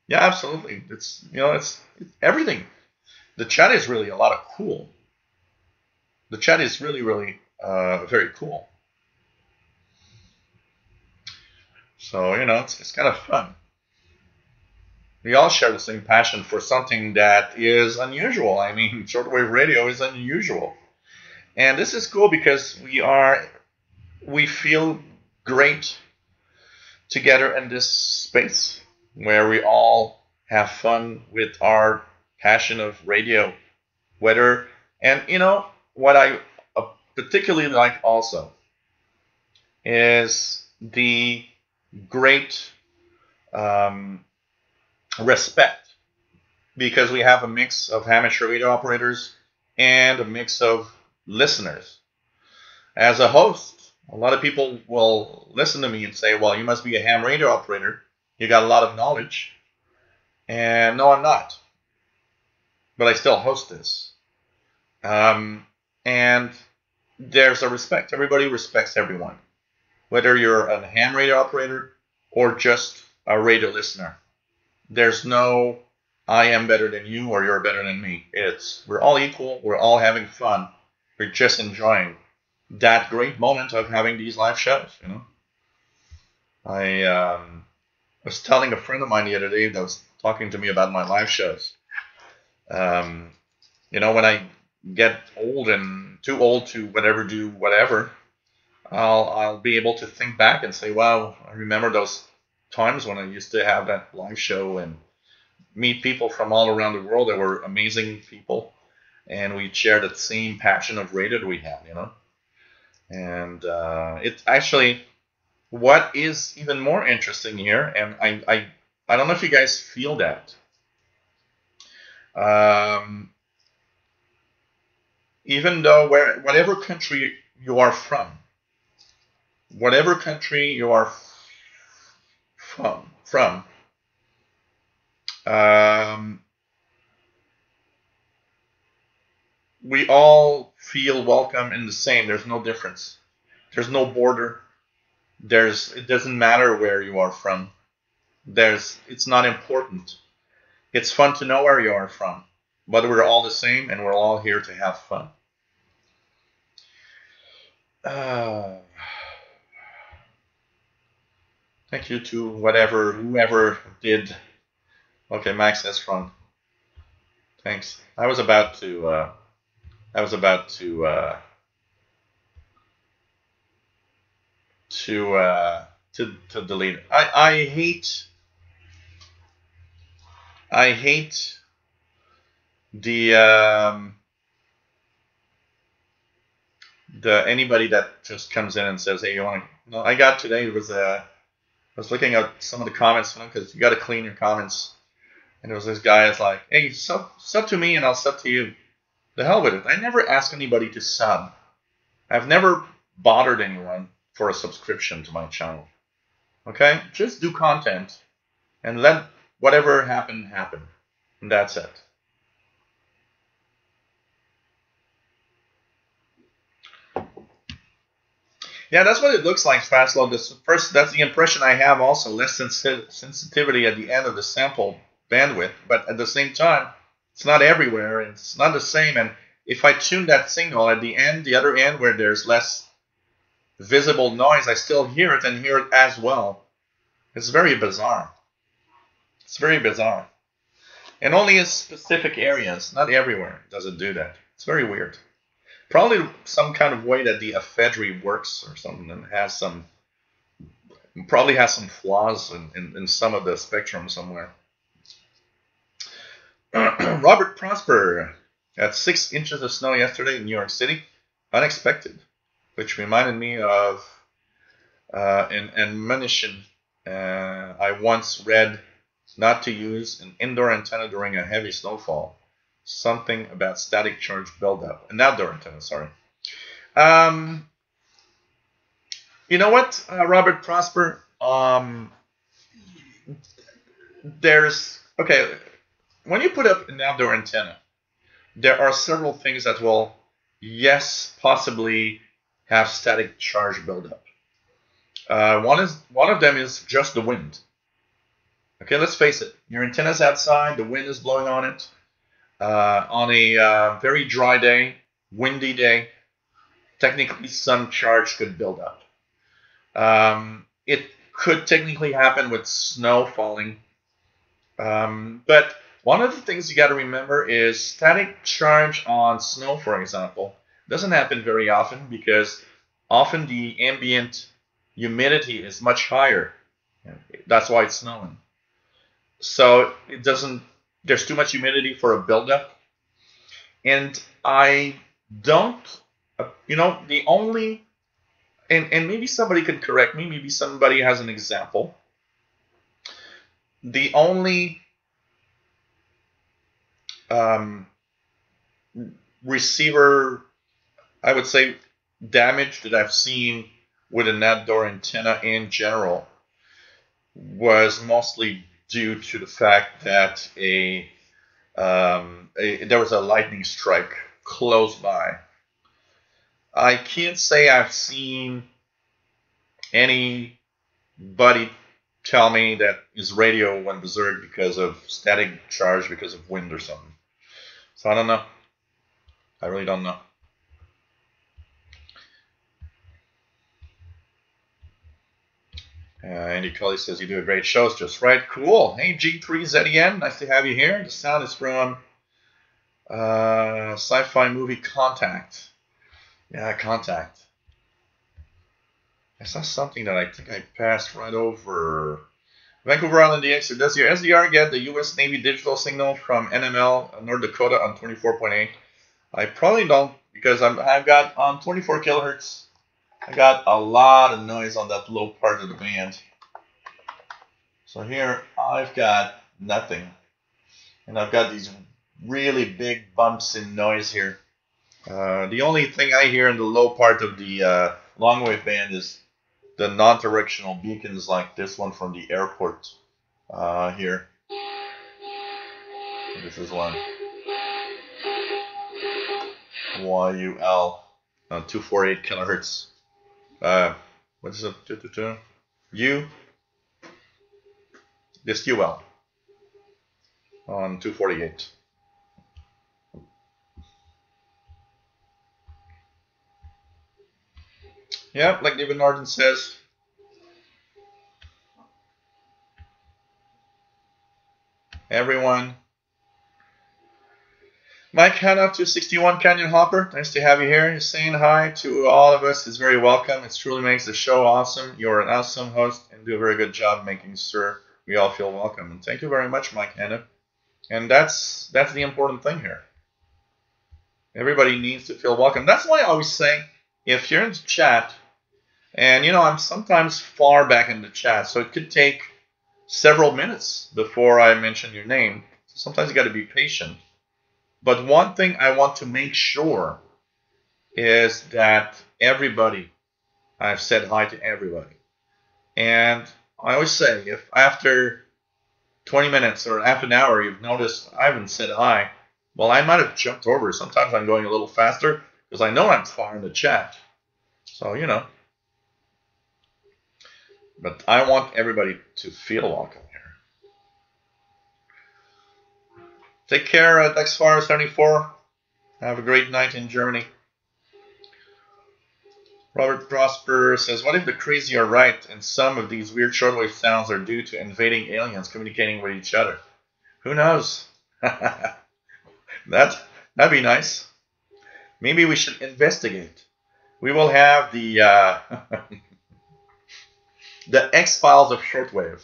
S1: Yeah, absolutely. It's, you know, it's everything. The chat is really a lot of cool. The chat is really, really very cool. So, you know, it's kind of fun. We all share the same passion for something that is unusual. I mean, shortwave radio is unusual. And this is cool because we're we feel great together in this space where we all have fun with our passion of radio. And you know, what I particularly like also is the great respect, because we have a mix of amateur radio operators and a mix of listeners. As a host, a lot of people will listen to me and say, well, you must be a ham radio operator. You got a lot of knowledge. And no, I'm not. But I still host this. And there's a respect. Everybody respects everyone. Whether you're a ham radio operator or just a radio listener. There's no, I am better than you or you're better than me. We're all equal. We're all having fun. We're just enjoying that great moment of having these live shows, you know. I was telling a friend of mine the other day that was talking to me about my live shows. You know, when I get old and too old to do whatever, I'll be able to think back and say, wow, I remember those times when I used to have that live show and meet people from all around the world that were amazing people, and we shared that same passion of radio that we have, you know. And it's actually what is even more interesting here, and I don't know if you guys feel that. Even though whatever country you are from, we all feel welcome in the same. There's no difference. There's no border. It doesn't matter where you are from. It's not important. It's fun to know where you are from, but we're all the same, and we're all here to have fun. Thank you to whoever did. Okay, Max has fun. Thanks. I was about to delete it. I hate the anybody that just comes in and says, hey, you want to, no, I got today, it was I was looking at some of the comments, because you got to clean your comments, and there was this guy that's like, hey, sub to me and I'll sub to you. The hell with it. I never ask anybody to sub. I've never bothered anyone for a subscription to my channel. Okay? Just do content and let whatever happen. And that's it. Yeah, that's what it looks like, Fastload. That's the impression I have also. Less sensitivity at the end of the sample bandwidth. But at the same time, it's not everywhere. And it's not the same. And if I tune that signal at the end, the other end where there's less visible noise, I still hear it and hear it as well. It's very bizarre. It's very bizarre. And only in specific areas, not everywhere, does it do that. It's very weird. Probably some kind of way that the ephedry works or something, and probably has some flaws in some of the spectrum somewhere. Robert Prosper had 6 inches of snow yesterday in New York City, unexpected, which reminded me of an admonition I once read not to use an indoor antenna during a heavy snowfall. Something about static charge buildup. An outdoor antenna, sorry. You know what, Robert Prosper? Okay, when you put up an outdoor antenna, there are several things that will, yes, possibly have static charge buildup. One of them is just the wind. Okay, let's face it. Your antenna's outside, the wind is blowing on it. On a very dry day, windy day, technically some charge could build up. It could technically happen with snow falling. But one of the things you got to remember is static charge on snow, for example, doesn't happen very often because often the ambient humidity is much higher. That's why it's snowing. So it doesn't, there's too much humidity for a buildup. And I don't, the only, and maybe somebody could correct me, maybe somebody has an example. The only receiver, I would say, damage that I've seen with an outdoor antenna in general was mostly due to the fact that there was a lightning strike close by. I can't say I've seen anybody tell me that his radio went berserk because of static charge, because of wind or something. So I don't know. I really don't know. Andy Cully says you do a great show. It's just right. Cool. Hey, G3ZEN. Nice to have you here. The sound is from sci-fi movie Contact. Yeah, Contact. I saw something that I think I passed right over. Vancouver Island DXer. Does your SDR get the U.S. Navy digital signal from NML North Dakota on 24.8? I probably don't, because I've got on 24 kilohertz. I got a lot of noise on that low part of the band. So here I've got nothing. And I've got these really big bumps in noise here. The only thing I hear in the low part of the long wave band is the non-directional beacons like this one from the airport here. This is one. YUL on 248 kilohertz. What is it? U. This UL on 248. Yeah, like David Norton says. Everyone. Mike Hanna, 261 Canyon Hopper. Nice to have you here. He's saying hi to all of us. Is very welcome. It truly makes the show awesome. You're an awesome host and do a very good job making sure we all feel welcome. And thank you very much, Mike Hanna. And that's the important thing here. Everybody needs to feel welcome. That's why I always say, if you're in the chat, and I'm sometimes far back in the chat, so it could take several minutes before I mention your name. Sometimes you got to be patient. But one thing I want to make sure is that I've said hi to everybody. And I always say, if after 20 minutes or half an hour you've noticed I haven't said hi, well, I might have jumped over. Sometimes I'm going a little faster because I know I'm far in the chat. So, But I want everybody to feel welcome here. Take care, DexFire74. Have a great night in Germany. Robert Prosper says, what if the crazy are right and some of these weird shortwave sounds are due to invading aliens communicating with each other? Who knows? That'd be nice. Maybe we should investigate. We will have the the X-Files of Shortwave.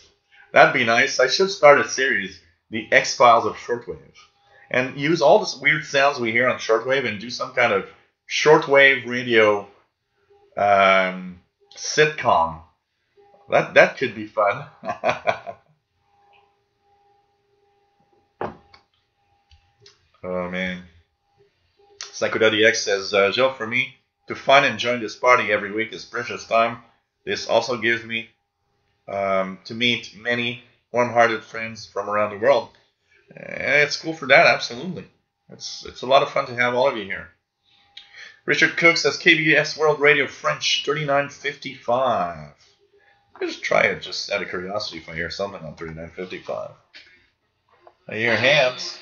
S1: That'd be nice. I should start a series, the X-Files of Shortwave, and use all this weird sounds we hear on shortwave and do some kind of shortwave radio sitcom. That could be fun. Oh man. Psycho.dx says, Jill, for me to find and join this party every week is precious time. This also gives me to meet many warm-hearted friends from around the world. And it's cool for that, absolutely. It's a lot of fun to have all of you here. Richard Cook says, KBS World Radio French 3955. I'll just try it just out of curiosity if I hear something on 3955. I hear hands.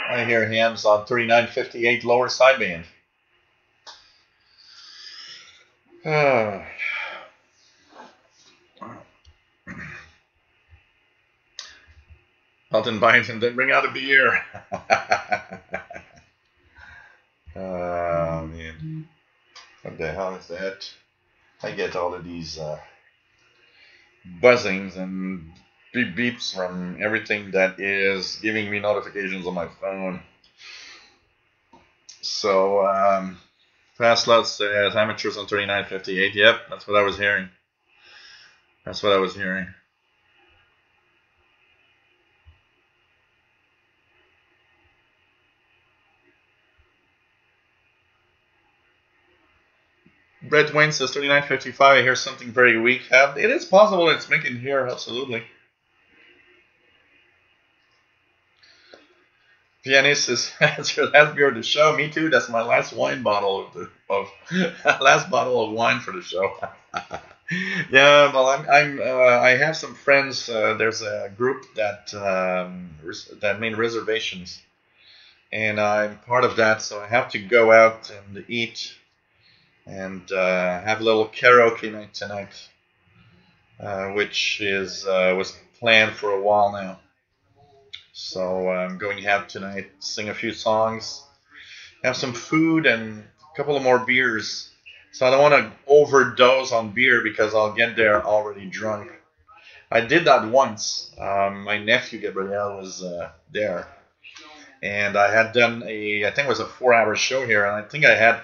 S1: I hear hams on 3958 lower sideband. Out and bite and then bring out a beer. Oh, man. What the hell is that? I get all of these buzzings and beep beeps from everything that is giving me notifications on my phone. So, Fast Loud says amateurs on 3958. Yep, that's what I was hearing. That's what I was hearing. Brett Wayne says 3955. I hear something very weak. It is possible it's making here, absolutely. Pianist says that's your last beer of the show. Me too. That's my last wine bottle of last bottle of wine for the show. Yeah, well, I have some friends. There's a group that made reservations, and I'm part of that. So I have to go out and eat, and have a little karaoke night tonight, which was planned for a while now. So I'm going to have tonight, sing a few songs, have some food, and a couple of more beers. So I don't want to overdose on beer because I'll get there already drunk. I did that once. My nephew Gabriel was there, and I had done I think it was a 4-hour show here, and I think I had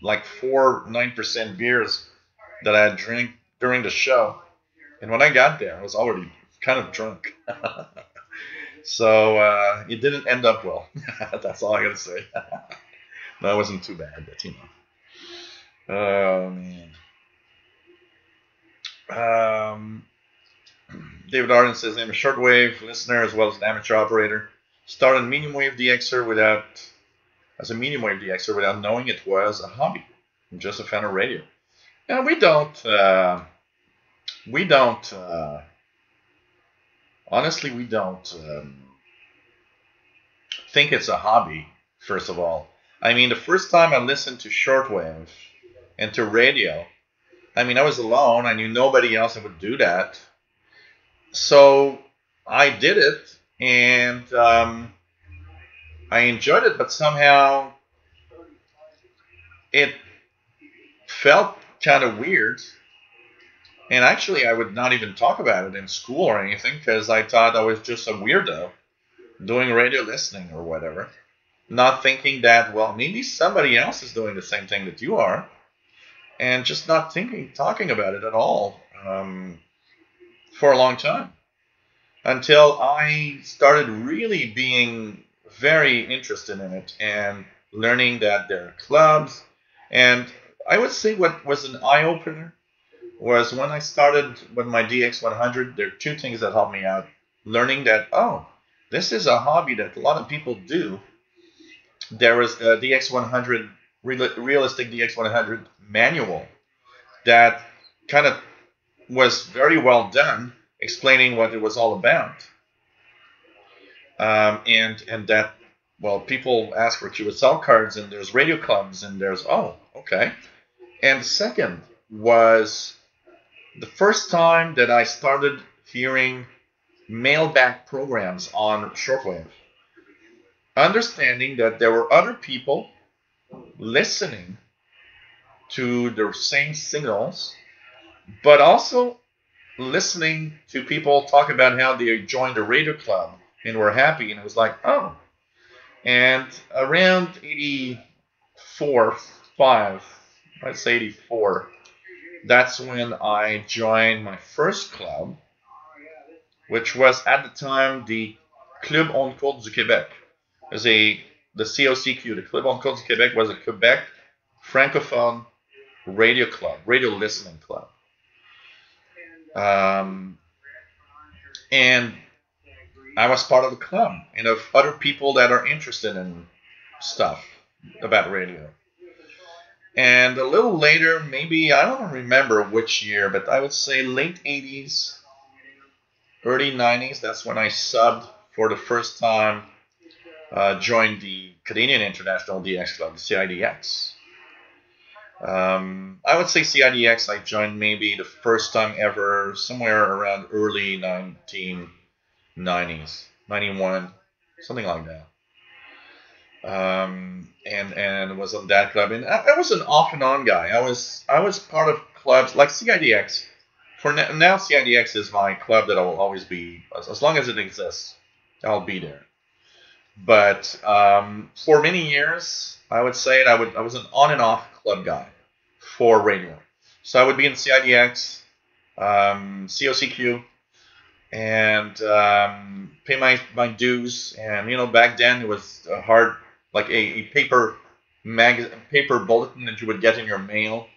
S1: like 9% beers that I had drank during the show. And when I got there, I was already kind of drunk. So it didn't end up well. That's all I gotta say. No, it wasn't too bad, but you know. Oh man. David Arden says I'm a shortwave listener as well as an amateur operator. Started medium wave DXer as a medium wave DXer without knowing it was a hobby. I'm just a fan of radio. And we don't. Honestly, we don't think it's a hobby, first of all. I mean, the first time I listened to shortwave and to radio, I mean, I was alone. I knew nobody else that would do that. So I did it, and I enjoyed it, but somehow it felt kind of weird. And actually, I would not even talk about it in school or anything because I thought I was just a weirdo doing radio listening or whatever. Not thinking that, well, maybe somebody else is doing the same thing that you are. And just not talking about it at all for a long time. Until I started really being very interested in it and learning that there are clubs. And I would say what was an eye-opener was when I started with my DX100, there are two things that helped me out. Learning that, oh, this is a hobby that a lot of people do. There was the DX100, realistic DX100 manual that kind of was very well done, explaining what it was all about. And that, well, people ask for QSL cards, and there's radio clubs, and there's, oh, okay. And the second was the first time that I started hearing mailback programs on shortwave, understanding that there were other people listening to the same signals, but also listening to people talk about how they joined a radio club and were happy, and it was like, oh. And around 84, 5, let's say 84, that's when I joined my first club, which was at the time the Club en Côte du Québec. The COCQ, the Club en Côte du Québec, was a Quebec francophone radio club, radio listening club. And I was part of the club and of other people that are interested in stuff about radio. And a little later, maybe, I don't remember which year, but I would say late 80s, early 90s, that's when I subbed for the first time, joined the Canadian International DX Club, the CIDX. I would say CIDX I joined maybe the first time ever, somewhere around early 1990s. 91, something like that. And was on that club, and I was an off and on guy. I was part of clubs like CIDX. For now, CIDX is my club that I will always be, as long as it exists, I'll be there. But for many years, I would say I was an on and off club guy for radio. So I would be in CIDX, COCQ, and pay my dues. And back then it was hard, like a paper bulletin that you would get in your mail.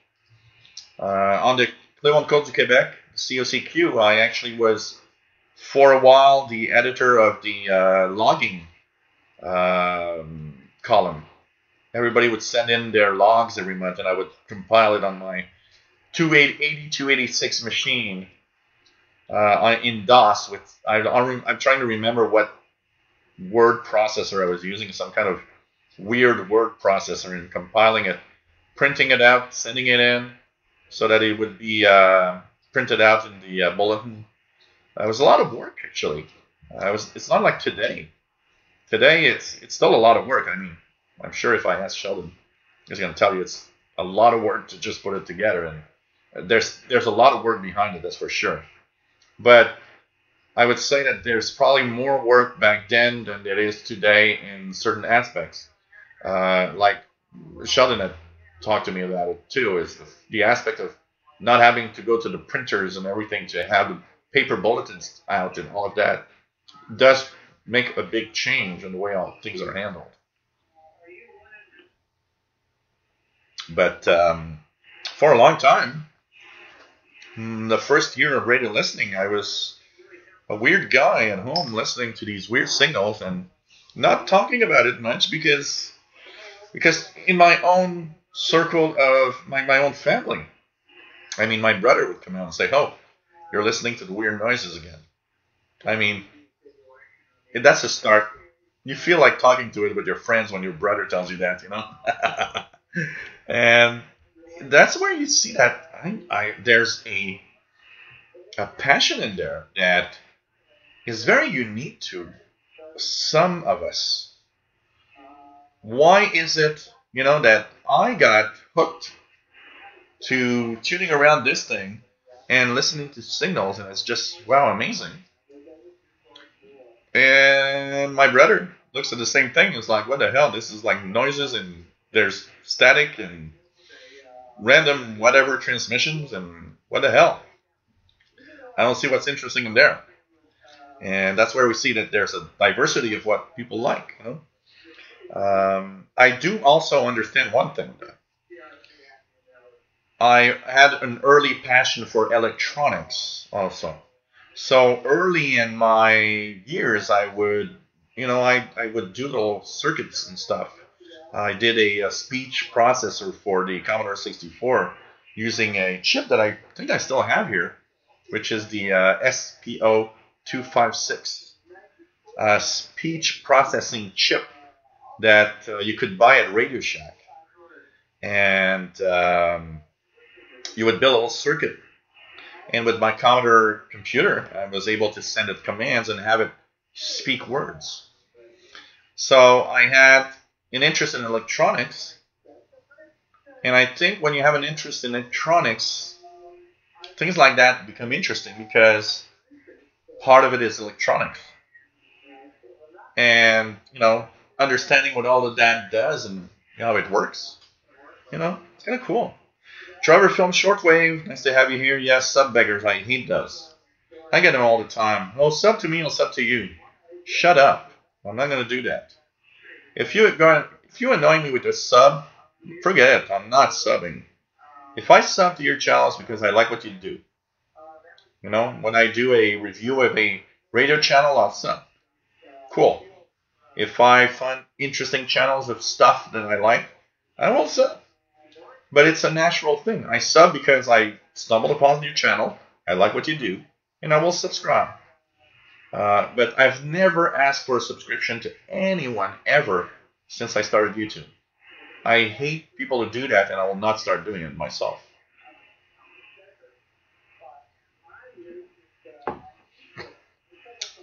S1: On the Clément Côte du Québec, COCQ, I actually was for a while the editor of the logging column. Everybody would send in their logs every month, and I would compile it on my 286 machine in DOS. I'm trying to remember what word processor I was using, some kind of weird word processor, and compiling it, printing it out, sending it in, so that it would be printed out in the bulletin. It was a lot of work, actually. It's not like today. Today, it's still a lot of work. I mean, I'm sure if I ask Sheldon, he's going to tell you it's a lot of work to just put it together. And there's a lot of work behind it, that's for sure. But I would say that there's probably more work back then than there is today in certain aspects. Like Sheldon had talked to me about it too, is the aspect of not having to go to the printers and everything to have the paper bulletins out and all of that does make a big change in the way all things are handled. But for a long time, the first year of radio listening, I was a weird guy at home listening to these weird signals and not talking about it much because in my own circle of my own family, I mean, my brother would come out and say, "Oh, you're listening to the weird noises again." I mean, that's a start. You feel like talking to it with your friends when your brother tells you that, And that's where you see that there's a passion in there that is very unique to some of us. Why is it, that I got hooked to tuning around this thing and listening to signals, and it's just, wow, amazing. And my brother looks at the same thing. It's like, what the hell? This is like noises, and there's static and random whatever transmissions, and what the hell? I don't see what's interesting in there. And that's where we see that there's a diversity of what people like. I do also understand one thing, though. I had an early passion for electronics also. So early in my years, I would do little circuits and stuff. I did a speech processor for the Commodore 64 using a chip that I think I still have here, which is the SPO256 speech processing chip that you could buy at Radio Shack. And you would build a little circuit. And with my Commodore computer, I was able to send it commands and have it speak words. So I had an interest in electronics. And I think when you have an interest in electronics, things like that become interesting because part of it is electronics. And, understanding what all of that does and how it works, it's kind of cool. Trevor Film Shortwave, nice to have you here. Yes, sub beggars, I hate those. I get them all the time. Oh, sub to me, I'll sub to you. Shut up. I'm not going to do that. If you annoy me with a sub, forget it. I'm not subbing. If I sub to your channel, it's because I like what you do. When I do a review of a radio channel, I'll sub. Cool. If I find interesting channels of stuff that I like, I will sub. But it's a natural thing. I sub because I stumbled upon your channel, I like what you do, and I will subscribe. But I've never asked for a subscription to anyone ever since I started YouTube. I hate people who do that, and I will not start doing it myself.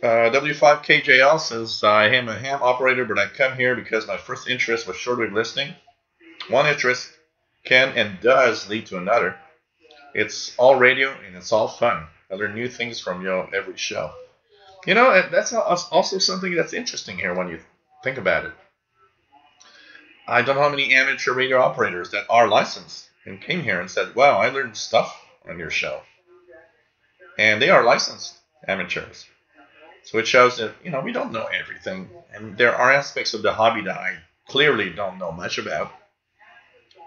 S1: W5KJL says, I am a ham operator, but I come here because my first interest was shortwave listening. One interest can and does lead to another. It's all radio and it's all fun. I learn new things from every show. You know, that's also something that's interesting here when you think about it. I don't know how many amateur radio operators that are licensed and came here and said, wow, I learned stuff on your show. And they are licensed amateurs. So it shows that, we don't know everything. And there are aspects of the hobby that I clearly don't know much about.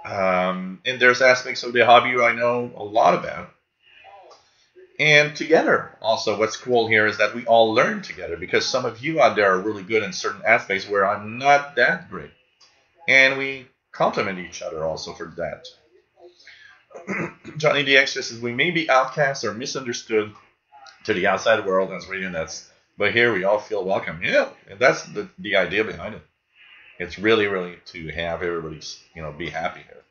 S1: And there's aspects of the hobby I know a lot about. And together, also, what's cool here is that we all learn together, because some of you out there are really good in certain aspects where I'm not that great. And we complement each other also for that. Johnny DX says, we may be outcasts or misunderstood to the outside world as radio nets, but here we all feel welcome. Yeah, and that's the idea behind it. It's really, really to have everybody, be happy here.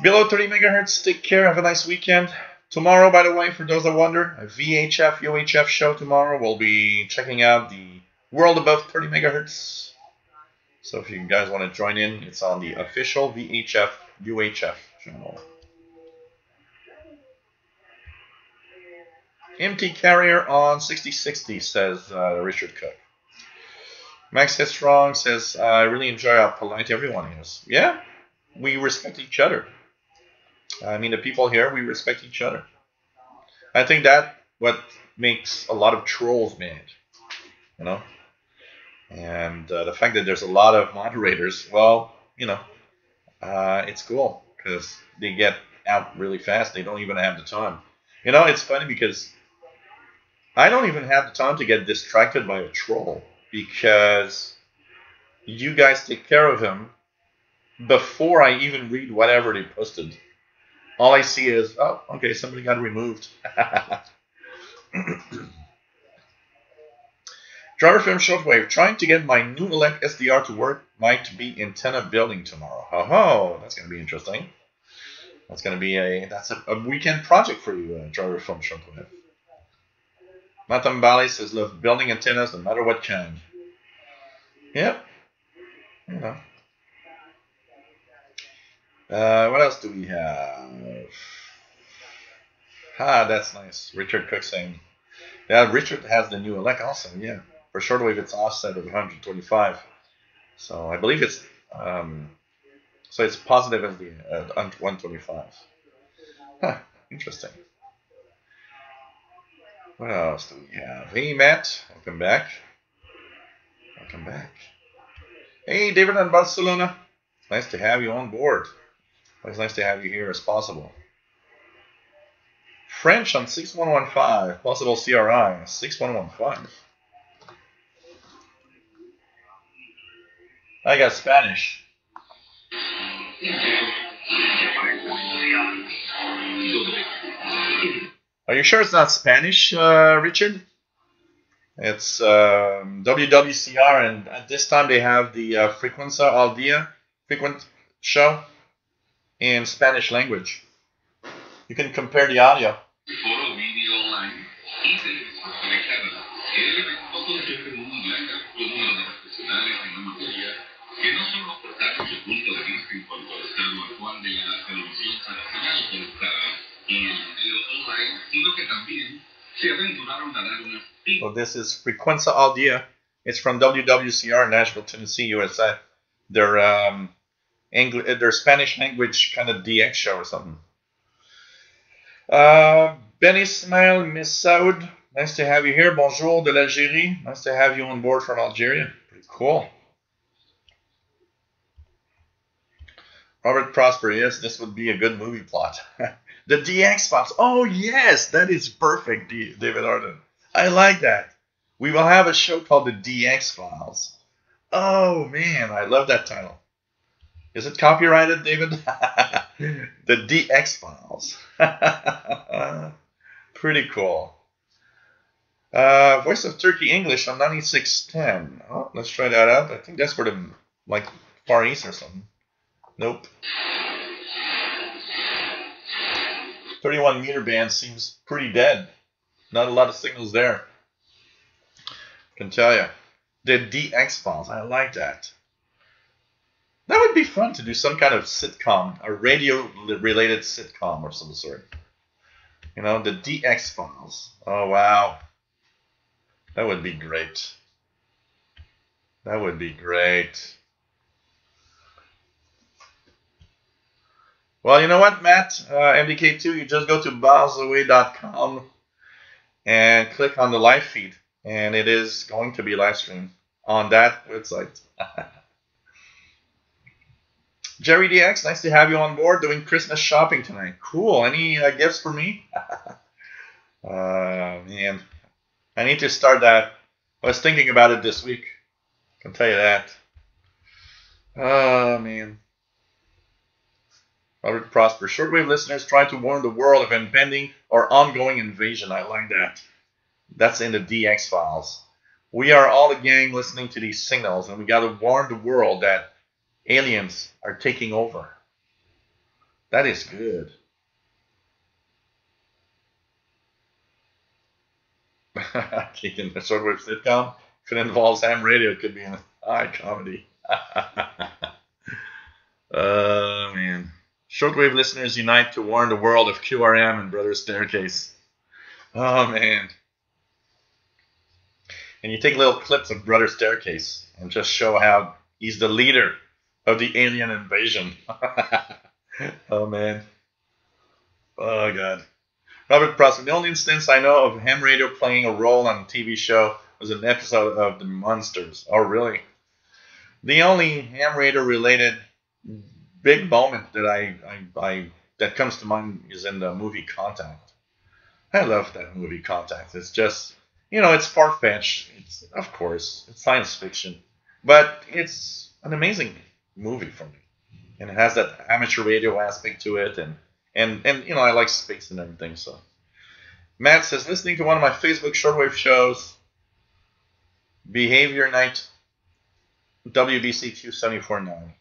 S1: Below 30 megahertz, take care, have a nice weekend. Tomorrow, by the way, for those that wonder, a VHF UHF show tomorrow. We'll be checking out the world above 30 megahertz. So if you guys want to join in, it's on the official VHF UHF channel. Empty carrier on 6060, says Richard Cook. Max Headstrong says, I really enjoy how polite everyone is. Yeah, we respect each other. I mean, the people here, we respect each other. I think that what makes a lot of trolls mad, And the fact that there's a lot of moderators, well, it's cool because they get out really fast. They don't even have the time. It's funny because I don't even have the time to get distracted by a troll, because you guys take care of him before I even read whatever they posted. All I see is, oh, okay, somebody got removed. Driver film Shortwave, trying to get my new elect SDR to work, might be antenna building tomorrow. Oh, that's going to be interesting. That's going to be a weekend project for you, Driver film Shortwave. Matambali says, love building antennas no matter what kind. Yep. What else do we have? That's nice. Richard Cook saying, yeah, Richard has the new elect also. Yeah, for shortwave it's offset of 125. So I believe it's so it's positive as the 125. Interesting. What else do we have? Hey Matt, welcome back. Welcome back. Hey David in Barcelona. Nice to have you on board. It's nice to have you here as possible. French on 6115, possible CRI 6115. I got Spanish. Are you sure it's not Spanish, Richard? It's WWCR, and at this time they have the Frecuencia al Dia frequent show in Spanish language. You can compare the audio. So this is Frecuencia al Dia. It's from WWCR, Nashville, Tennessee, USA. Their Spanish language kind of DX show or something. Ben Ismail Messaoud, nice to have you here. Bonjour de l'Algérie. Nice to have you on board from Algeria. Pretty cool. Robert Prosper, yes, this would be a good movie plot. The DX files. Oh, yes, that is perfect, David Arden. I like that. We will have a show called the DX files. Oh, man, I love that title. Is it copyrighted, David? The DX files. Pretty cool. Voice of Turkey English on 9610. Oh, let's try that out. I think that's for the Far East or something. Nope. 31 meter band seems pretty dead. Not a lot of signals there. Can tell you. The DX Files. I like that. That would be fun to do some kind of sitcom, a radio-related sitcom of some sort. You know, the DX Files. Oh, wow. That would be great. That would be great. Well, you know what, Matt? MDK2, you just go to balsaway.com and click on the live feed. And it is going to be live streamed on that website. Jerry DX, nice to have you on board doing Christmas shopping tonight. Cool. Any gifts for me? Man, I need to start that. I was thinking about it this week. I can tell you that. Oh, man. Robert Prosper. Shortwave listeners trying to warn the world of impending or ongoing invasion. I like that. That's in the DX Files. We are all a gang listening to these signals, and we got to warn the world that aliens are taking over. That is good. Keeping the Shortwave sitcom. If it involves ham radio, it could be in a high comedy. Man. Shortwave listeners unite to warn the world of QRM and Brother Staircase. Oh, man. And you take little clips of Brother Staircase and just show how he's the leader of the alien invasion. Oh, man. Oh, God. Robert Prosper. The only instance I know of ham radio playing a role on a TV show was an episode of The Monsters. Oh, really? The only ham radio related big moment that that comes to mind is in the movie Contact. I love that movie Contact. It's just, you know, it's far-fetched. It's, of course, it's science fiction, but it's an amazing movie for me, and it has that amateur radio aspect to it, and you know, I like space and everything. So Matt says, listening to one of my Facebook shortwave shows, Behavior Night, WBCQ 749.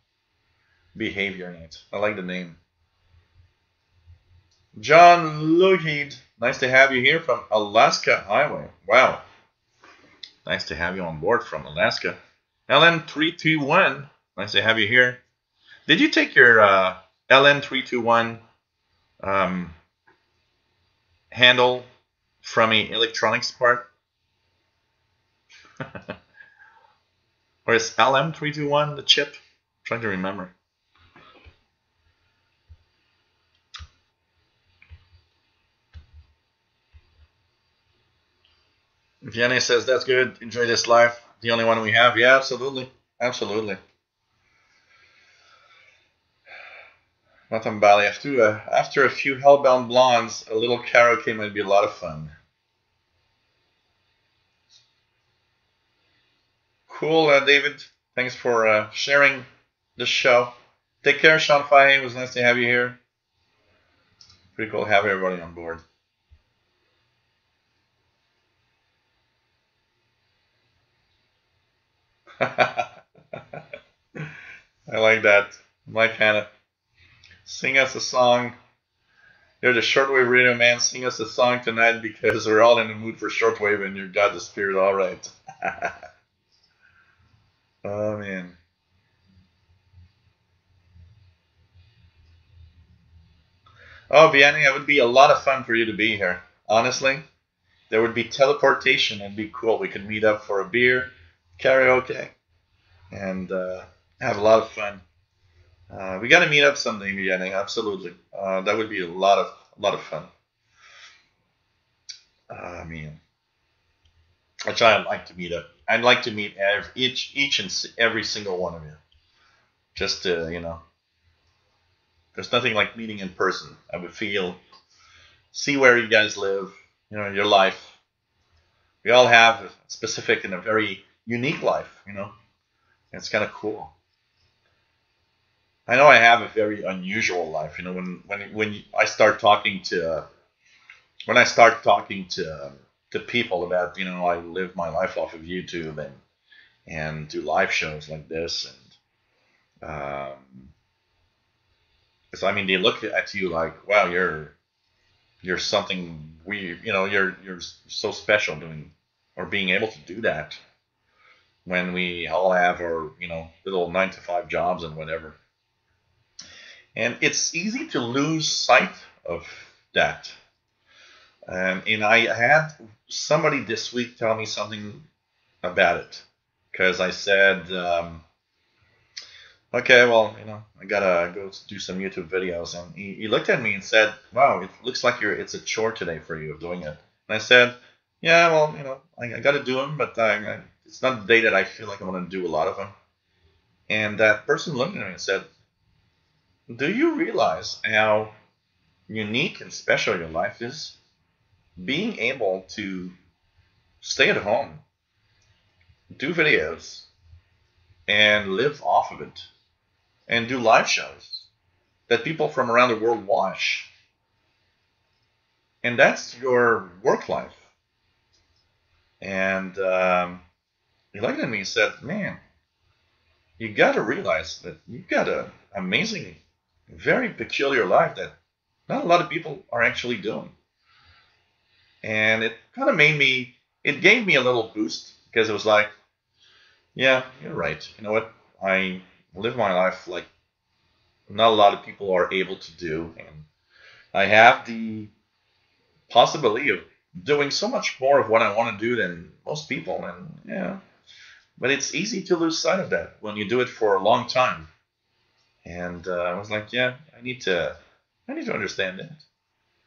S1: Behavior Night. I like the name. John Lougheed, nice to have you here from Alaska Highway. Wow. Nice to have you on board from Alaska. LN321, nice to have you here. Did you take your LN321 handle from an electronics part? Or is LM321 the chip? I'm trying to remember. Vianney says, that's good. Enjoy this live. The only one we have. Yeah, absolutely. Absolutely. Matam Bali. After a few Hellbound Blondes, a little karaoke might be a lot of fun. Cool, David. Thanks for sharing the show. Take care, Sean Fahey. It was nice to have you here. Pretty cool to have everybody on board. I like that. Mike Hanna. Sing us a song. You're the shortwave radio man. Sing us a song tonight because we're all in the mood for shortwave and you got the spirit all right. Oh, man. Oh, Vianney, it would be a lot of fun for you to be here. Honestly, there would be teleportation and be cool. We could meet up for a beer, karaoke, and have a lot of fun. We got to meet up someday, Vianney. Absolutely. That would be a lot of fun. Man. Which I'd like to meet up. I'd like to meet each and every single one of you. Just to, you know, there's nothing like meeting in person. I would see where you guys live, you know, your life. We all have a specific and a very unique life, you know. It's kind of cool. I know I have a very unusual life, you know. When I start talking to people about, you know, I live my life off of YouTube and do live shows like this, and so I mean, they look at you like, wow, you're something weird, you know, you're so special doing or being able to do that. when we all have our, little 9-to-5 jobs and whatever. And it's easy to lose sight of that. And I had somebody this week tell me something about it, because I said, okay, well, I gotta go do some YouTube videos. And he looked at me and said, wow, it looks like it's a chore today for you of doing it. And I said, yeah, well, I gotta do them, but it's not the day that I feel like I'm gonna do a lot of them. And that person looked at me and said, do you realize how unique and special your life is? Being able to stay at home, do videos, and live off of it, and do live shows that people from around the world watch. And that's your work life. And he looked at me and said, man, you got to realize that you've got an amazing, very peculiar life that not a lot of people are actually doing. And it kind of it gave me a little boost, because it was like, yeah, you're right. You know what? I live my life like not a lot of people are able to do. And I have the possibility of doing so much more of what I want to do than most people. And yeah, but it's easy to lose sight of that when you do it for a long time. And I was like, yeah, I need to understand that.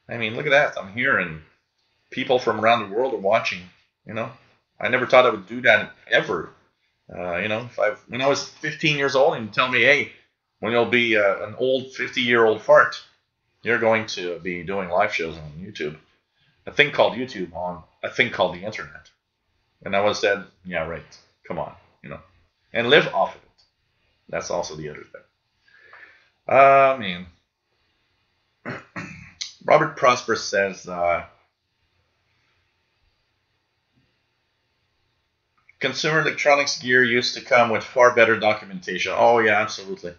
S1: I mean, look at that. I'm here and people from around the world are watching. I never thought I would do that ever. When I was 15 years old, and you tell me, hey, when you'll be an old 50-year-old fart, you're going to be doing live shows on YouTube. A thing called YouTube on a thing called the internet. And I was said, yeah, right. Come on, and live off of it. That's also the other thing. Man. Robert Prosper says, consumer electronics gear used to come with far better documentation. Oh, yeah, absolutely.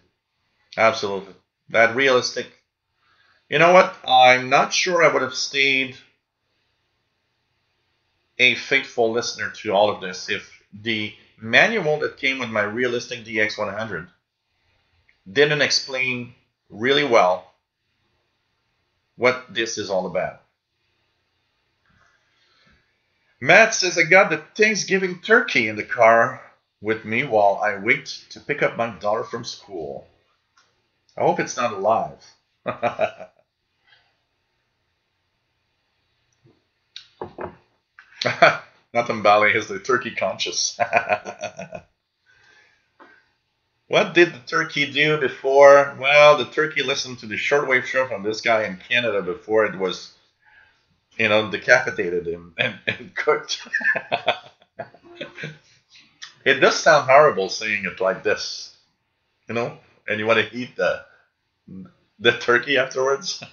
S1: Absolutely. That realistic. You know what? I'm not sure I would have stayed a faithful listener to all of this if the manual that came with my realistic DX100 didn't explain really well what this is all about. Matt says, I got the Thanksgiving turkey in the car with me while I wait to pick up my daughter from school. I hope it's not alive. Nathan Bally is the turkey conscious. What did the turkey do before? Well, the turkey listened to the shortwave show from this guy in Canada before it was, decapitated and cooked. It does sound horrible saying it like this, and you want to eat the turkey afterwards.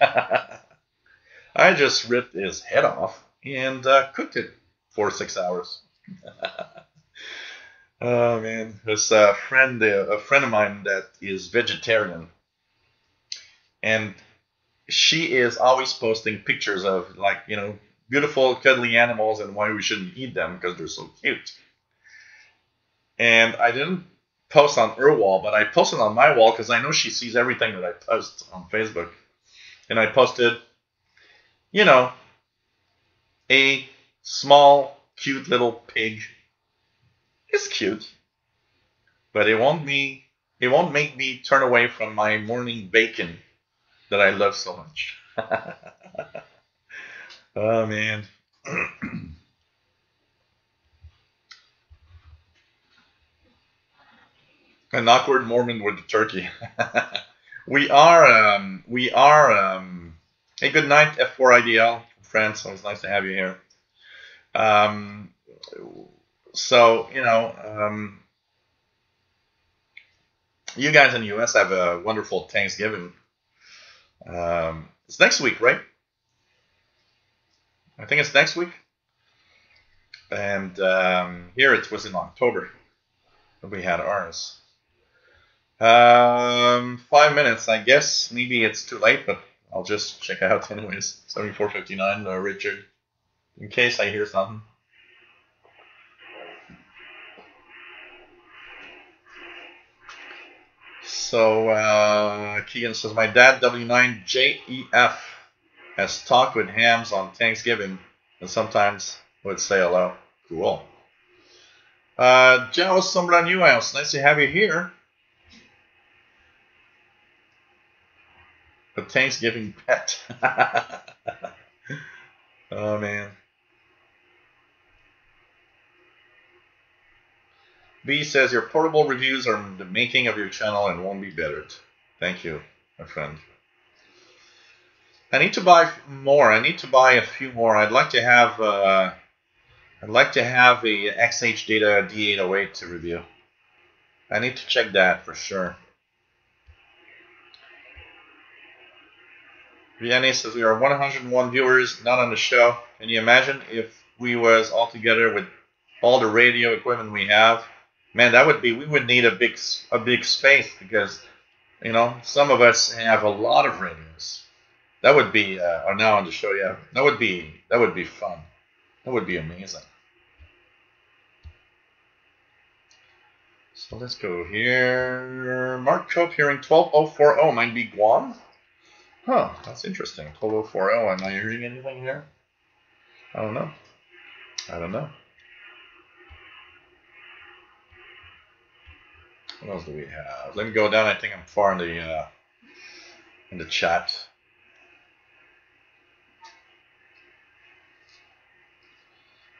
S1: I just ripped his head off and cooked it for 6 hours. Oh man, there's a friend of mine that is vegetarian, and she is always posting pictures of beautiful cuddly animals and why we shouldn't eat them because they're so cute. And I didn't post on her wall, but I posted on my wall because I know she sees everything that I post on Facebook. And I posted, a small, cute little pig. It's cute, but it won't make me turn away from my morning bacon that I love so much. Oh man. An awkward moment with the turkey. we are. Hey, good night, F4IDL, France. Always nice to have you here. So, you guys in the US have a wonderful Thanksgiving. It's next week, right? I think it's next week. And here it was in October that we had ours. 5 minutes, I guess. Maybe it's too late, but I'll just check out anyways. 7459, Richard, in case I hear something. So Keegan says, my dad W9JEF has talked with hams on Thanksgiving and sometimes would say hello. Cool. Jao Sombra New House, nice to have you here. A Thanksgiving pet. Oh man. B says your portable reviews are the making of your channel and won't be bettered. Thank you, my friend. I need to buy more. I need to buy a few more. I'd like to have a XH Data D808 to review. I need to check that for sure. Vianney says we are 101 viewers, not on the show. Can you imagine if we was all together with all the radio equipment we have? Man, that would be, we would need a big space because, you know, some of us have a lot of radios. That would be, or now on the show, yeah, that would be fun. That would be amazing. So let's go here. Mark Cope hearing 12040 might be Guam. Huh, that's interesting. 12040. Am I hearing anything here? I don't know. I don't know. What else do we have? Let me go down. I think I'm far in the chat.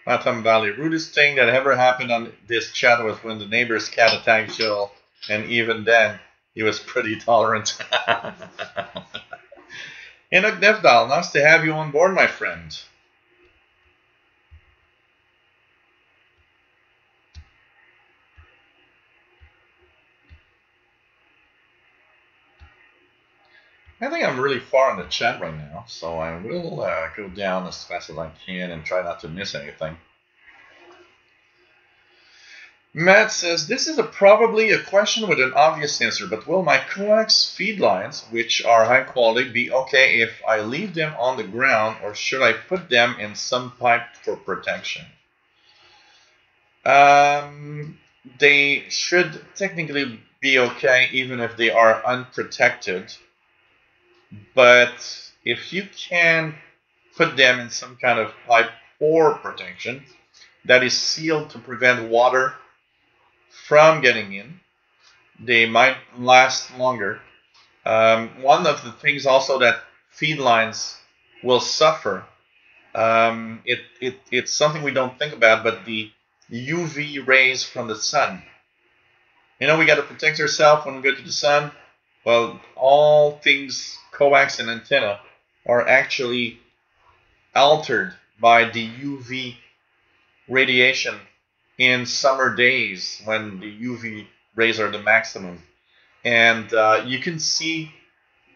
S1: Matam Valley. Rudest thing that ever happened on this chat was when the neighbor's cat attacked Jill, and even then, he was pretty tolerant. Enoch Devdal, nice to have you on board, my friend. I think I'm really far in the chat right now, so I will go down as fast as I can and try not to miss anything. Matt says, this is probably a question with an obvious answer, but will my coax feed lines, which are high quality, be okay if I leave them on the ground, or should I put them in some pipe for protection? They should technically be okay even if they are unprotected. But if you can put them in some kind of pipe for protection that is sealed to prevent water from getting in, they might last longer. One of the things also that feed lines will suffer, it's something we don't think about, but the UV rays from the sun. You know, we got to protect ourselves when we go to the sun. Well, all things coax and antenna are actually altered by the UV radiation in summer days when the UV rays are the maximum. And you can see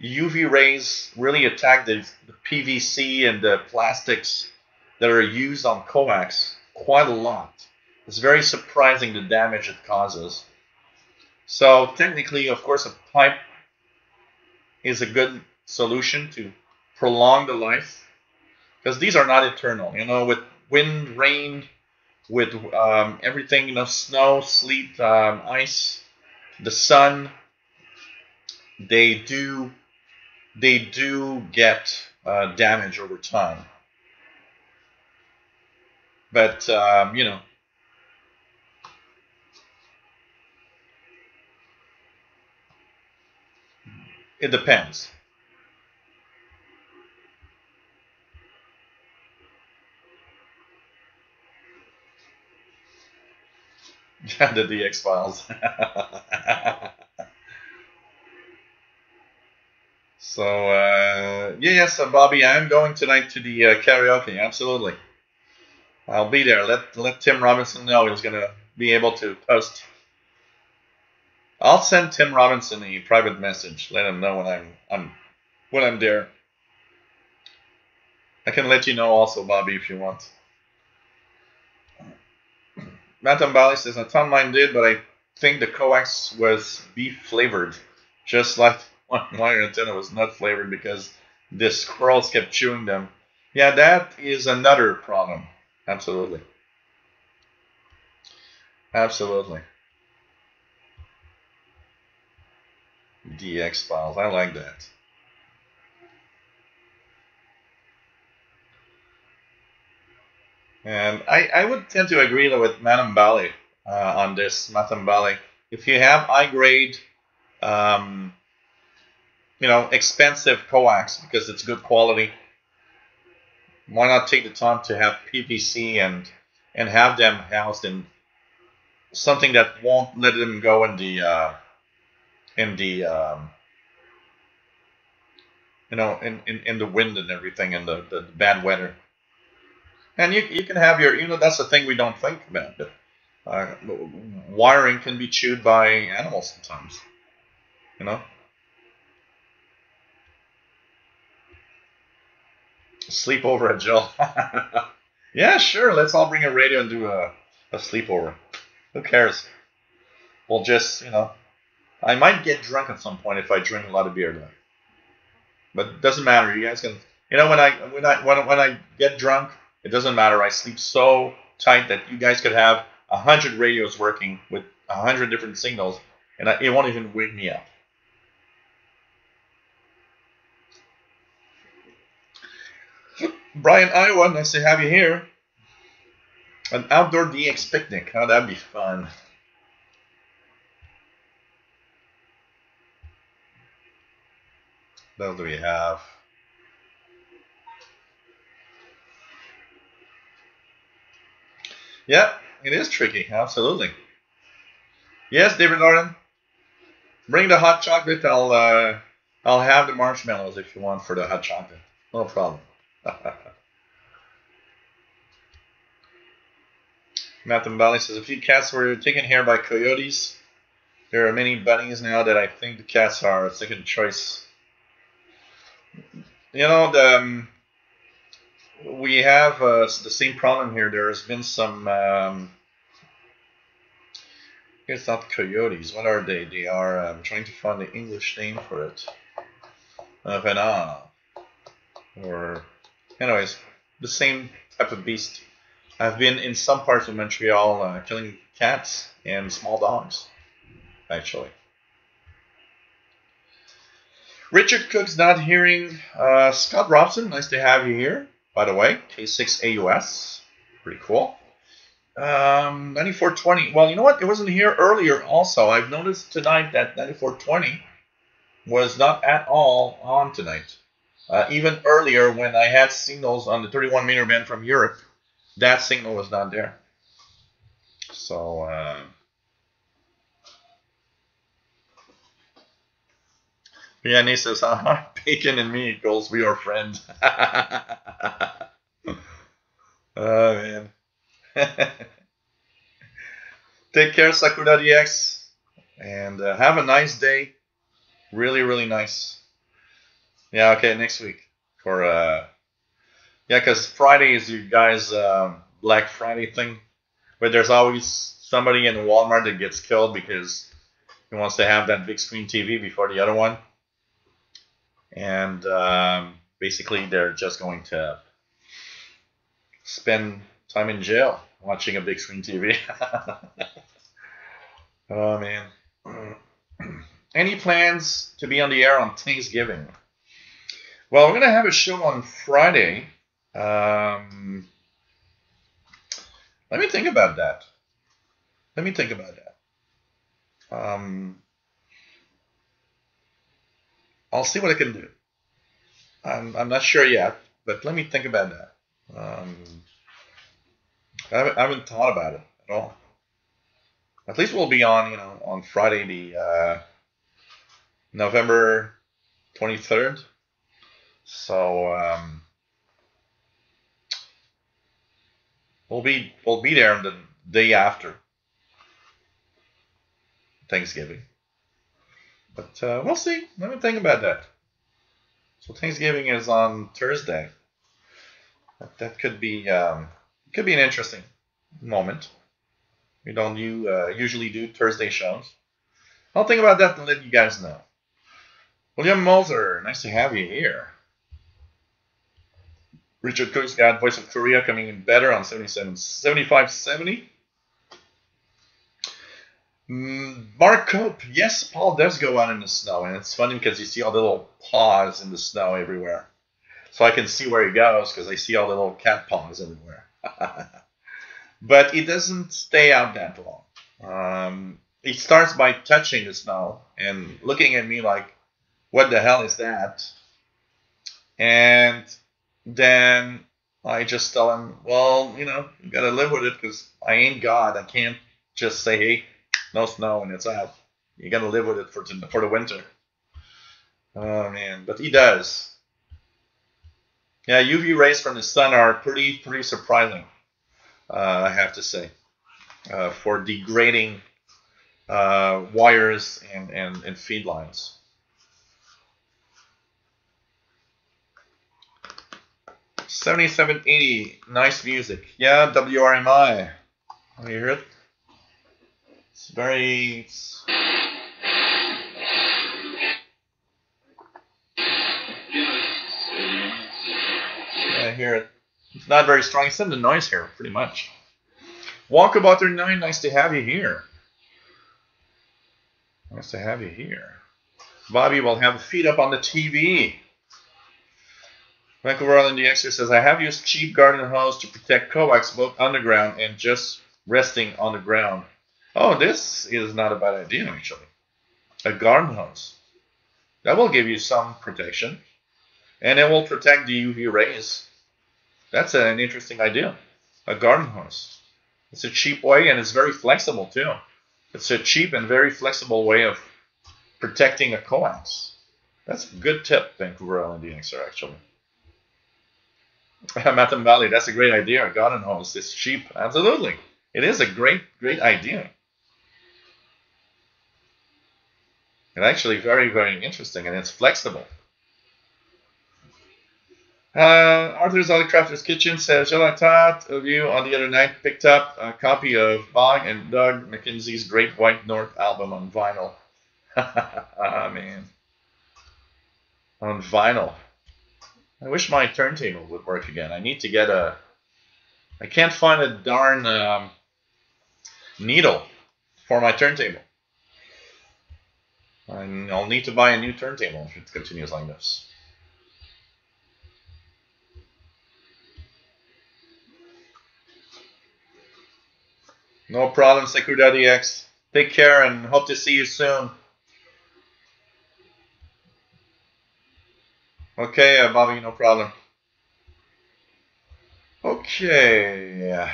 S1: UV rays really attack the PVC and the plastics that are used on coax quite a lot. It's very surprising the damage it causes. So technically, of course, a pipe is a good solution to prolong the life, because these are not eternal. You know, with wind, rain, with everything, you know, snow, sleet, ice, the sun, they do get damage over time. But you know, it depends. Yeah, the DX files. So yes, Bobby, I'm going tonight to the karaoke. Absolutely, I'll be there. Let Tim Robinson know he's gonna be able to post. I'll send Tim Robinson a private message. Let him know when I'm there. I can let you know also, Bobby, if you want. Matam Bali says, I thought mine did, but I think the coax was beef flavored, just like one wire antenna was nut flavored because the squirrels kept chewing them. Yeah, that is another problem. Absolutely. Absolutely. DX files. I like that. And I would tend to agree with Matambali on this. Matambali, if you have high grade, expensive coax because it's good quality, why not take the time to have PVC and have them housed in something that won't let them go in the in the wind and everything, and the bad weather. And you can have your, that's the thing we don't think about. But wiring can be chewed by animals sometimes, Sleepover at Jill. Yeah, sure. Let's all bring a radio and do a sleepover. Who cares? We'll just, I might get drunk at some point if I drink a lot of beer, though. But it doesn't matter. You guys can, when I get drunk, it doesn't matter. I sleep so tight that you guys could have 100 radios working with 100 different signals, and it won't even wake me up. Brian, Iowa, nice to have you here. An outdoor DX picnic. Oh, that'd be fun. What else do we have? Yeah, it is tricky. Absolutely. Yes, David Norton. Bring the hot chocolate. I'll have the marshmallows if you want for the hot chocolate. No problem. Matthew Valley says, a few cats were taken here by coyotes. There are many bunnies now that I think the cats are a second choice. We have the same problem here. There has been some, it's not coyotes. What are they? They are, I'm trying to find the English name for it. Venal. Or, anyways, the same type of beast. I've been in some parts of Montreal killing cats and small dogs, actually. Richard Cook's not hearing. Scott Robson, nice to have you here, by the way. K6AUS, pretty cool. 9420. Well, you know what? It wasn't here earlier also. I've noticed tonight that 9420 was not at all on tonight. Even earlier when I had signals on the 31 meter band from Europe, that signal was not there. So, Yanni says, bacon and me equals we are friends. Oh, man. Take care, Sakura DX, and have a nice day. Really, really nice. Yeah, okay, next week. Because Friday is you guys' Black Friday thing. But there's always somebody in Walmart that gets killed because he wants to have that big screen TV before the other one. And basically they're just going to spend time in jail watching a big screen TV. Oh, man. Any plans to be on the air on Thanksgiving? Well, we're going to have a show on Friday. Let me think about that. I'll see what I can do. I'm not sure yet, but let me think about that. I haven't thought about it at all. At least we'll be on, on Friday, the November 23rd. So we'll be there the day after Thanksgiving. But we'll see. Let me think about that. So Thanksgiving is on Thursday. That could be an interesting moment. We don't usually do Thursday shows. I'll think about that and let you guys know. William Moser, nice to have you here. Richard Cook's got Voice of Korea coming in better on 7570. Mark Cope, yes, Paul does go out in the snow, and it's funny because you see all the little paws in the snow everywhere. So I can see where he goes because I see all the little cat paws everywhere. But he doesn't stay out that long. He starts by touching the snow and looking at me like, what the hell is that? And then I just tell him, well, you gotta live with it because I ain't God. I can't just say, hey, no snow and it's out. You gotta live with it for the winter. Oh man, but he does. Yeah, UV rays from the sun are pretty surprising, I have to say, for degrading wires and feed lines. $77.80, nice music. Yeah, WRMI. Want to hear it? It's very. I hear it. It's not very strong. It's in the noise here, pretty much. Walkabout 39, nice to have you here. Nice to have you here. Bobby will have the feet up on the TV. Vancouver Island DXer says, I have used cheap garden hose to protect coax both underground and just resting on the ground. Oh, this is not a bad idea, actually. A garden hose. That will give you some protection. And it will protect the UV rays. That's an interesting idea. A garden hose. It's a cheap way, and it's very flexible, too. It's a cheap and very flexible way of protecting a coax. That's a good tip, Vancouver Island DXer, actually. Matham Valley, that's a great idea. A garden hose is cheap. Absolutely. It is a great idea. And actually very interesting, and it's flexible. Arthur's Crafter's Kitchen says, I thought of you on the other night, picked up a copy of Bog and Doug McKenzie's Great White North album on vinyl. Ah, man. On vinyl. I wish my turntable would work again. I need to get I can't find a darn needle for my turntable. I'll need to buy a new turntable if it continues like this. No problem, Security X. Take care and hope to see you soon. Okay, Bobby, no problem. Okay.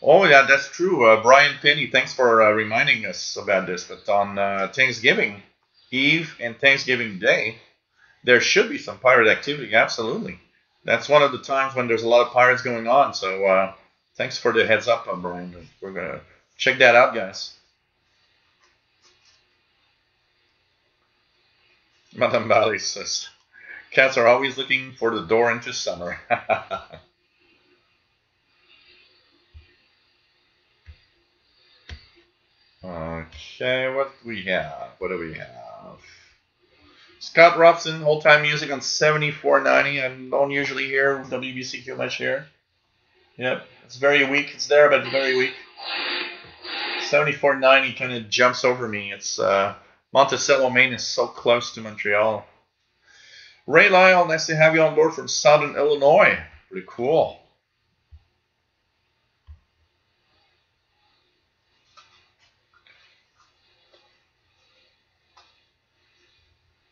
S1: Oh, yeah, that's true. Brian Penny, thanks for reminding us about this. But on Thanksgiving Eve and Thanksgiving Day, there should be some pirate activity. Absolutely. That's one of the times when there's a lot of pirates going on. So thanks for the heads up, Brian. We're going to check that out, guys. Madame Valley says, cats are always looking for the door into summer. Okay, what do we have? What do we have? Scott Robson, old time music on 7490. I don't usually hear WBCQ much here. Yep, it's very weak. It's there, but very weak. 7490 kind of jumps over me. It's Monticello, Maine is so close to Montreal. Ray Lyle, nice to have you on board from Southern Illinois. Pretty cool.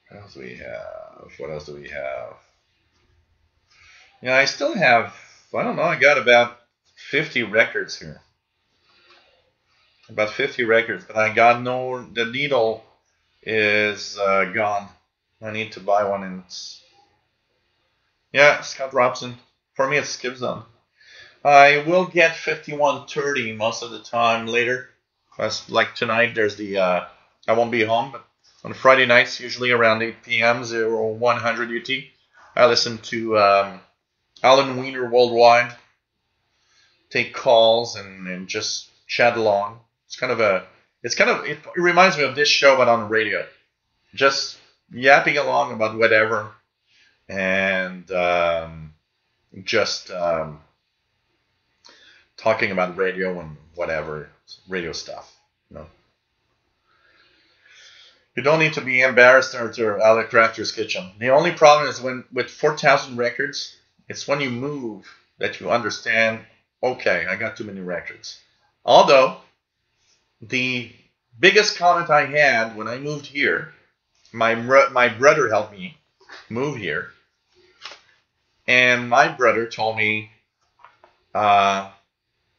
S1: What else do we have? What else do we have? Yeah, I still have, I don't know, I got about 50 records here. About 50 records, but I got the needle is gone. I need to buy one. And yeah, Scott Robson. For me, it's Skip Zone. I will get 5130 most of the time later. Like tonight, there's the, I won't be home, but on Friday nights, usually around 8 p.m., 0100 UT, I listen to Alan Wiener Worldwide, take calls and just chat along. It reminds me of this show, but on the radio. Just yapping along about whatever, and just talking about radio and whatever radio stuff. You don't need to be embarrassed or out of crafter's kitchen. The only problem is when with 4,000 records, it's when you move that you understand, okay, I got too many records. Although, the biggest comment I had when I moved here, my brother helped me move here, and my brother told me, not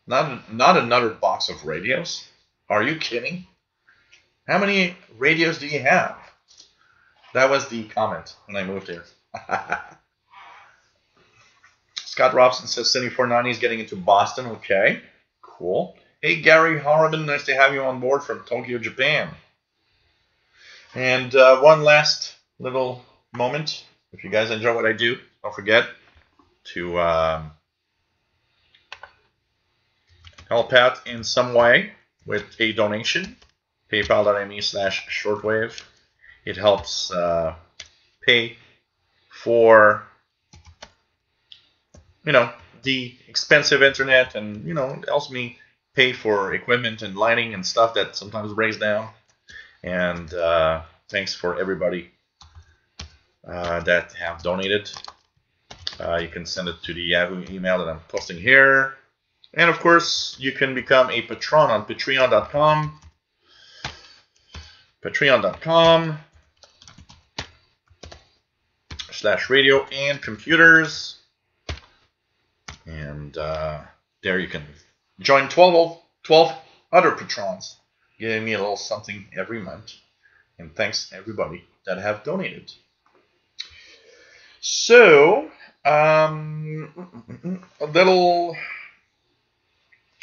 S1: another box of radios? Are you kidding? How many radios do you have? That was the comment when I moved here. Scott Robson says 7490 is getting into Boston. Okay, cool. Hey, Gary Harriman, nice to have you on board from Tokyo, Japan. And one last little moment. If you guys enjoy what I do, don't forget to help out in some way with a donation. PayPal.me/shortwave. It helps pay for, the expensive internet, and, it helps me pay for equipment and lighting and stuff that sometimes breaks down. And thanks for everybody that have donated. You can send it to the Yahoo email that I'm posting here. And of course, you can become a patron on patreon.com. Patreon.com/radio and computers. And there you can join 12 other patrons, giving me a little something every month. And thanks everybody that have donated. So, a little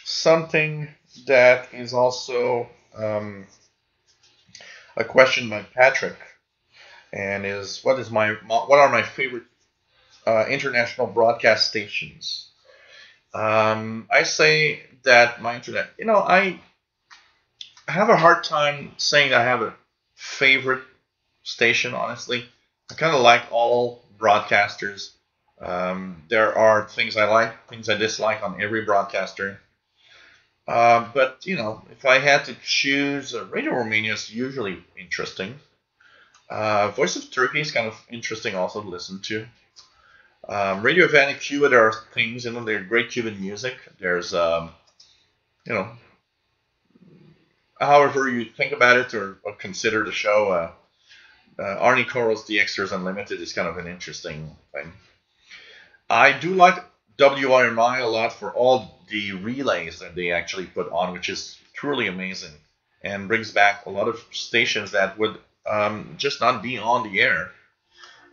S1: something that is also a question by Patrick, and is what are my favorite international broadcast stations? I say that my internet, I have a hard time saying I have a favorite station, honestly. I kind of like all broadcasters. There are things I like, things I dislike on every broadcaster. But, if I had to choose, Radio Romania is usually interesting. Voice of Turkey is kind of interesting also to listen to. Radio Havana, Cuba, there are things, they're great Cuban music. There's, however you think about it or consider the show, Arnie Coral's DXers Unlimited is kind of an interesting thing. I do like WRMI a lot for all the relays that they actually put on, which is truly amazing and brings back a lot of stations that would just not be on the air.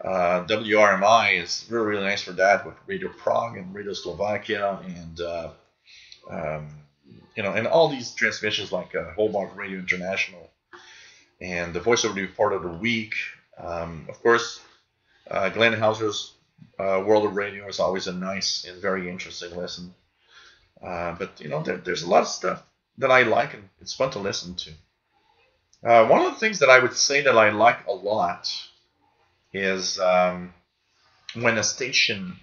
S1: WRMI is really, really nice for that, with Radio Prague and Radio Slovakia and and all these transmissions like Hobart Radio International and the Voice of the Report of the Week. Of course, Glenn Hauser's World of Radio is always a nice and very interesting listen. But there's a lot of stuff that I like, and it's fun to listen to. One of the things that I would say that I like a lot is when a station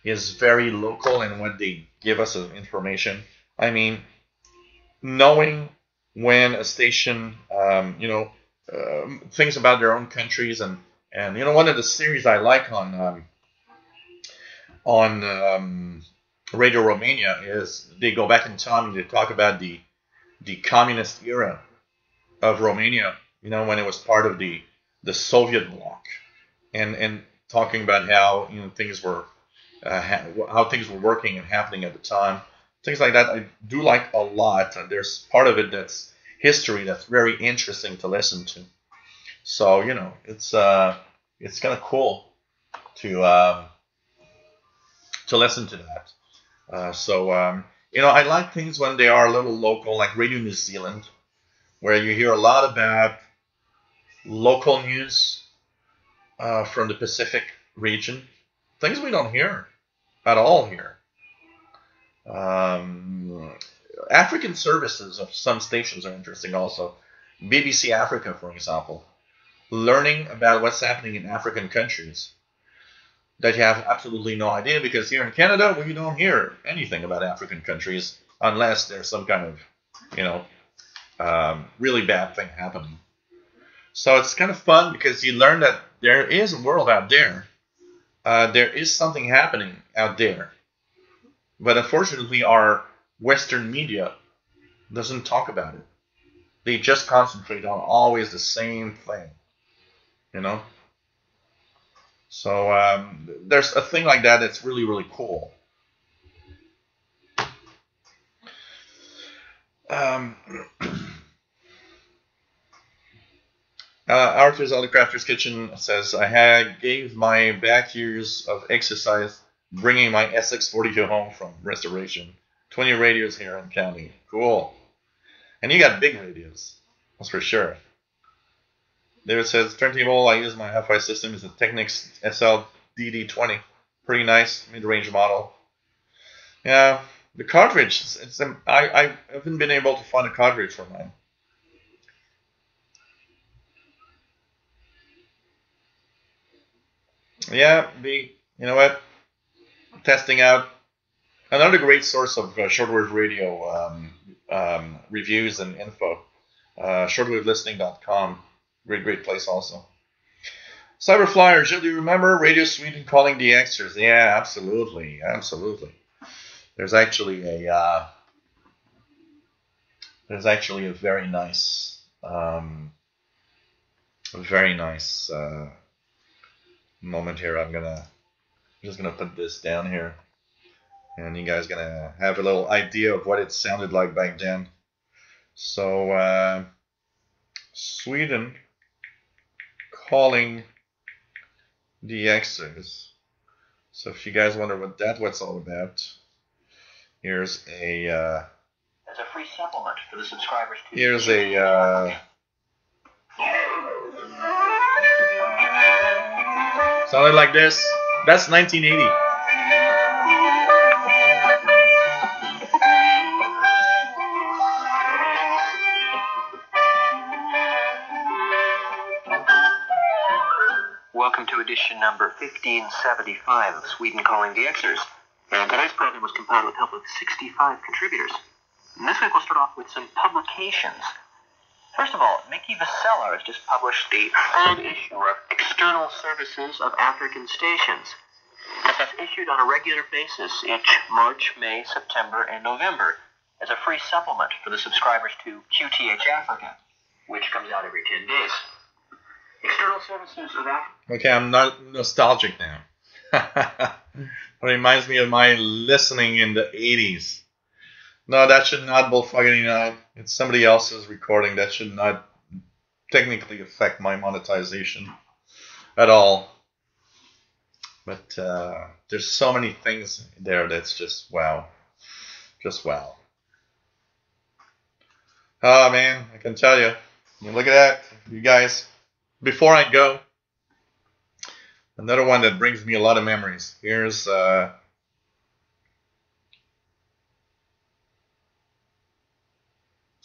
S1: is very local and when they give us information. I mean, knowing when a station, things about their own countries, and one of the series I like on Radio Romania is they go back in time and they talk about the communist era of Romania, when it was part of the Soviet bloc, and talking about how things were how things were working and happening at the time, things like that. I do like a lot, and there's part of it that's history that's very interesting to listen to. So it's kind of cool to listen to that. I like things when they are a little local, like Radio New Zealand, where you hear a lot about local news from the Pacific region, things we don't hear at all here. African services of some stations are interesting also. BBC Africa, for example, learning about what's happening in African countries. that you have absolutely no idea, because here in Canada we don't hear anything about African countries unless there's some kind of, you know, really bad thing happening. So it's kind of fun because you learn that there is a world out there. There is something happening out there. But unfortunately, our Western media doesn't talk about it. They just concentrate on always the same thing, you know? So there's a thing like that that's really, really cool. Arthur's All the Crafter's Kitchen says, I gave my back years of exercise bringing my SX42 home from restoration. 20 radios here in county. Cool. And you got big radios. That's for sure. David says, turntable, I use my Hi-Fi system is a Technics SL DD20. Pretty nice, mid-range model. Yeah, the cartridge, I haven't been able to find a cartridge for mine. Yeah, you know what? Testing out another great source of shortwave radio reviews and info. Shortwavelistening.com. Great place also. Cyberflyer, Jill, do you remember Radio Sweden calling DXers? Yeah, absolutely. There's actually a very nice moment here. I'm just gonna put this down here, and you guys gonna have a little idea of what it sounded like back then. So Sweden calling DXers. So if you guys wonder what's all about, here's a
S3: as a free supplement for the subscribers to
S1: here's a sounded like this. That's 1980.
S3: Welcome to edition number 1575 of Sweden Calling DXers. And today's program was compiled with help of 65 contributors. And this week we'll start off with some publications. First of all, Mickey Vassella has just published the third issue of External Services of African Stations. That's issued on a regular basis each March, May, September, and November as a free supplement for the subscribers to QTH Africa, which comes out every 10 days. External Services of Africa.
S1: Okay, I'm not nostalgic now. It reminds me of my listening in the 80s. No, that should not bullfucking it's somebody else's recording. That should not technically affect my monetization at all. But there's so many things there that's just wow. Just wow. Oh man, I can tell you. Look at that, you guys. Before I go, another one that brings me a lot of memories. Here's so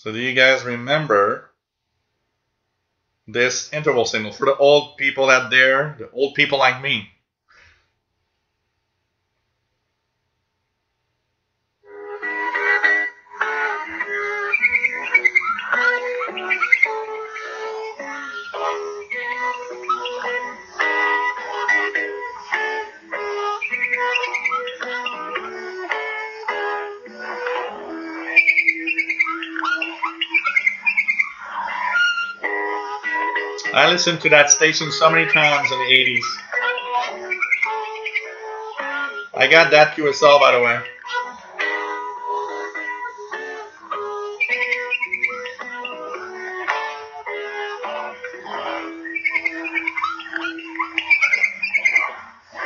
S1: do you guys remember this interval signal for the old people out there, the old people like me? I listened to that station so many times in the 80s. I got that QSL, by the way.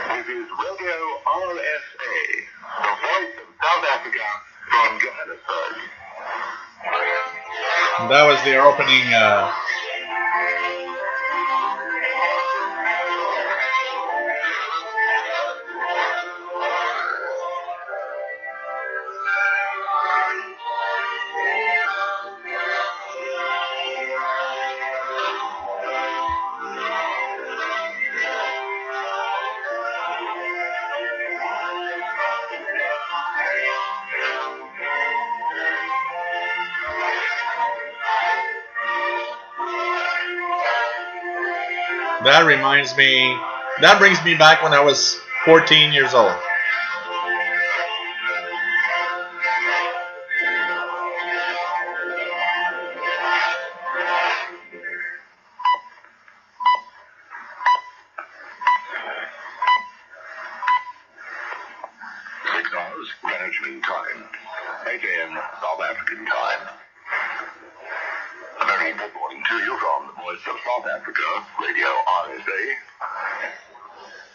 S4: This is Radio RSA, the voice of South Africa from Johannesburg.
S1: That was the opening That reminds me, that brings me back when I was 14 years old.
S4: Greenwich Mean Time, 8 a.m. South African time. A very good morning to you from the voice of South Africa, Radio RSA.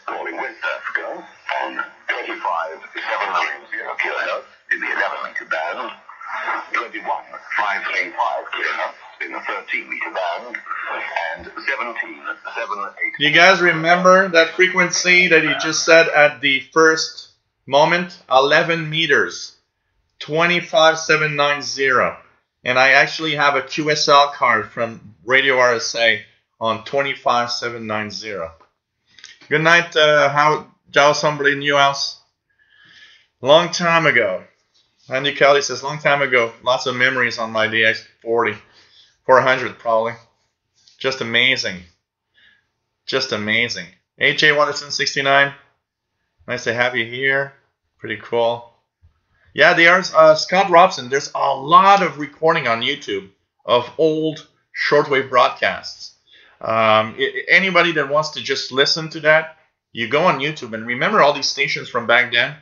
S4: Calling West Africa on 25,790 kHz in the 11-meter band, 21,535 kHz in the 13-meter band, and 17,780.
S1: You guys remember that frequency that you just said at the first moment? 11 meters, 25,790. And I actually have a QSL card from Radio RSA on 25,790. Good night, how Jao somebody new house. Long time ago. Andy Kelly says, long time ago. Lots of memories on my DX40. 400 probably. Just amazing. Just amazing. AJ Watterson 69. Nice to have you here. Pretty cool. Yeah, there's Scott Robson. There's a lot of recording on YouTube of old shortwave broadcasts. Anybody that wants to just listen to that, you go on YouTube and remember all these stations from back then.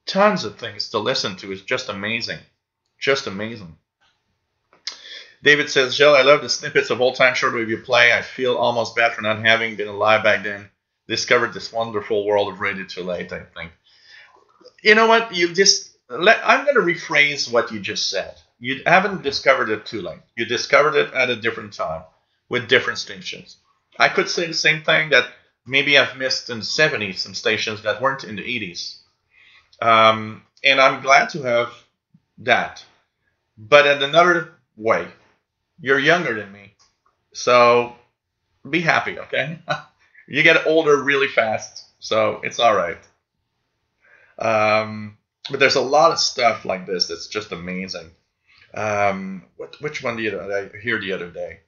S1: Tons of things to listen to. It's just amazing. Just amazing. David says, Jill, I love the snippets of old-time shortwave you play. I feel almost bad for not having been alive back then. Discovered this wonderful world of radio too late, I think. You know what? I'm going to rephrase what you just said. You haven't discovered it too late. You discovered it at a different time with different stations. I could say the same thing that maybe I've missed in the 70s some stations that weren't in the 80s. And I'm glad to have that. But in another way, you're younger than me. So be happy, okay? You get older really fast, so it's all right. But there's a lot of stuff like this that's just amazing. Which one did I hear the other day?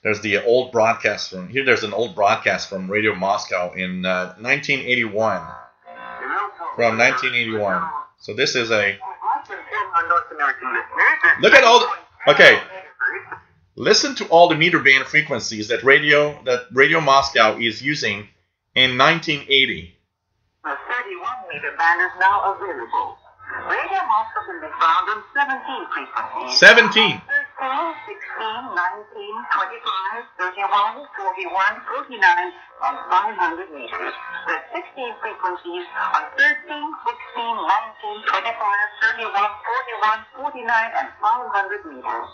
S1: There's the old broadcast from here. There's an old broadcast from Radio Moscow in 1981. From 1981. So this is a look at all. Okay, listen to all the meter band frequencies that Radio Moscow is using in 1980.
S5: The 31-meter band is now available. Radio Moscow can be found on 17 frequencies.
S1: 17.
S5: 13, 16, 19, 25, 31, 41, 49, and 500 meters. There's 16 frequencies on 13, 16, 19, 25, 31, 41, 49, and 500 meters.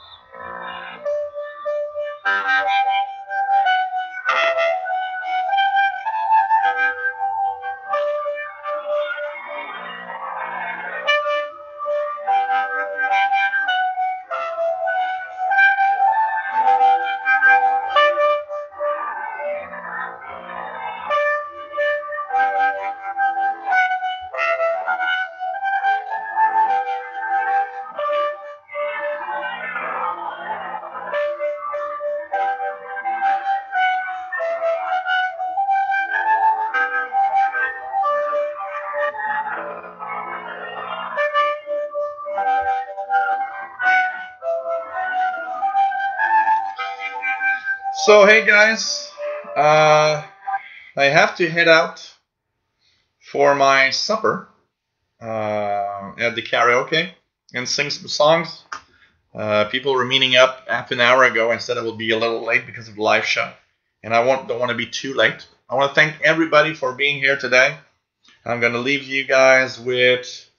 S1: So hey guys, I have to head out for my supper at the karaoke and sing some songs. People were meeting up half an hour ago and said I will be a little late because of the live show, and I don't want to be too late. I want to thank everybody for being here today. I'm going to leave you guys with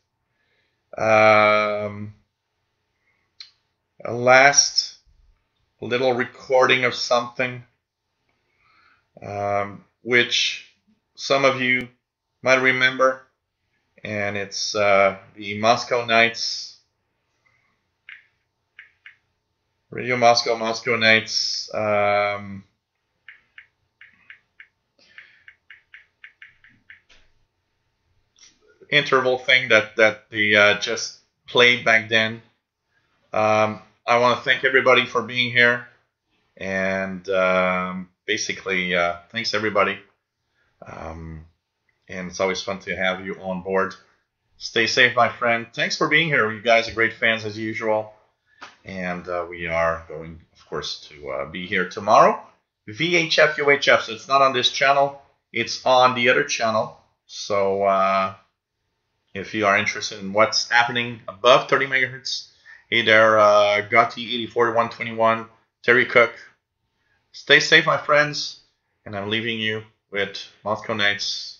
S1: a last little recording of something which some of you might remember, and it's the Moscow Nights, Radio Moscow Nights interval thing that they just played back then. I want to thank everybody for being here. And basically, thanks everybody. And it's always fun to have you on board. Stay safe, my friend. Thanks for being here. You guys are great fans as usual. And we are going, of course, to be here tomorrow. VHF UHF, so it's not on this channel. It's on the other channel. So if you are interested in what's happening above 30 megahertz, hey there, Gotti 84121, Terry Cook. Stay safe, my friends. And I'm leaving you with Moscow Nights.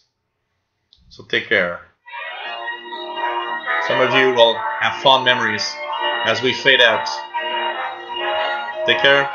S1: So take care. Some of you will have fond memories as we fade out. Take care.